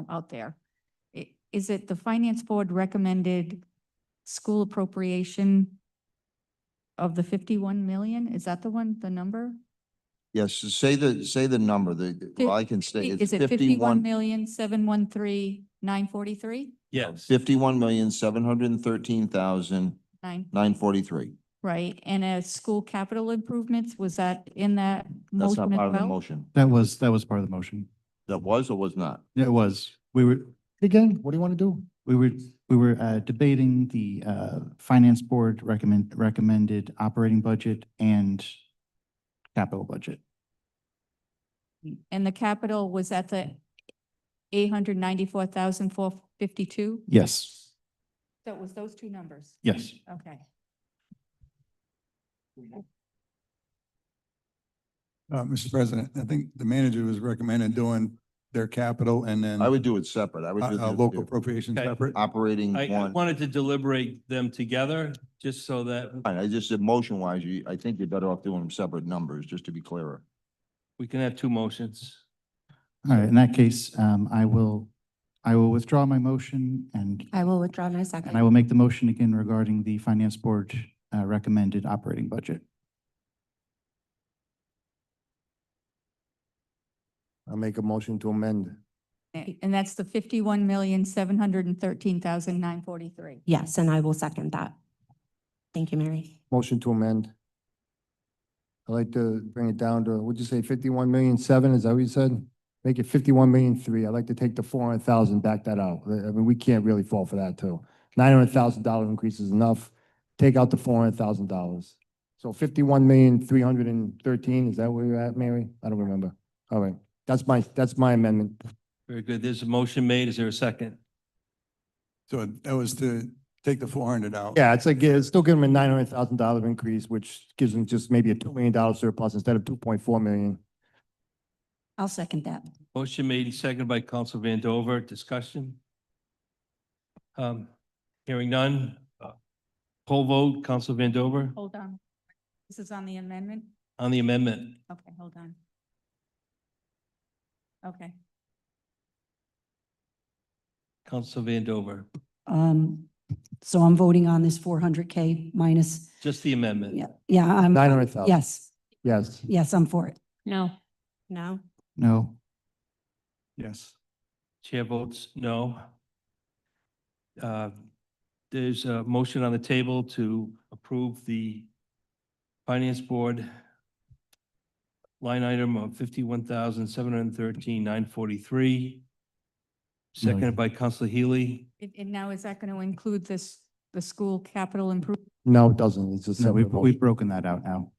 out there. Is it the finance board recommended school appropriation of the 51 million? Is that the number? Yes, say the number, well, I can say it's Is it 51 51, million, 713, 943? yes. 51,713,943. 9, right. And school capital improvements, was that in that That's not motion as part of the well? motion. That was part of the motion. That was or was not? It was. again, what do you want to do? We were debating the finance board recommended operating budget and capital budget. And the capital was at the 894,452? Yes, So it was those two numbers? yes. Okay. Mr. President, I think the manager was recommending doing their capital and then I would do it separate. I would do local the appropriations Okay. separate. operating I one. wanted to deliberate them together, just so that Fine, I just said motion wise, I think you're better off doing them separate numbers, just to be clearer. we can have two motions. All right, in that case, I will withdraw my motion and I will withdraw my second. I will make the motion again regarding the finance board recommended operating budget. I'll make a motion to amend. And that's the 51,713,943. Yes, and I will second that. Thank you, Mary. Motion to amend. I'd like to bring it down to, what'd you say, 51,000,007, is that what you said? Make it 51,000,003. I'd like to take the 400,000, back that out. I mean, we can't really fall for that too. $900,000 increase is enough. Take out the $400,000. So 51,313,000, is that where you're at, Mary? I don't remember. All right, that's my amendment. Very good. There's a motion made. Is there a second? So that was to take the 400 out. Yeah, it's like, it's still giving them a $900,000 increase, which gives them just maybe a $2 million surplus instead of 2.4 million. I'll second that. Motion made and seconded by Council Van Dover. Discussion? Hearing none. Poll vote, Council Van Dover, Hold on. This is on the amendment? on the amendment. Okay, hold on. Okay. Council Van Dover, So I'm voting on this 400K minus, just the amendment. yeah, I'm. 900,000. Yes, Yes. yes, I'm for it. No. No? No, Yes. Chair votes no. There's a motion on the table to approve the Finance Board line item of 51,713,943. Seconded by Councilor Healy. And now is that going to include the school capital improvement? No, it doesn't. It's just. no, we've broken that out now.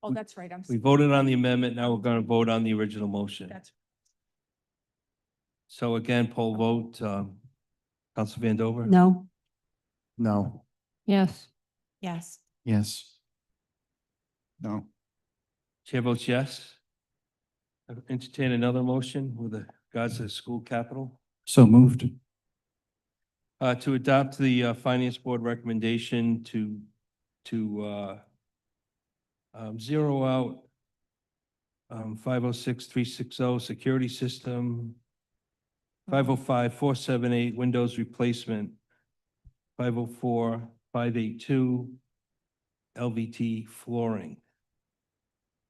Oh, that's right. We voted on the amendment. Now we're going to vote on the original motion. That's So again, poll vote, Council Van Dover? No, No. Yes. Yes. Yes. No. Chair votes yes. Entertain another motion with regards to the school capital. So moved. To adopt the Finance Board recommendation to zero out 506-360 security system, 505-478 Windows replacement, 504-582 LVT flooring.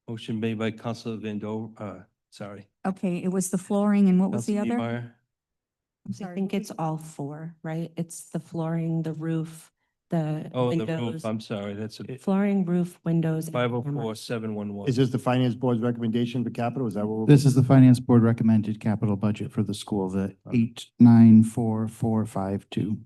Motion made by Councilor Van Dover, sorry. okay. It was the flooring and what was the Councilor other? Niemeyer. I'm I sorry. think it's all four, right? It's the flooring, the roof, the Oh, the windows. roof, I'm sorry, that's a Flooring, roof, windows. and cameras. 504-711. Is this the finance board's recommendation for capital? Is that what? This is the finance board recommended capital budget for the school, the 894,452.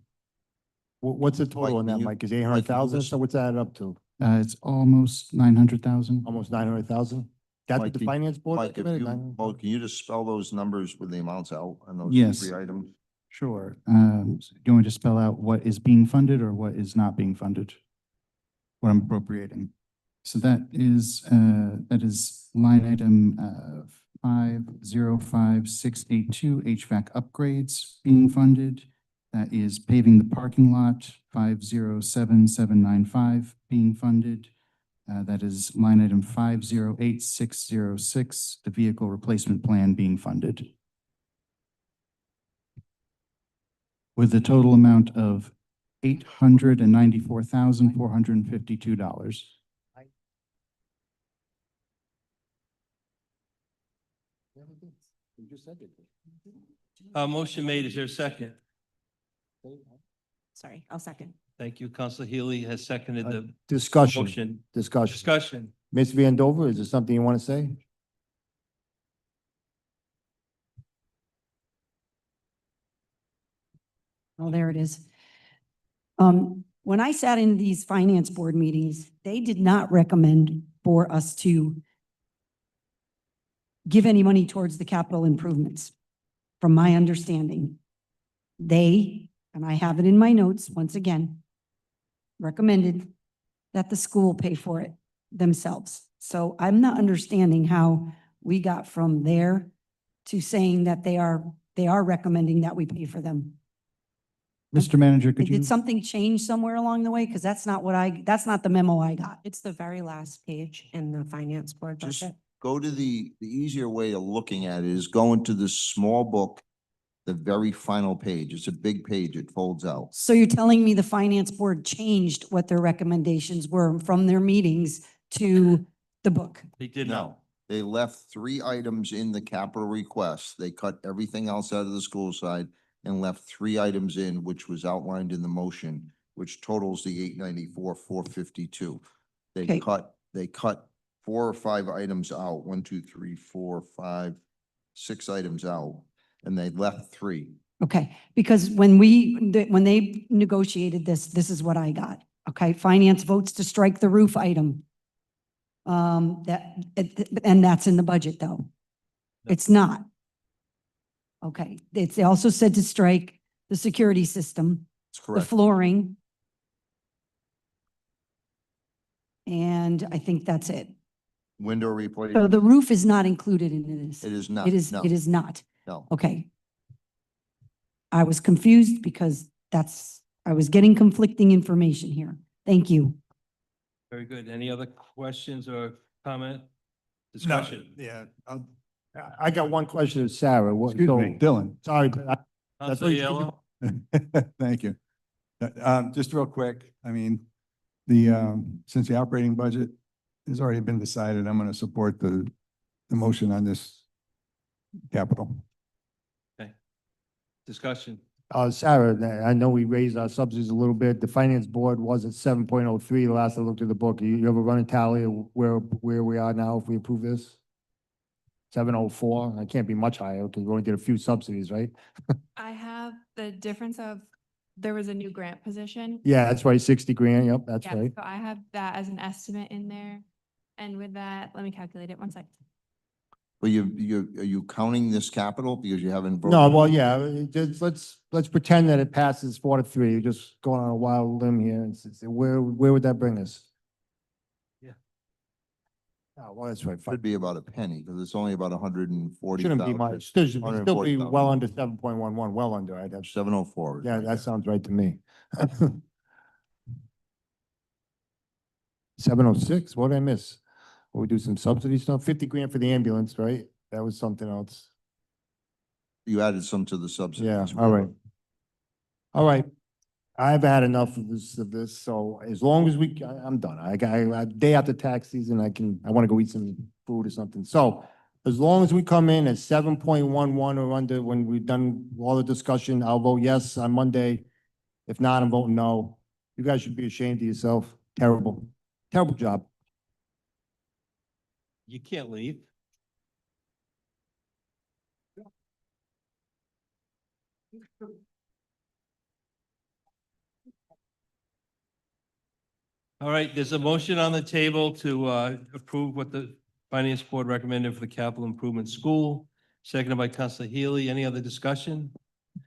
What's the total on Mike, that, can you- Mike? Is 800,000? this- So what's that up to? It's almost 900,000. Almost 900,000? That's what Mike, the can- finance board Mike, if recommended? you, 900,000? well, can you just spell those numbers with the amounts out on those Yes. three items? Sure. So do you want me to spell out what is being funded or what is not being funded? What I'm appropriating. So that is line item 505682 HVAC upgrades being funded. That is paving the parking lot, 507795 being funded. That is line item 508606, the vehicle replacement plan being funded. With a total amount of $894,452. Motion made. Is there a second? Sorry, I'll second. Thank you. Counselor Healy has seconded the Discussion, motion. discussion. Discussion. Ms. Vandover, is there something you want to say? Oh, there it is. When I sat in these finance board meetings, they did not recommend for us to give any money towards the capital improvements, from my understanding. They, and I have it in my notes, once again, recommended that the school pay for it themselves. So I'm not understanding how we got from there to saying that they are recommending that we pay for them. Mr. Manager, could you? Did something change somewhere along the way? Because that's not the memo I got. It's the very last page in the finance board Just budget. go to the easier way of looking at it is go into this small book, the very final page. It's a big page. It folds out. So you're telling me the finance board changed what their recommendations were from their meetings to the book? They did not. No, they left 3 items in the capital request. They cut everything else out of the school side and left 3 items in, which was outlined in the motion, which totals the 894,452. Okay. They cut 4 or 5 items out, 1, 2, 3, 4, 5, 6 items out, and they left 3. Okay, because when they negotiated this is what I got. Okay, finance votes to strike the roof item. And that's in the budget though. It's not. Okay, they also said to strike the security system, That's the correct. flooring. And I think that's it. Window So replacement. the roof is not included in this. It is not. It is, No, it is not. no. Okay. I was confused because I was getting conflicting information here. Thank you. Very good. Any other questions or comment? No, Discussion. yeah, I got one question to Sarah. excuse me, Dylan. Sorry, but that's Counselor what you Aiello? Thank you. Just real quick, I mean, since the operating budget has already been decided, I'm going to support the motion on this capital. Discussion. Sarah, I know we raised our subsidies a little bit. The finance board was at 7.03 the last I looked at the book. You have a running tally of where we are now if we approve this? 704? I can't be much higher because we only did a few subsidies, right? I have the difference of, there was a new grant position. Yeah, that's right, 60 grand. Yep, that's Yeah, right. so I have that as an estimate in there. And with that, let me calculate it, 1 second. But are you counting this capital because you haven't voted? No, well, yeah, just let's pretend that it passes 4-3. You're just going on a wild limb here. Where would that bring us? Yeah. Oh, well, that's right. Fine. Should be about a penny because it's only about 140,000. Shouldn't be much. Still should be 140,000. well under 7.11, well under. I'd have. 704. Yeah, that sounds right to me. 706, what did I miss? Will we do some subsidy stuff? 50 grand for the ambulance, right? That was something else. You added some to the subsidy. Yeah, all right. All right. I've had enough of this, so as long as I'm done. I got day after tax season, I want to go eat some food or something. So as long as we come in at 7.11 or under, when we've done all the discussion, I'll vote yes on Monday. If not, I'm voting no. You guys should be ashamed of yourself. Terrible, terrible job. You can't leave. All right, there's a motion on the table to approve what the finance board recommended for the capital improvement school, seconded by Counselor Healy. Any other discussion?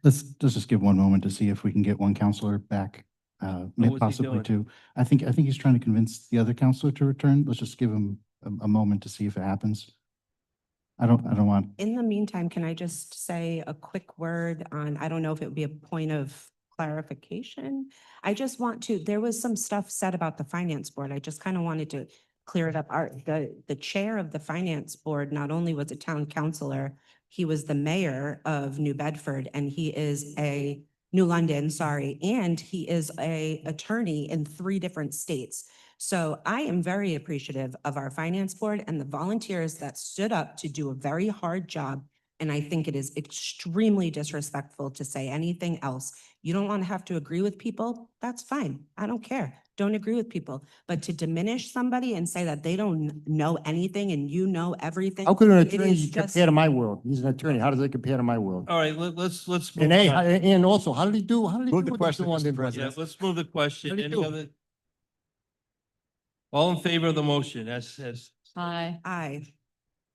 Let's just give one moment to see if we can get one counselor back, was he possibly doing? two. I think he's trying to convince the other counselor to return. Let's just give him a moment to see if it happens. I don't want, In the meantime, can I just say a quick word on, I don't know if it would be a point of clarification. I just want to, there was some stuff said about the finance board. I just kind of wanted to clear it up. The chair of the finance board not only was a town councilor, he was the mayor of New Bedford, and he is a New London, sorry, and he is a attorney in 3 different states. So I am very appreciative of our finance board and the volunteers that stood up to do a very hard job. And I think it is extremely disrespectful to say anything else. You don't want to have to agree with people, that's fine. I don't care. Don't agree with people. But to diminish somebody and say that they don't know anything and you know everything. How could an it attorney is just- compare to my world? He's an attorney. How does it compare to my world? All right, let's move And hey, on. and also, how did he do? How did he Move do the with question, $200? Mr. President. Yeah, let's move the question. How do you Any do? other? All in favor of the motion, as Aye. Aye.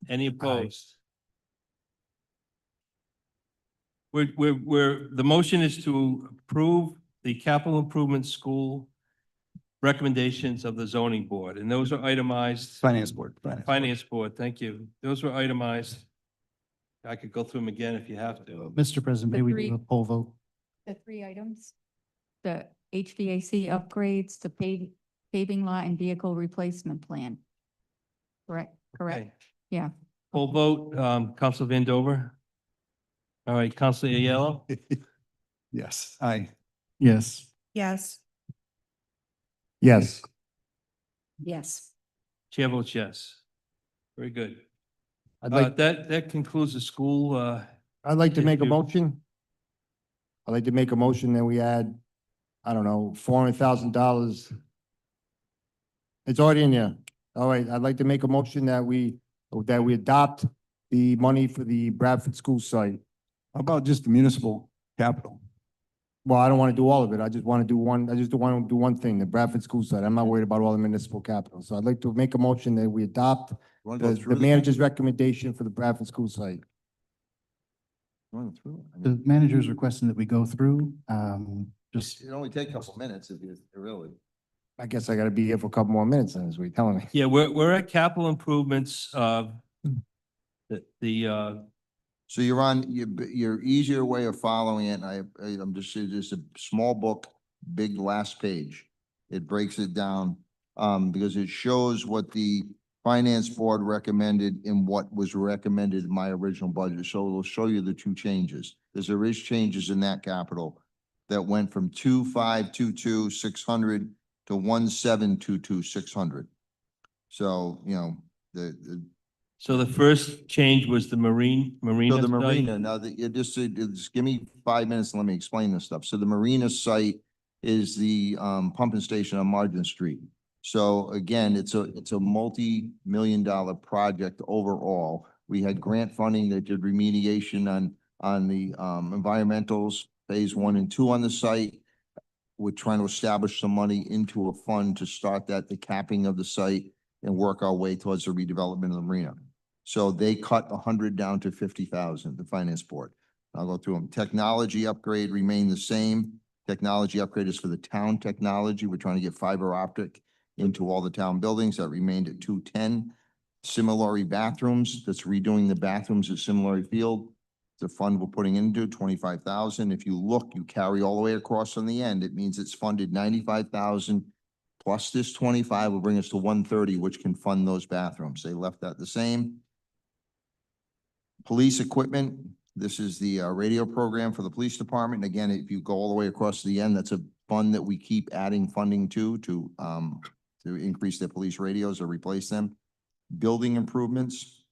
any opposed? The motion is to approve the capital improvement school recommendations of the zoning board, and those are itemized. Finance Board. Finance board, thank you. Those were itemized. I could go through them again if you have to. Mr. President, The may we three- do a poll vote? The 3 items, the HVAC upgrades, the paving lot and vehicle replacement plan. Correct, correct? Okay. Yeah. Full vote, Council Vandover. All right, Council Aiello, Yes, aye. Yes. Yes. Yes. Yes. Chair votes yes. Very good. I'd like, That concludes the school, I'd like to make a you- motion. I'd like to make a motion that we add, I don't know, $400,000. It's already in there. All right, I'd like to make a motion that we adopt the money for the Bradford school site. How about just the municipal capital? Well, I don't want to do all of it. I just want to do one, I just want to do one thing, the Bradford school site. I'm not worried about all the municipal capital. So I'd like to make a motion that we adopt You wanna go the through this thing? manager's recommendation for the Bradford school site. You wanna go through it? I The mean, manager's requesting that we go through, just, It only take a couple minutes if you really. I guess I got to be here for a couple more minutes, then, is what you're telling me. yeah, we're at capital improvements, So you're on, your easier way of following it, I'm just a small book, big last page. It breaks it down, because it shows what the finance board recommended and what was recommended in my original budget. So it'll show you the 2 changes. There is changes in that capital that went from 2,522,600 to 1,722,600. So, you know, so the first change was the marina. So the site. marina, now that you just give me 5 minutes and let me explain this stuff. So the marina site is the pumping station on Margin Street. So again, it's a multi-million-dollar project overall. We had grant funding that did remediation on the environmentals, phase 1 and 2 on the site. We're trying to establish some money into a fund to start that, the capping of the site, and work our way towards the redevelopment of the marina. So they cut 100 down to 50,000, the finance board. I'll go through them. Technology upgrade remained the same. Technology upgrade is for the town technology. We're trying to get fiber optic into all the town buildings. That remained at 210. Similarly, bathrooms, that's redoing the bathrooms at Similarly Field. The fund we're putting into 25,000. If you look, you carry all the way across on the end. It means it's funded 95,000 plus this 25 will bring us to 130, which can fund those bathrooms. They left that the same. Police equipment, this is the radio program for the police department. And again, if you go all the way across to the end, that's a fund that we keep adding funding to increase their police radios or replace them. Building improvements.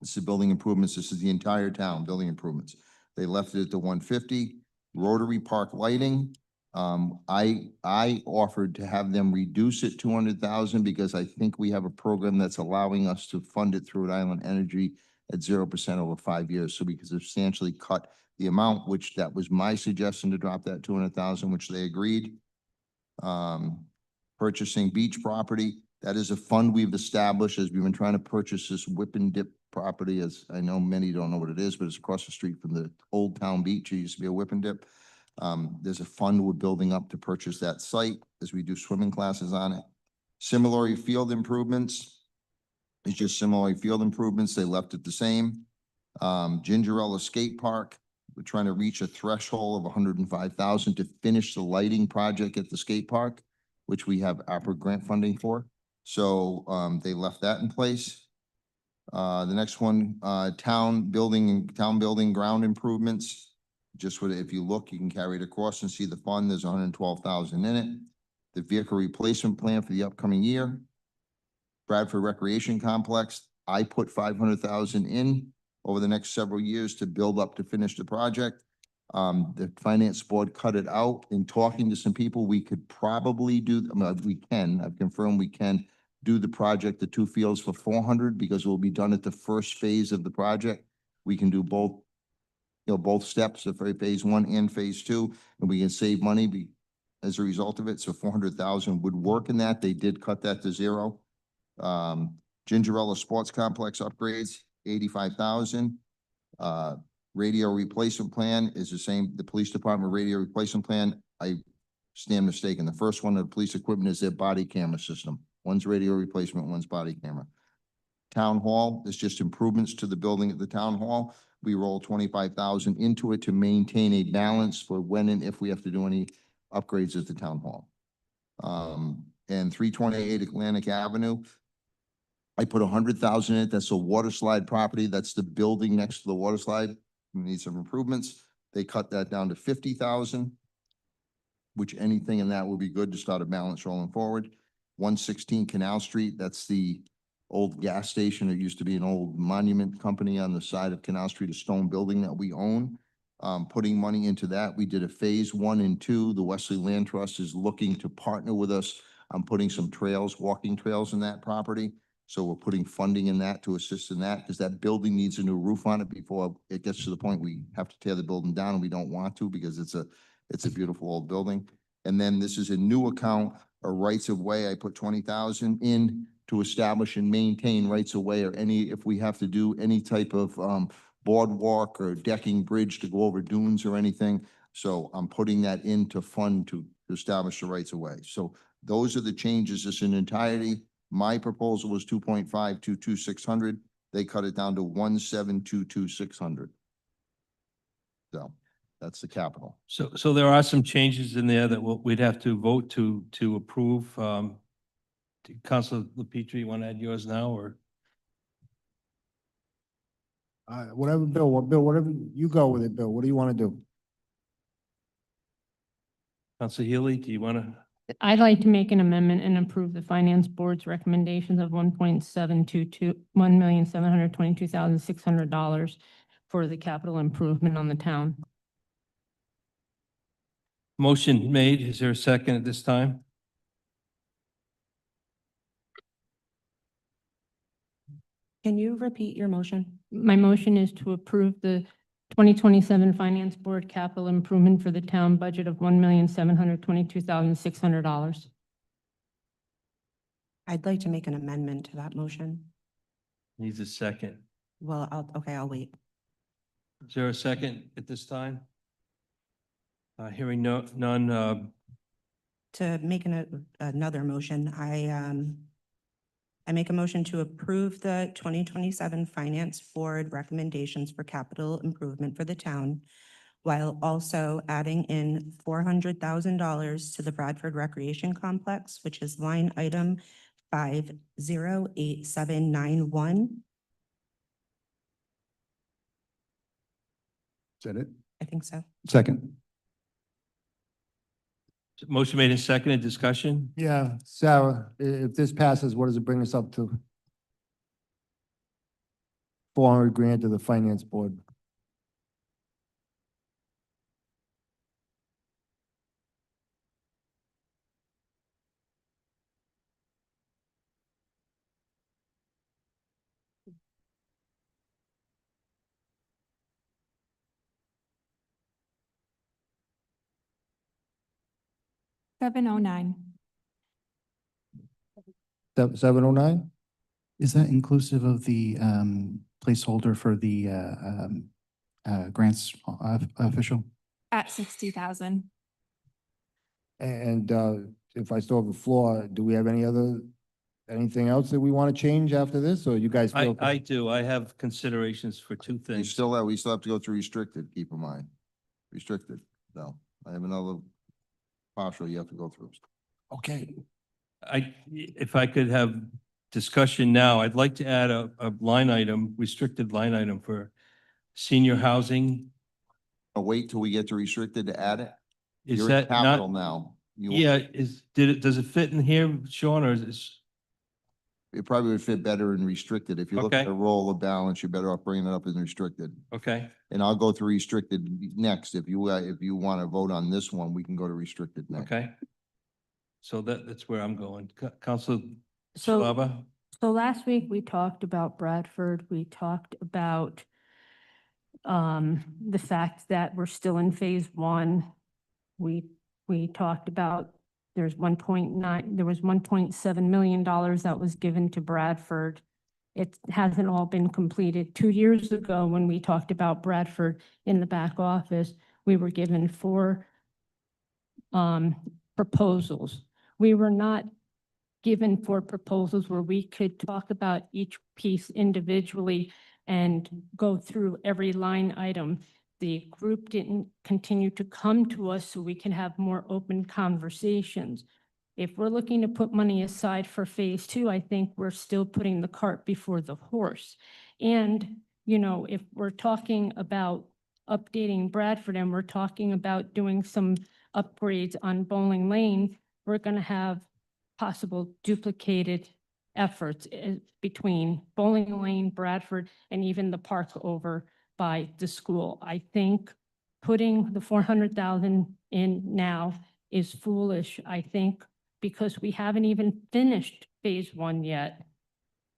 This is building improvements. This is the entire town, building improvements. They left it at the 150. Rotary Park lighting. I offered to have them reduce it 200,000 because I think we have a program that's allowing us to fund it through Rhode Island Energy at 0% over 5 years. So we can substantially cut the amount, which that was my suggestion to drop that 200,000, which they agreed. Purchasing beach property. That is a fund we've established as we've been trying to purchase this Whip and Dip property. As I know many don't know what it is, but it's across the street from the Old Town Beach. It used to be a Whip and Dip. There's a fund we're building up to purchase that site as we do swimming classes on it. Similarly, field improvements. It's just similarly field improvements. They left it the same. Gingerella Skate Park. We're trying to reach a threshold of 105,000 to finish the lighting project at the skate park, which we have ARPA grant funding for. So they left that in place. The next one, town building ground improvements. Just what, if you look, you can carry it across and see the fund, there's 112,000 in it. The vehicle replacement plan for the upcoming year. Bradford Recreation Complex, I put 500,000 in over the next several years to build up to finish the project. The finance board cut it out. In talking to some people, we could probably do, I've confirmed we can do the project, the two fields for 400 because it will be done at the first phase of the project. We can do both, both steps of phase one and phase two, and we can save money as a result of it. So 400,000 would work in that. They did cut that to zero. Gingerella Sports Complex upgrades, 85,000. Radio replacement plan is the same. The police department radio replacement plan, I stand mistaken. The first one of the police equipment is their body camera system. One's radio replacement, one's body camera. Town hall is just improvements to the building at the town hall. We roll 25,000 into it to maintain a balance for when and if we have to do any upgrades at the town hall. And 328 Atlantic Avenue, I put 100,000 in it. That's a water slide property. That's the building next to the water slide. We need some improvements. They cut that down to 50,000, which anything in that will be good to start a balance rolling forward. 116 Canal Street, that's the old gas station. It used to be an old monument company on the side of Canal Street, a stone building that we own. Putting money into that. We did a phase 1 and 2. The Wesley Land Trust is looking to partner with us on putting some trails, walking trails in that property. So we're putting funding in that to assist in that because that building needs a new roof on it before it gets to the point we have to tear the building down, and we don't want to because it's a beautiful old building. And then this is a new account, a rights of way. I put 20,000 in to establish and maintain rights of way, or if we have to do any type of boardwalk or decking bridge to go over dunes or anything. So I'm putting that in to fund to establish the rights of way. So those are the changes as in entirety. My proposal was 2.522,600. They cut it down to 1,722,600. So that's the capital. So there are some changes in there that we'd have to vote to approve. Councilor LaPietri, you want to add yours now, or? Whatever, Bill, whatever, you go with it, Bill. What do you want to do? Councilor Healy, do you want to? I'd like to make an amendment and approve the finance board's recommendations of $1,722,600 for the capital improvement on the town. Motion made. Is there a second at this time? Can you repeat your motion? My motion is to approve the 2027 Finance Board capital improvement for the town budget of $1,722,600. I'd like to make an amendment to that motion. Needs a second. Well, I'll wait. Is there a second at this time? Hearing none, To make another motion, I make a motion to approve the 2027 Finance Board recommendations for capital improvement for the town, while also adding in $400,000 to the Bradford Recreation Complex, which is line item 508791. Is that it? I think so. Second. motion made and seconded. Discussion? Yeah, Sarah, if this passes, what does it bring us up to? 400 grand to the finance board. $709. 709? Is that inclusive of the placeholder for the grants official? At 60,000. And if I still have the floor, do we have any other Anything else that we want to change after this, or you guys feel? I do. I have considerations for two You things. we still have to go through restricted, keep in mind. Restricted, so I have another partial you have to go through. Okay. If I could have discussion now, I'd like to add a line item, restricted line item for senior housing. Wait till we get to restricted to add it? Is You're at that capital not? now. Yeah, does it fit in here, Sean, or is this? It probably would fit better in restricted. If you look at Okay. the roll of balance, you're better off bringing it up in restricted. Okay, And I'll go through restricted next. If you want to vote on this one, we can go to restricted next. okay. So that's where I'm going. Council So, Shalaba? so last week we talked about Bradford. We talked about the fact that we're still in phase one. We talked about there was $1.7 million that was given to Bradford. It hasn't all been completed. 2 years ago, when we talked about Bradford in the back office, we were given 4 proposals. We were not given 4 proposals where we could talk about each piece individually and go through every line item. The group didn't continue to come to us so we can have more open conversations. If we're looking to put money aside for phase 2, I think we're still putting the cart before the horse. And, you know, if we're talking about updating Bradford and we're talking about doing some upgrades on Bowling Lane, we're going to have possible duplicated efforts between Bowling Lane, Bradford, and even the park over by the school. I think putting the 400,000 in now is foolish. I think because we haven't even finished phase 1 yet,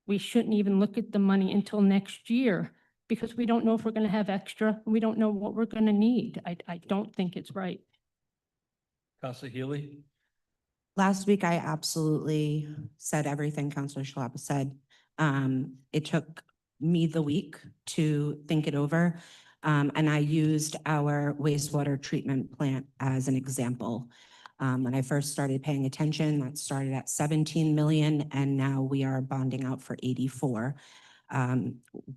we shouldn't even look at the money until next year because we don't know if we're going to have extra. We don't know what we're going to need. I don't think it's right. Council Healy? Last week, I absolutely said everything Counselor Schlapa said. It took me the week to think it over. And I used our wastewater treatment plant as an example. When I first started paying attention, that started at 17 million, and now we are bonding out for 84.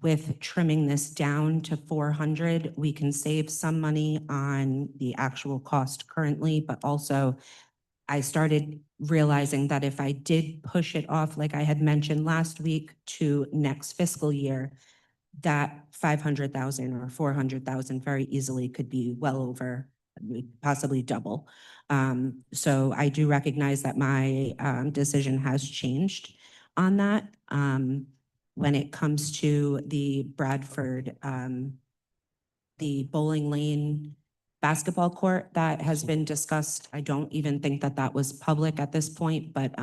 With trimming this down to 400, we can save some money on the actual cost currently, but also I started realizing that if I did push it off, like I had mentioned last week, to next fiscal year, that 500,000 or 400,000 very easily could be well over, possibly double. So I do recognize that my decision has changed on that. When it comes to the Bradford, the Bowling Lane basketball court that has been discussed, I don't even think that that was public at this point, but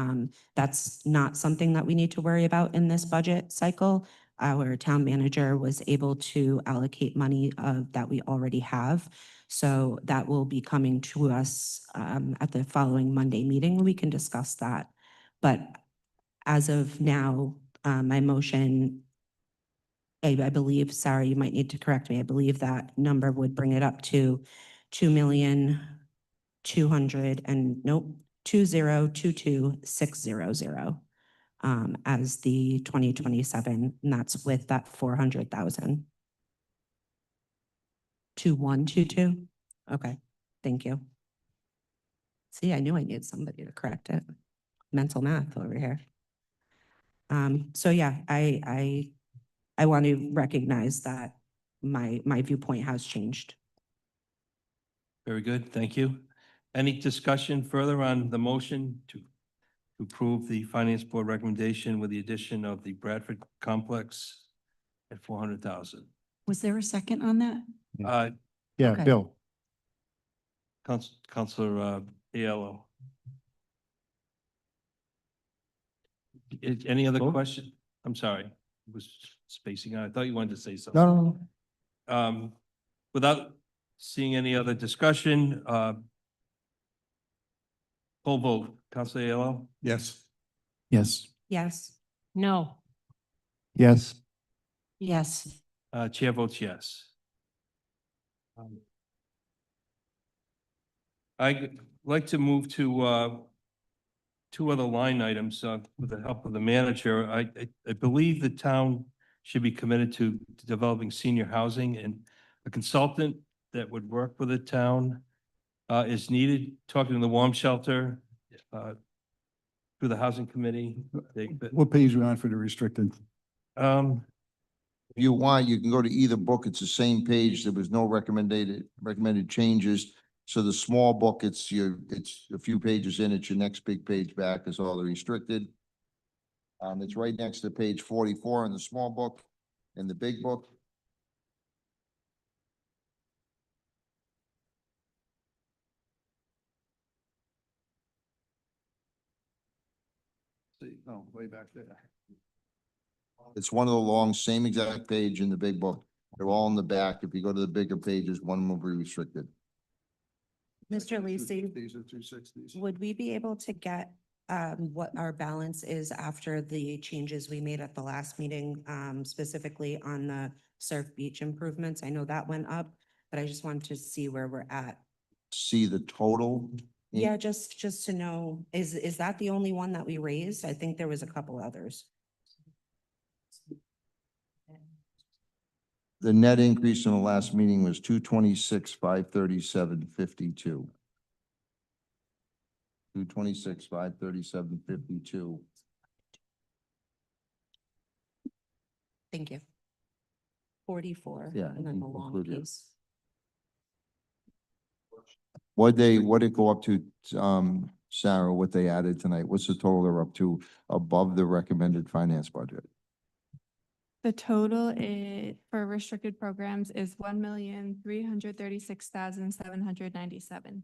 that's not something that we need to worry about in this budget cycle. Our town manager was able to allocate money that we already have. So that will be coming to us at the following Monday meeting. We can discuss that. But as of now, my motion, I believe, Sarah, you might need to correct me. I believe that number would bring it up to 2,222,600 as the 2027, and that's with that 400,000. 2122? Okay, thank you. See, I knew I needed somebody to correct it. Mental math over here. So yeah, I want to recognize that my viewpoint has changed. Very good, thank you. Any discussion further on the motion to approve the Finance Board recommendation with the addition of the Bradford complex at 400,000? Was there a second on that? Yeah, Okay. Bill. Councilor Aiello. Any other question? I'm sorry, I was spacing out. I thought you wanted to say something. No. Without seeing any other discussion, full vote, Councilor Aiello? Yes. Yes. Yes. No. Yes. Yes. Chair votes yes. I'd like to move to two other line items, with the help of the manager. I believe the town should be committed to developing senior housing, and a consultant that would work with the town is needed, talking to the warm shelter, through the housing committee. What page are we on for the restricted? If you want, you can go to either book. It's the same page. There was no recommended changes. So the small book, it's a few pages in, it's your next big page back is all the restricted. It's right next to page 44 in the small book, in the big book. See, oh, way back there. It's one of the long, same exact page in the big book. They're all in the back. If you go to the bigger pages, one will be restricted. Mr. Lisi, These are 260s. would we be able to get what our balance is after the changes we made at the last meeting, specifically on the Surf Beach improvements? I know that went up, but I just wanted to see where we're at. See the total? Yeah, just to know, is that the only one that we raised? I think there was a couple others. The net increase in the last meeting was 226, 537.52. 226, 537.52. Thank you. 44. Yeah, And then the long include it. piece. What'd it go up to, Sarah, what they added tonight? What's the total they're up to above the recommended finance budget? The total for restricted programs is 1,336,797.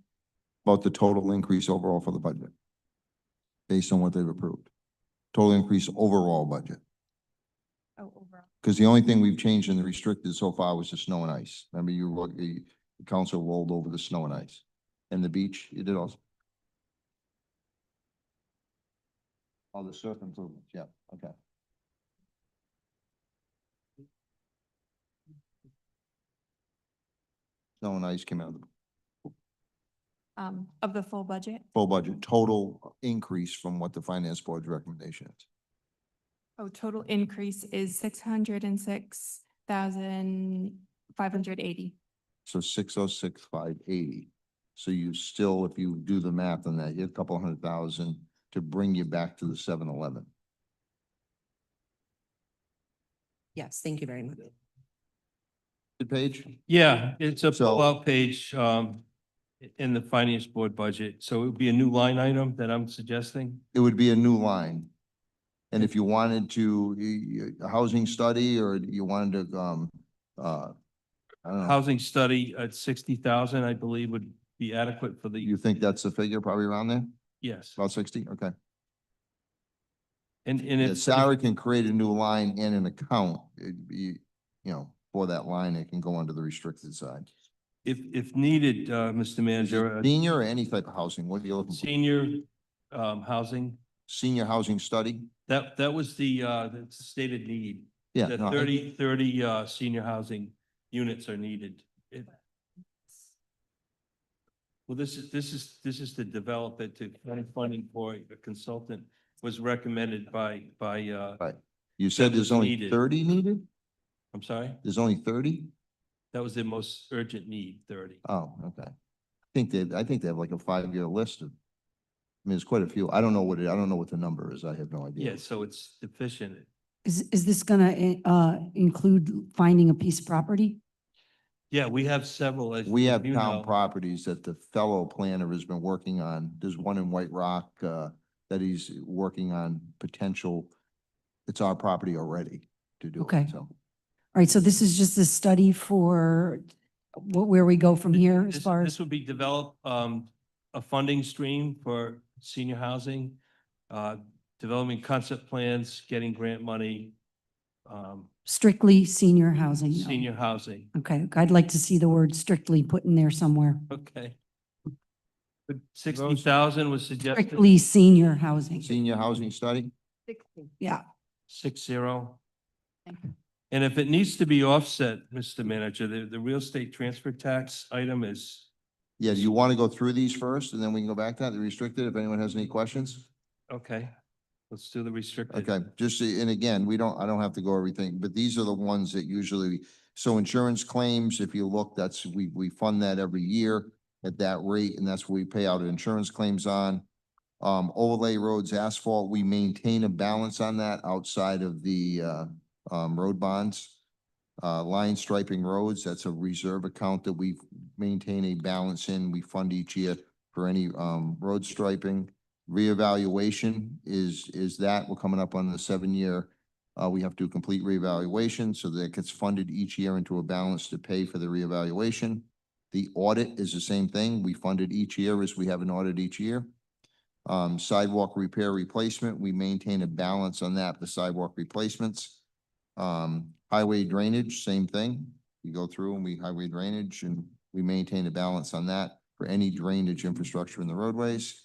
About the total increase overall for the budget? Based on what they've approved? Total increase overall budget? Oh, overall. Because the only thing we've changed in the restricted so far was the snow and ice. Remember the council rolled over the snow and ice. And the beach, you did also? Oh, the surf improvements, yeah, okay. Snow and ice came out of the Of the full budget. full budget, total increase from what the finance board's recommendation is. Oh, total increase is 606,580. So 606,580. So you still, if you do the math on that, you have a couple $100,000 to bring you back to the 711. Yes, thank you very much. Good page? Yeah, it's a So- pull-out page, in the finance board budget. So it would be a new line item that I'm suggesting. It would be a new line. And if you wanted to, a housing study or you wanted to, I don't know, Housing study at 60,000, I believe, would be adequate for you the, think that's the figure probably around there? yes. About 60? Okay. And Yeah, it's, Sarah can create a new line and an account, for that line, it can go under the restricted side. if needed, Mr. Manager, Senior or any type of housing, what are you looking for? senior, housing, Senior housing study? that was the stated need. Yeah. That no, 30 senior housing units are needed. Well, this is to develop it, to find funding for a consultant was recommended by, Right. You said that there's was only needed. 30 needed? I'm sorry, There's only 30? that was the most urgent need, 30. Oh, okay. I think they have like a 5-year list of, I mean, there's quite a few. I don't know what the number is. I have no idea. Yeah, so it's deficient. Is this gonna include finding a piece of property? Yeah, we have several, as We have you town know. properties that the fellow planner has been working on. There's one in White Rock, that he's working on potential. It's our property already to do. it, Okay. So All right, so this is just a study for where we go from here as This far this as, would be develop, a funding stream for senior housing, developing concept plans, getting grant money, strictly senior housing? though? senior housing. Okay, I'd like to see the word strictly put in there somewhere. Okay. But 60,000 was suggested, Strictly senior housing. senior housing study? Yeah. 60. Thank you. And if it needs to be offset, Mr. Manager, the real estate transfer tax item is, Yeah, do you want to go through these first and then we can go back to that, the restricted, if anyone has any questions? Okay, let's do the restricted. Okay, just, and again, I don't have to go everything, but these are the ones that usually, so insurance claims, if you look, we fund that every year at that rate, and that's what we pay out insurance claims on. Overlay roads, asphalt, we maintain a balance on that outside of the, road bonds. Line striping roads, that's a reserve account that we maintain a balance in, we fund each year for any, road striping. Reevaluation is that, we're coming up on the 7-year, we have to do complete reevaluation, so that gets funded each year into a balance to pay for the reevaluation. The audit is the same thing, we fund it each year as we have an audit each year. Sidewalk repair replacement, we maintain a balance on that, the sidewalk replacements. Highway drainage, same thing, we go through and we highway drainage and we maintain a balance on that for any drainage infrastructure in the roadways.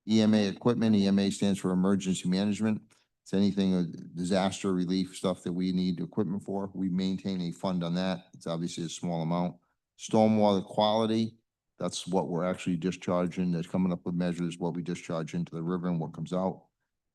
EMA equipment, EMA stands for emergency management. It's anything, disaster relief stuff that we need equipment for. We maintain a fund on that. It's obviously a small amount. Stormwater quality, that's what we're actually discharging. That's coming up with measures, what we discharge into the river and what comes out.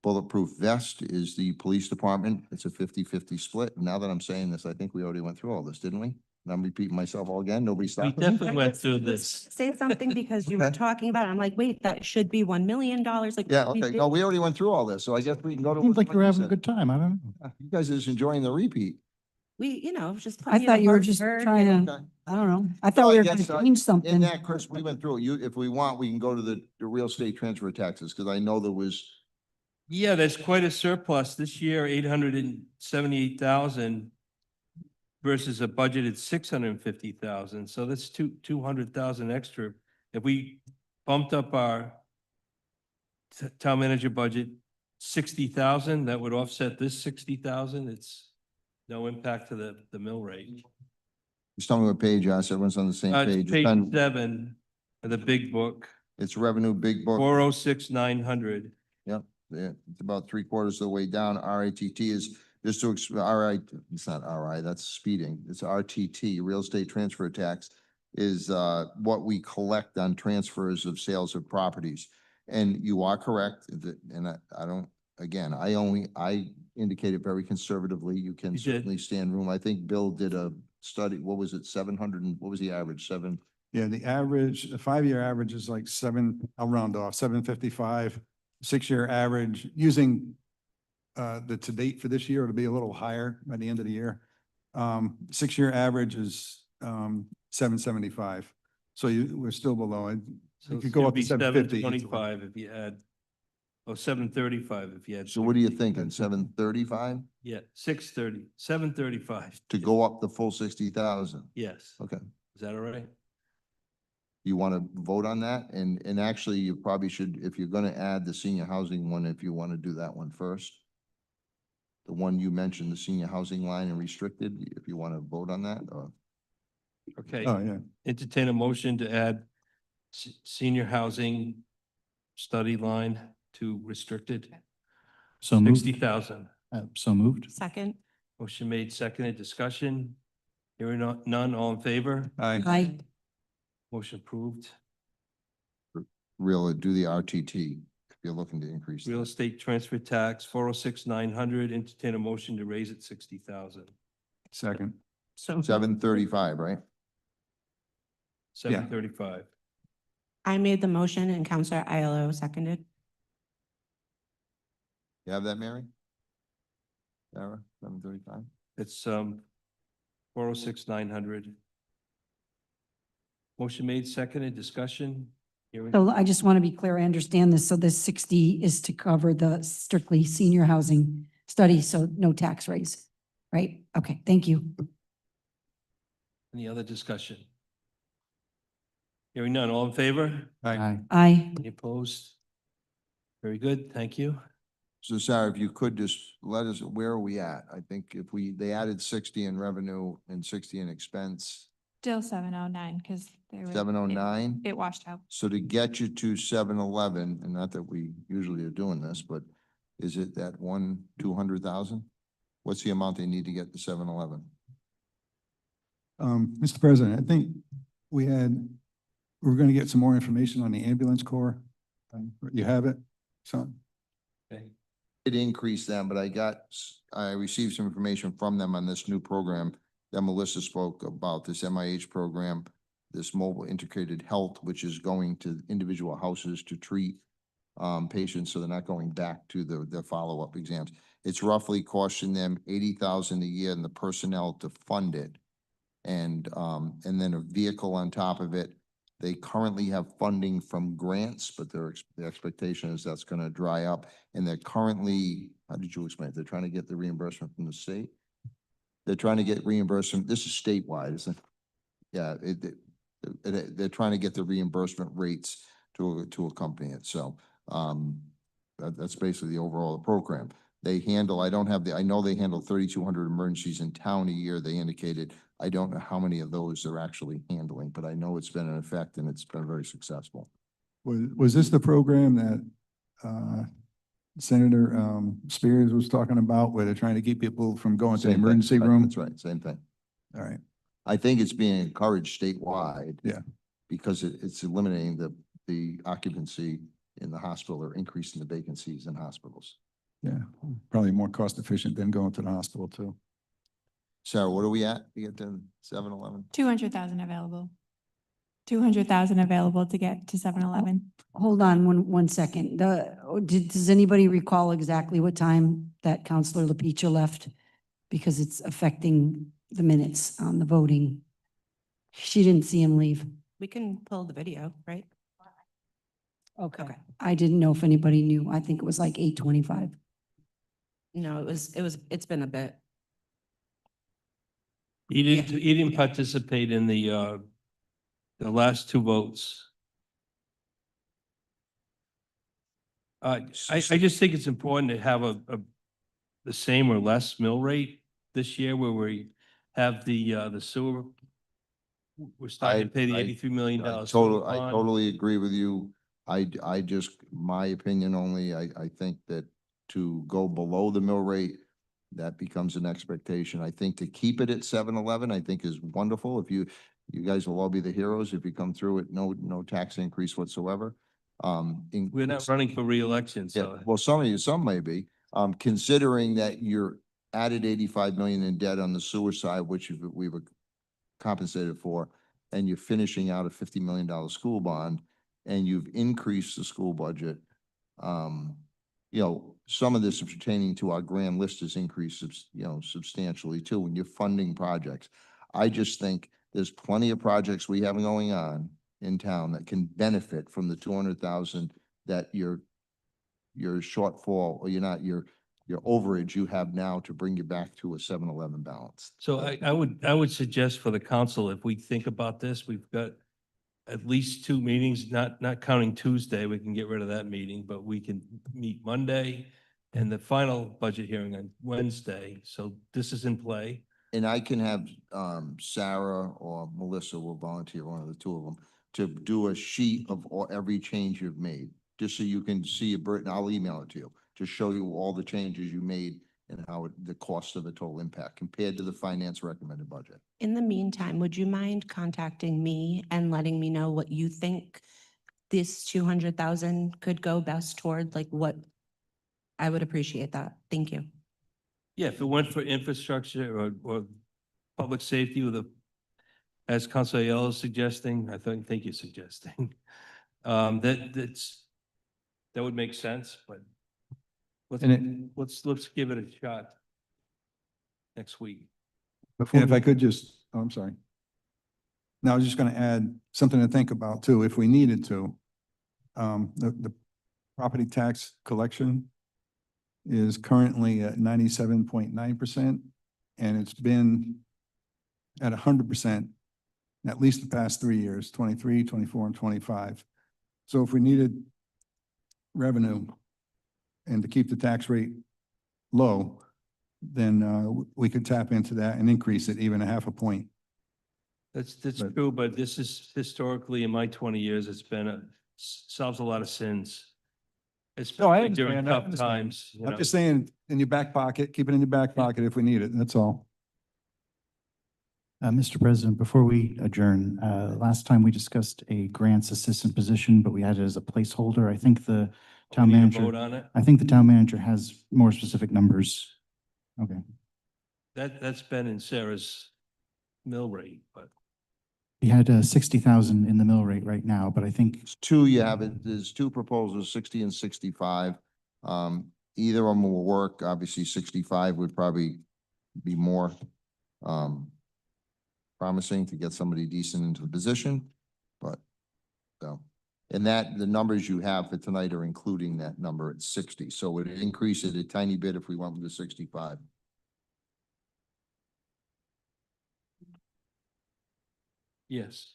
Bulletproof vest is the police department. It's a 50-50 split. Now that I'm saying this, I think we already went through all this, didn't we? And I'm repeating myself all again. Nobody We stopped. me? definitely went through this. Say something because you were Okay. talking about it. I'm like, wait, that should be $1 million. Like. Yeah, we okay. did- No, we already went through all this, so I guess we can go to. Seems like what you're you having a said. good time. I don't know. You guys are just enjoying the repeat. We, just. I putting thought in you were hard just work trying and- to, Okay. I don't know. I No, thought we I were going guess to I- change In something. that, Chris, we went through it. If we want, we can go to the real estate transfer taxes, because I know there was, Yeah, there's quite a surplus this year, 878,000 versus a budgeted 650,000. So that's 200,000 extra. If we bumped up our town manager budget 60,000, that would offset this 60,000. It's no impact to the mill rate. just tell me what page, so everyone's on the same It's page. page It's 7 of the big book, It's revenue, big book. 406,900. Yep, yeah, it's about 3/4 of the way down. RITT is, just to, RI, it's not RI, that's speeding. It's RTT, real estate transfer tax, is what we collect on transfers of sales of properties. And you are correct, and I don't, again, I indicated very conservatively. You can You did. certainly stand room. I think Bill did a study, what was it, 700, and what was the average, 7? Yeah, the 5-year average is like I'll round off, 755. 6-year average, using the to date for this year, it'll be a little higher by the end of the year. 6-year average is 775. So we're still below it. So You it's could go gonna up to be 750. 725 if you add, 735 if you add. So what are you thinking, 735 Yeah, 735. to go up the full 60,000? Yes. Okay. Is that all right? You want to vote on that? And actually, you probably should, if you're going to add the senior housing one, if you want to do that one first. The one you mentioned, the senior housing line and restricted, if you want to vote on that, or Okay. Oh, yeah. Entertain a motion to add senior housing study line to restricted, So moved. 60,000. So moved. Second. Motion made, seconded, discussion. Hearing none, all in favor? Aye. Motion approved. do the RTT if you're looking to increase. Real that. estate transfer tax, 406,900, entertain a motion to raise it 60,000. Second. So 735, right? 735. I made the motion and Counselor Aiello seconded. You have that, Mary? Sarah, 735? It's 406,900. Motion made, seconded, discussion. Hearing- So I just want to be clear, I understand this. So this 60 is to cover the strictly senior housing study, so no tax raise, right? Okay, thank you. Any other discussion? Hearing none, all in favor? Aye. Aye. Any opposed? Very good, thank you. So Sarah, if you could just let us, where are we at? I think if they added 60 in revenue and 60 in expense, Still 709 because there was. 709? It washed out. So to get you to 711, and not that we usually are doing this, but is it that 200,000? What's the amount they need to get to 711? Mr. President, I think we're going to get some more information on the ambulance corps. You have it? So did increase them, but I received some information from them on this new program that Melissa spoke about, this MIH program, this mobile integrated health, which is going to individual houses to treat patients, so they're not going back to the follow-up exams. It's roughly costing them $80,000 a year and the personnel to fund it. And then a vehicle on top of it. They currently have funding from grants, but the expectation is that's gonna dry up. And they're currently, how did you explain it? They're trying to get the reimbursement from the state? They're trying to get reimbursement, this is statewide, isn't it? Yeah, they're trying to get the reimbursement rates to accompany it, so, that's basically the overall program. They handle, I know they handle 3,200 emergencies in town a year, they indicated. I don't know how many of those they're actually handling, but I know it's been in effect and it's been very successful. Was this the program that Senator Spears was talking about, where they're trying to keep people from going to the Same thing, emergency right, room? That's right, same thing. All right. I think it's being encouraged statewide. Yeah. Because it's eliminating the occupancy in the hospital or increasing the vacancies in hospitals. Yeah, probably more cost efficient than going to the hospital too. Sarah, what are we at? We get to 7-Eleven? 200,000 available. 200,000 available to get to 7-Eleven. Hold on one second. Does anybody recall exactly what time that Counselor LaPicha left? Because it's affecting the minutes on the voting. She didn't see him leave. We can pull the video, right? Okay. I didn't know if anybody knew. I think it was like 8:25. No, it's been a bit. He didn't participate in the last two votes. I just think it's important to have the same or less mill rate this year, where we have the sewer. We're starting to pay the $83 million. I sewer bond. totally agree with you. I just, my opinion only, I think that to go below the mill rate, that becomes an expectation. I think to keep it at 7-Eleven, I think is wonderful. If you guys will all be the heroes if you come through it, no tax increase whatsoever. We're not running for reelection, so. Yeah, well, some may be, considering that you're added 85 million in debt on the sewer side, which we were compensated for, and you're finishing out a $50 million school bond, and you've increased the school budget. Some of this pertaining to our grand list has increased, substantially too, when you're funding projects. I just think there's plenty of projects we have going on in town that can benefit from the 200,000 that your shortfall, or your overage you have now to bring you back to a 7-Eleven balance. So I would suggest for the council, if we think about this, we've got at least 2 meetings, not counting Tuesday, we can get rid of that meeting, but we can meet Monday and the final budget hearing on Wednesday. So this is in play. And I can have Sarah or Melissa will volunteer, one of the two of them, to do a sheet of every change you've made, just so you can see it, and I'll email it to you, to show you all the changes you made and how the cost of the total impact compared to the finance recommended budget. In the meantime, would you mind contacting me and letting me know what you think this 200,000 could go best toward? Like what? I would appreciate that. Thank you. Yeah, if it went for infrastructure or public safety as Councilor Aiello is suggesting, I think you're suggesting, that would make sense, but let's give it a shot next week. And if I could just, I'm sorry. Now, I was just going to add something to think about too, if we needed to. The property tax collection is currently at 97.9%, and it's been at 100% at least the past 3 years, 23, 24, and 25. So if we needed revenue and to keep the tax rate low, then we could tap into that and increase it even 0.5 point. That's true, but this is historically, in my 20 years, it's been solves a lot of sins. Especially during tough times. I'm just saying, in your back pocket, keep it in your back pocket if we need it, that's all. Mr. President, before we adjourn, last time we discussed a grants assistant position, but we had it as a placeholder. I think the Town We need a manager. Vote on it? I think the town manager has more specific numbers. Okay. That's been in Sarah's mill rate, but We had 60,000 in the mill rate right now, but I think It's two, you have it, there's two proposals, 60 and 65. Either of them will work. Obviously, 65 would probably be more promising to get somebody decent into the position, but so. And that, the numbers you have for tonight are including that number at 60, so it would increase it a tiny bit if we went with the 65. yes.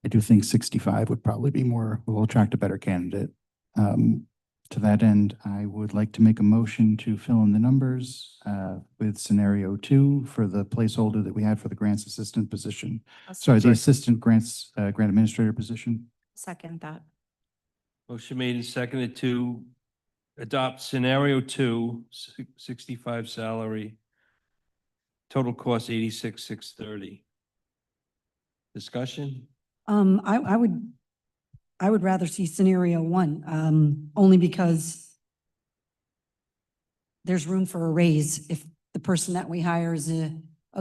I do think 65 would probably be more, will attract a better candidate. To that end, I would like to make a motion to fill in the numbers with scenario 2 for the placeholder that we had for the grants assistant position. Sorry, the assistant grants, grant administrator position. Second that. Motion made and seconded to adopt scenario 2, 65 salary. Total cost 86,630. Discussion? I would rather see scenario 1, only because there's room for a raise. If the person that we hire is a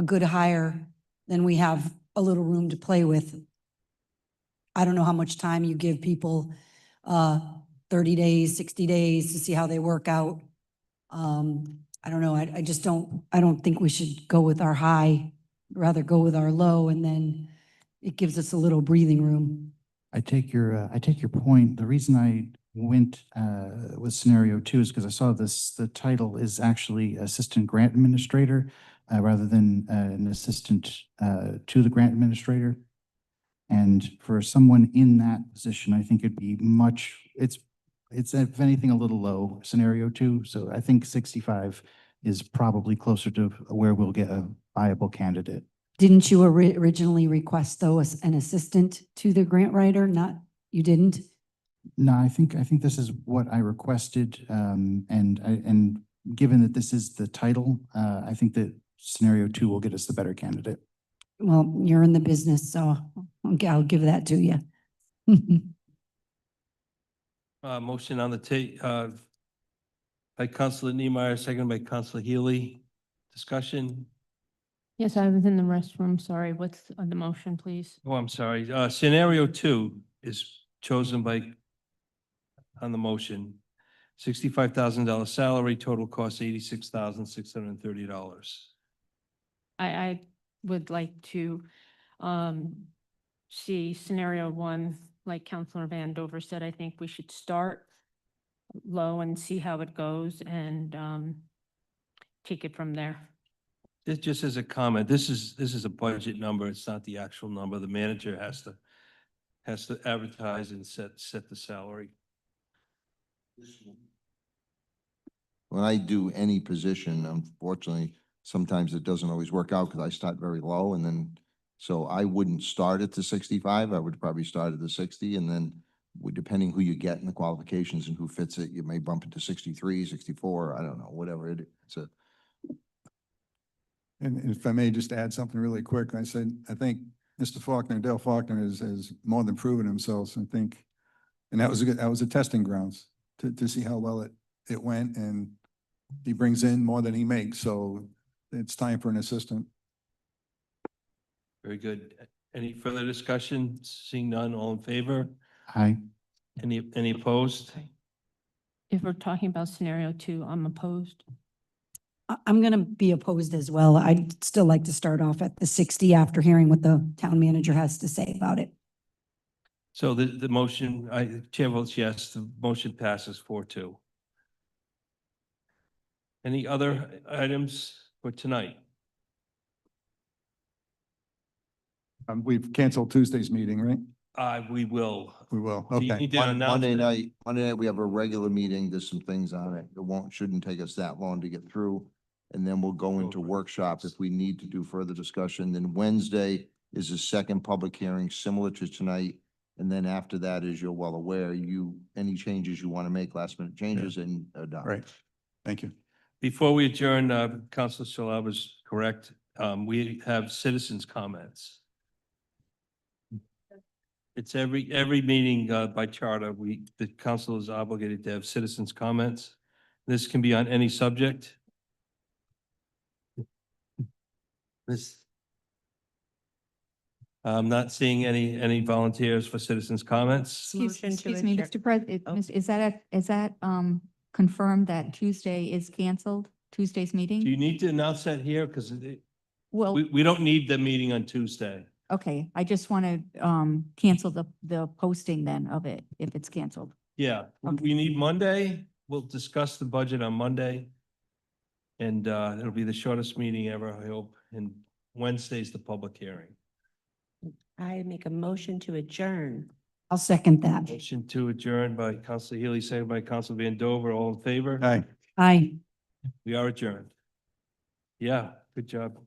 good hire, then we have a little room to play with. I don't know how much time you give people, 30 days, 60 days to see how they work out. I don't know. I just I don't think we should go with our high, rather go with our low, and then it gives us a little breathing room. I take your point. The reason I went with scenario 2 is because I saw the title is actually assistant grant administrator rather than an assistant to the grant administrator. And for someone in that position, I think it'd be it's if anything, a little low, scenario 2. So I think 65 is probably closer to where we'll get a viable candidate. Didn't you originally request, though, an assistant to the grant writer? You didn't? No, I think this is what I requested, and given that this is the title, I think that scenario 2 will get us the better candidate. Well, you're in the business, so I'll give that to you. Motion on the by Councilor Niemeyer, seconded by Councilor Healy. Discussion? Yes, I was in the restroom. Sorry. What's the motion, please? Oh, I'm sorry. Scenario 2 is chosen on the motion. $65,000 salary, total cost $86,630. I would like to see scenario 1, like Councilor Vandover said. I think we should start low and see how it goes and take it from there. Just as a comment, this is a budget number. It's not the actual number. The manager has to advertise and set the salary. When I do any position, unfortunately, sometimes it doesn't always work out because I start very low and then, so I wouldn't start at the 65. I would probably start at the 60, and then depending who you get in the qualifications and who fits it, you may bump it to 63, 64, I don't know, whatever it is. And if I may just add something really quick, I think Mr. Faulkner, Dale Faulkner has more than proven himself, so I think, and that was a testing grounds to see how well it went, and he brings in more than he makes, so it's time for an assistant. Very good. Any further discussion? Seeing none, all in favor? Aye. Any opposed? If we're talking about scenario 2, I'm opposed. I'm going to be opposed as well. I'd still like to start off at the 60 after hearing what the town manager has to say about it. So the motion, chair votes yes, the motion passes 4-2. Any other items for tonight? We've canceled Tuesday's meeting, right? We will. We will, Do you okay. need to announce Monday it? night, we have a regular meeting. There's some things on it. Shouldn't take us that long to get through. And then we'll go into workshop if we need to do further discussion. Then Wednesday is the second public hearing similar to tonight. And then after that, as you're well aware, any changes you want to make, last minute changes, and adopt. Right. Thank you. Before we adjourn, Councilor Salah was correct. We have citizens' comments. It's every meeting by charter, the council is obligated to have citizens' comments. This can be on any subject. This. I'm not seeing any volunteers for citizens' comments. Motion to Me, adjourn. Mr. President, Oh. is that confirmed that Tuesday is canceled, Tuesday's Do meeting? you need to announce that here? Because Well, we don't need the meeting on Tuesday. okay, I just want to cancel the posting then of it if it's canceled. Yeah, Okay. we need Monday. We'll discuss the budget on Monday. And it'll be the shortest meeting ever, I hope. And Wednesday's the public hearing. I make a motion to adjourn. I'll second that. Motion to adjourn by Council Healy, second by Council Van Dover. All in favor? Aye. Aye. We are adjourned. Yeah, good job.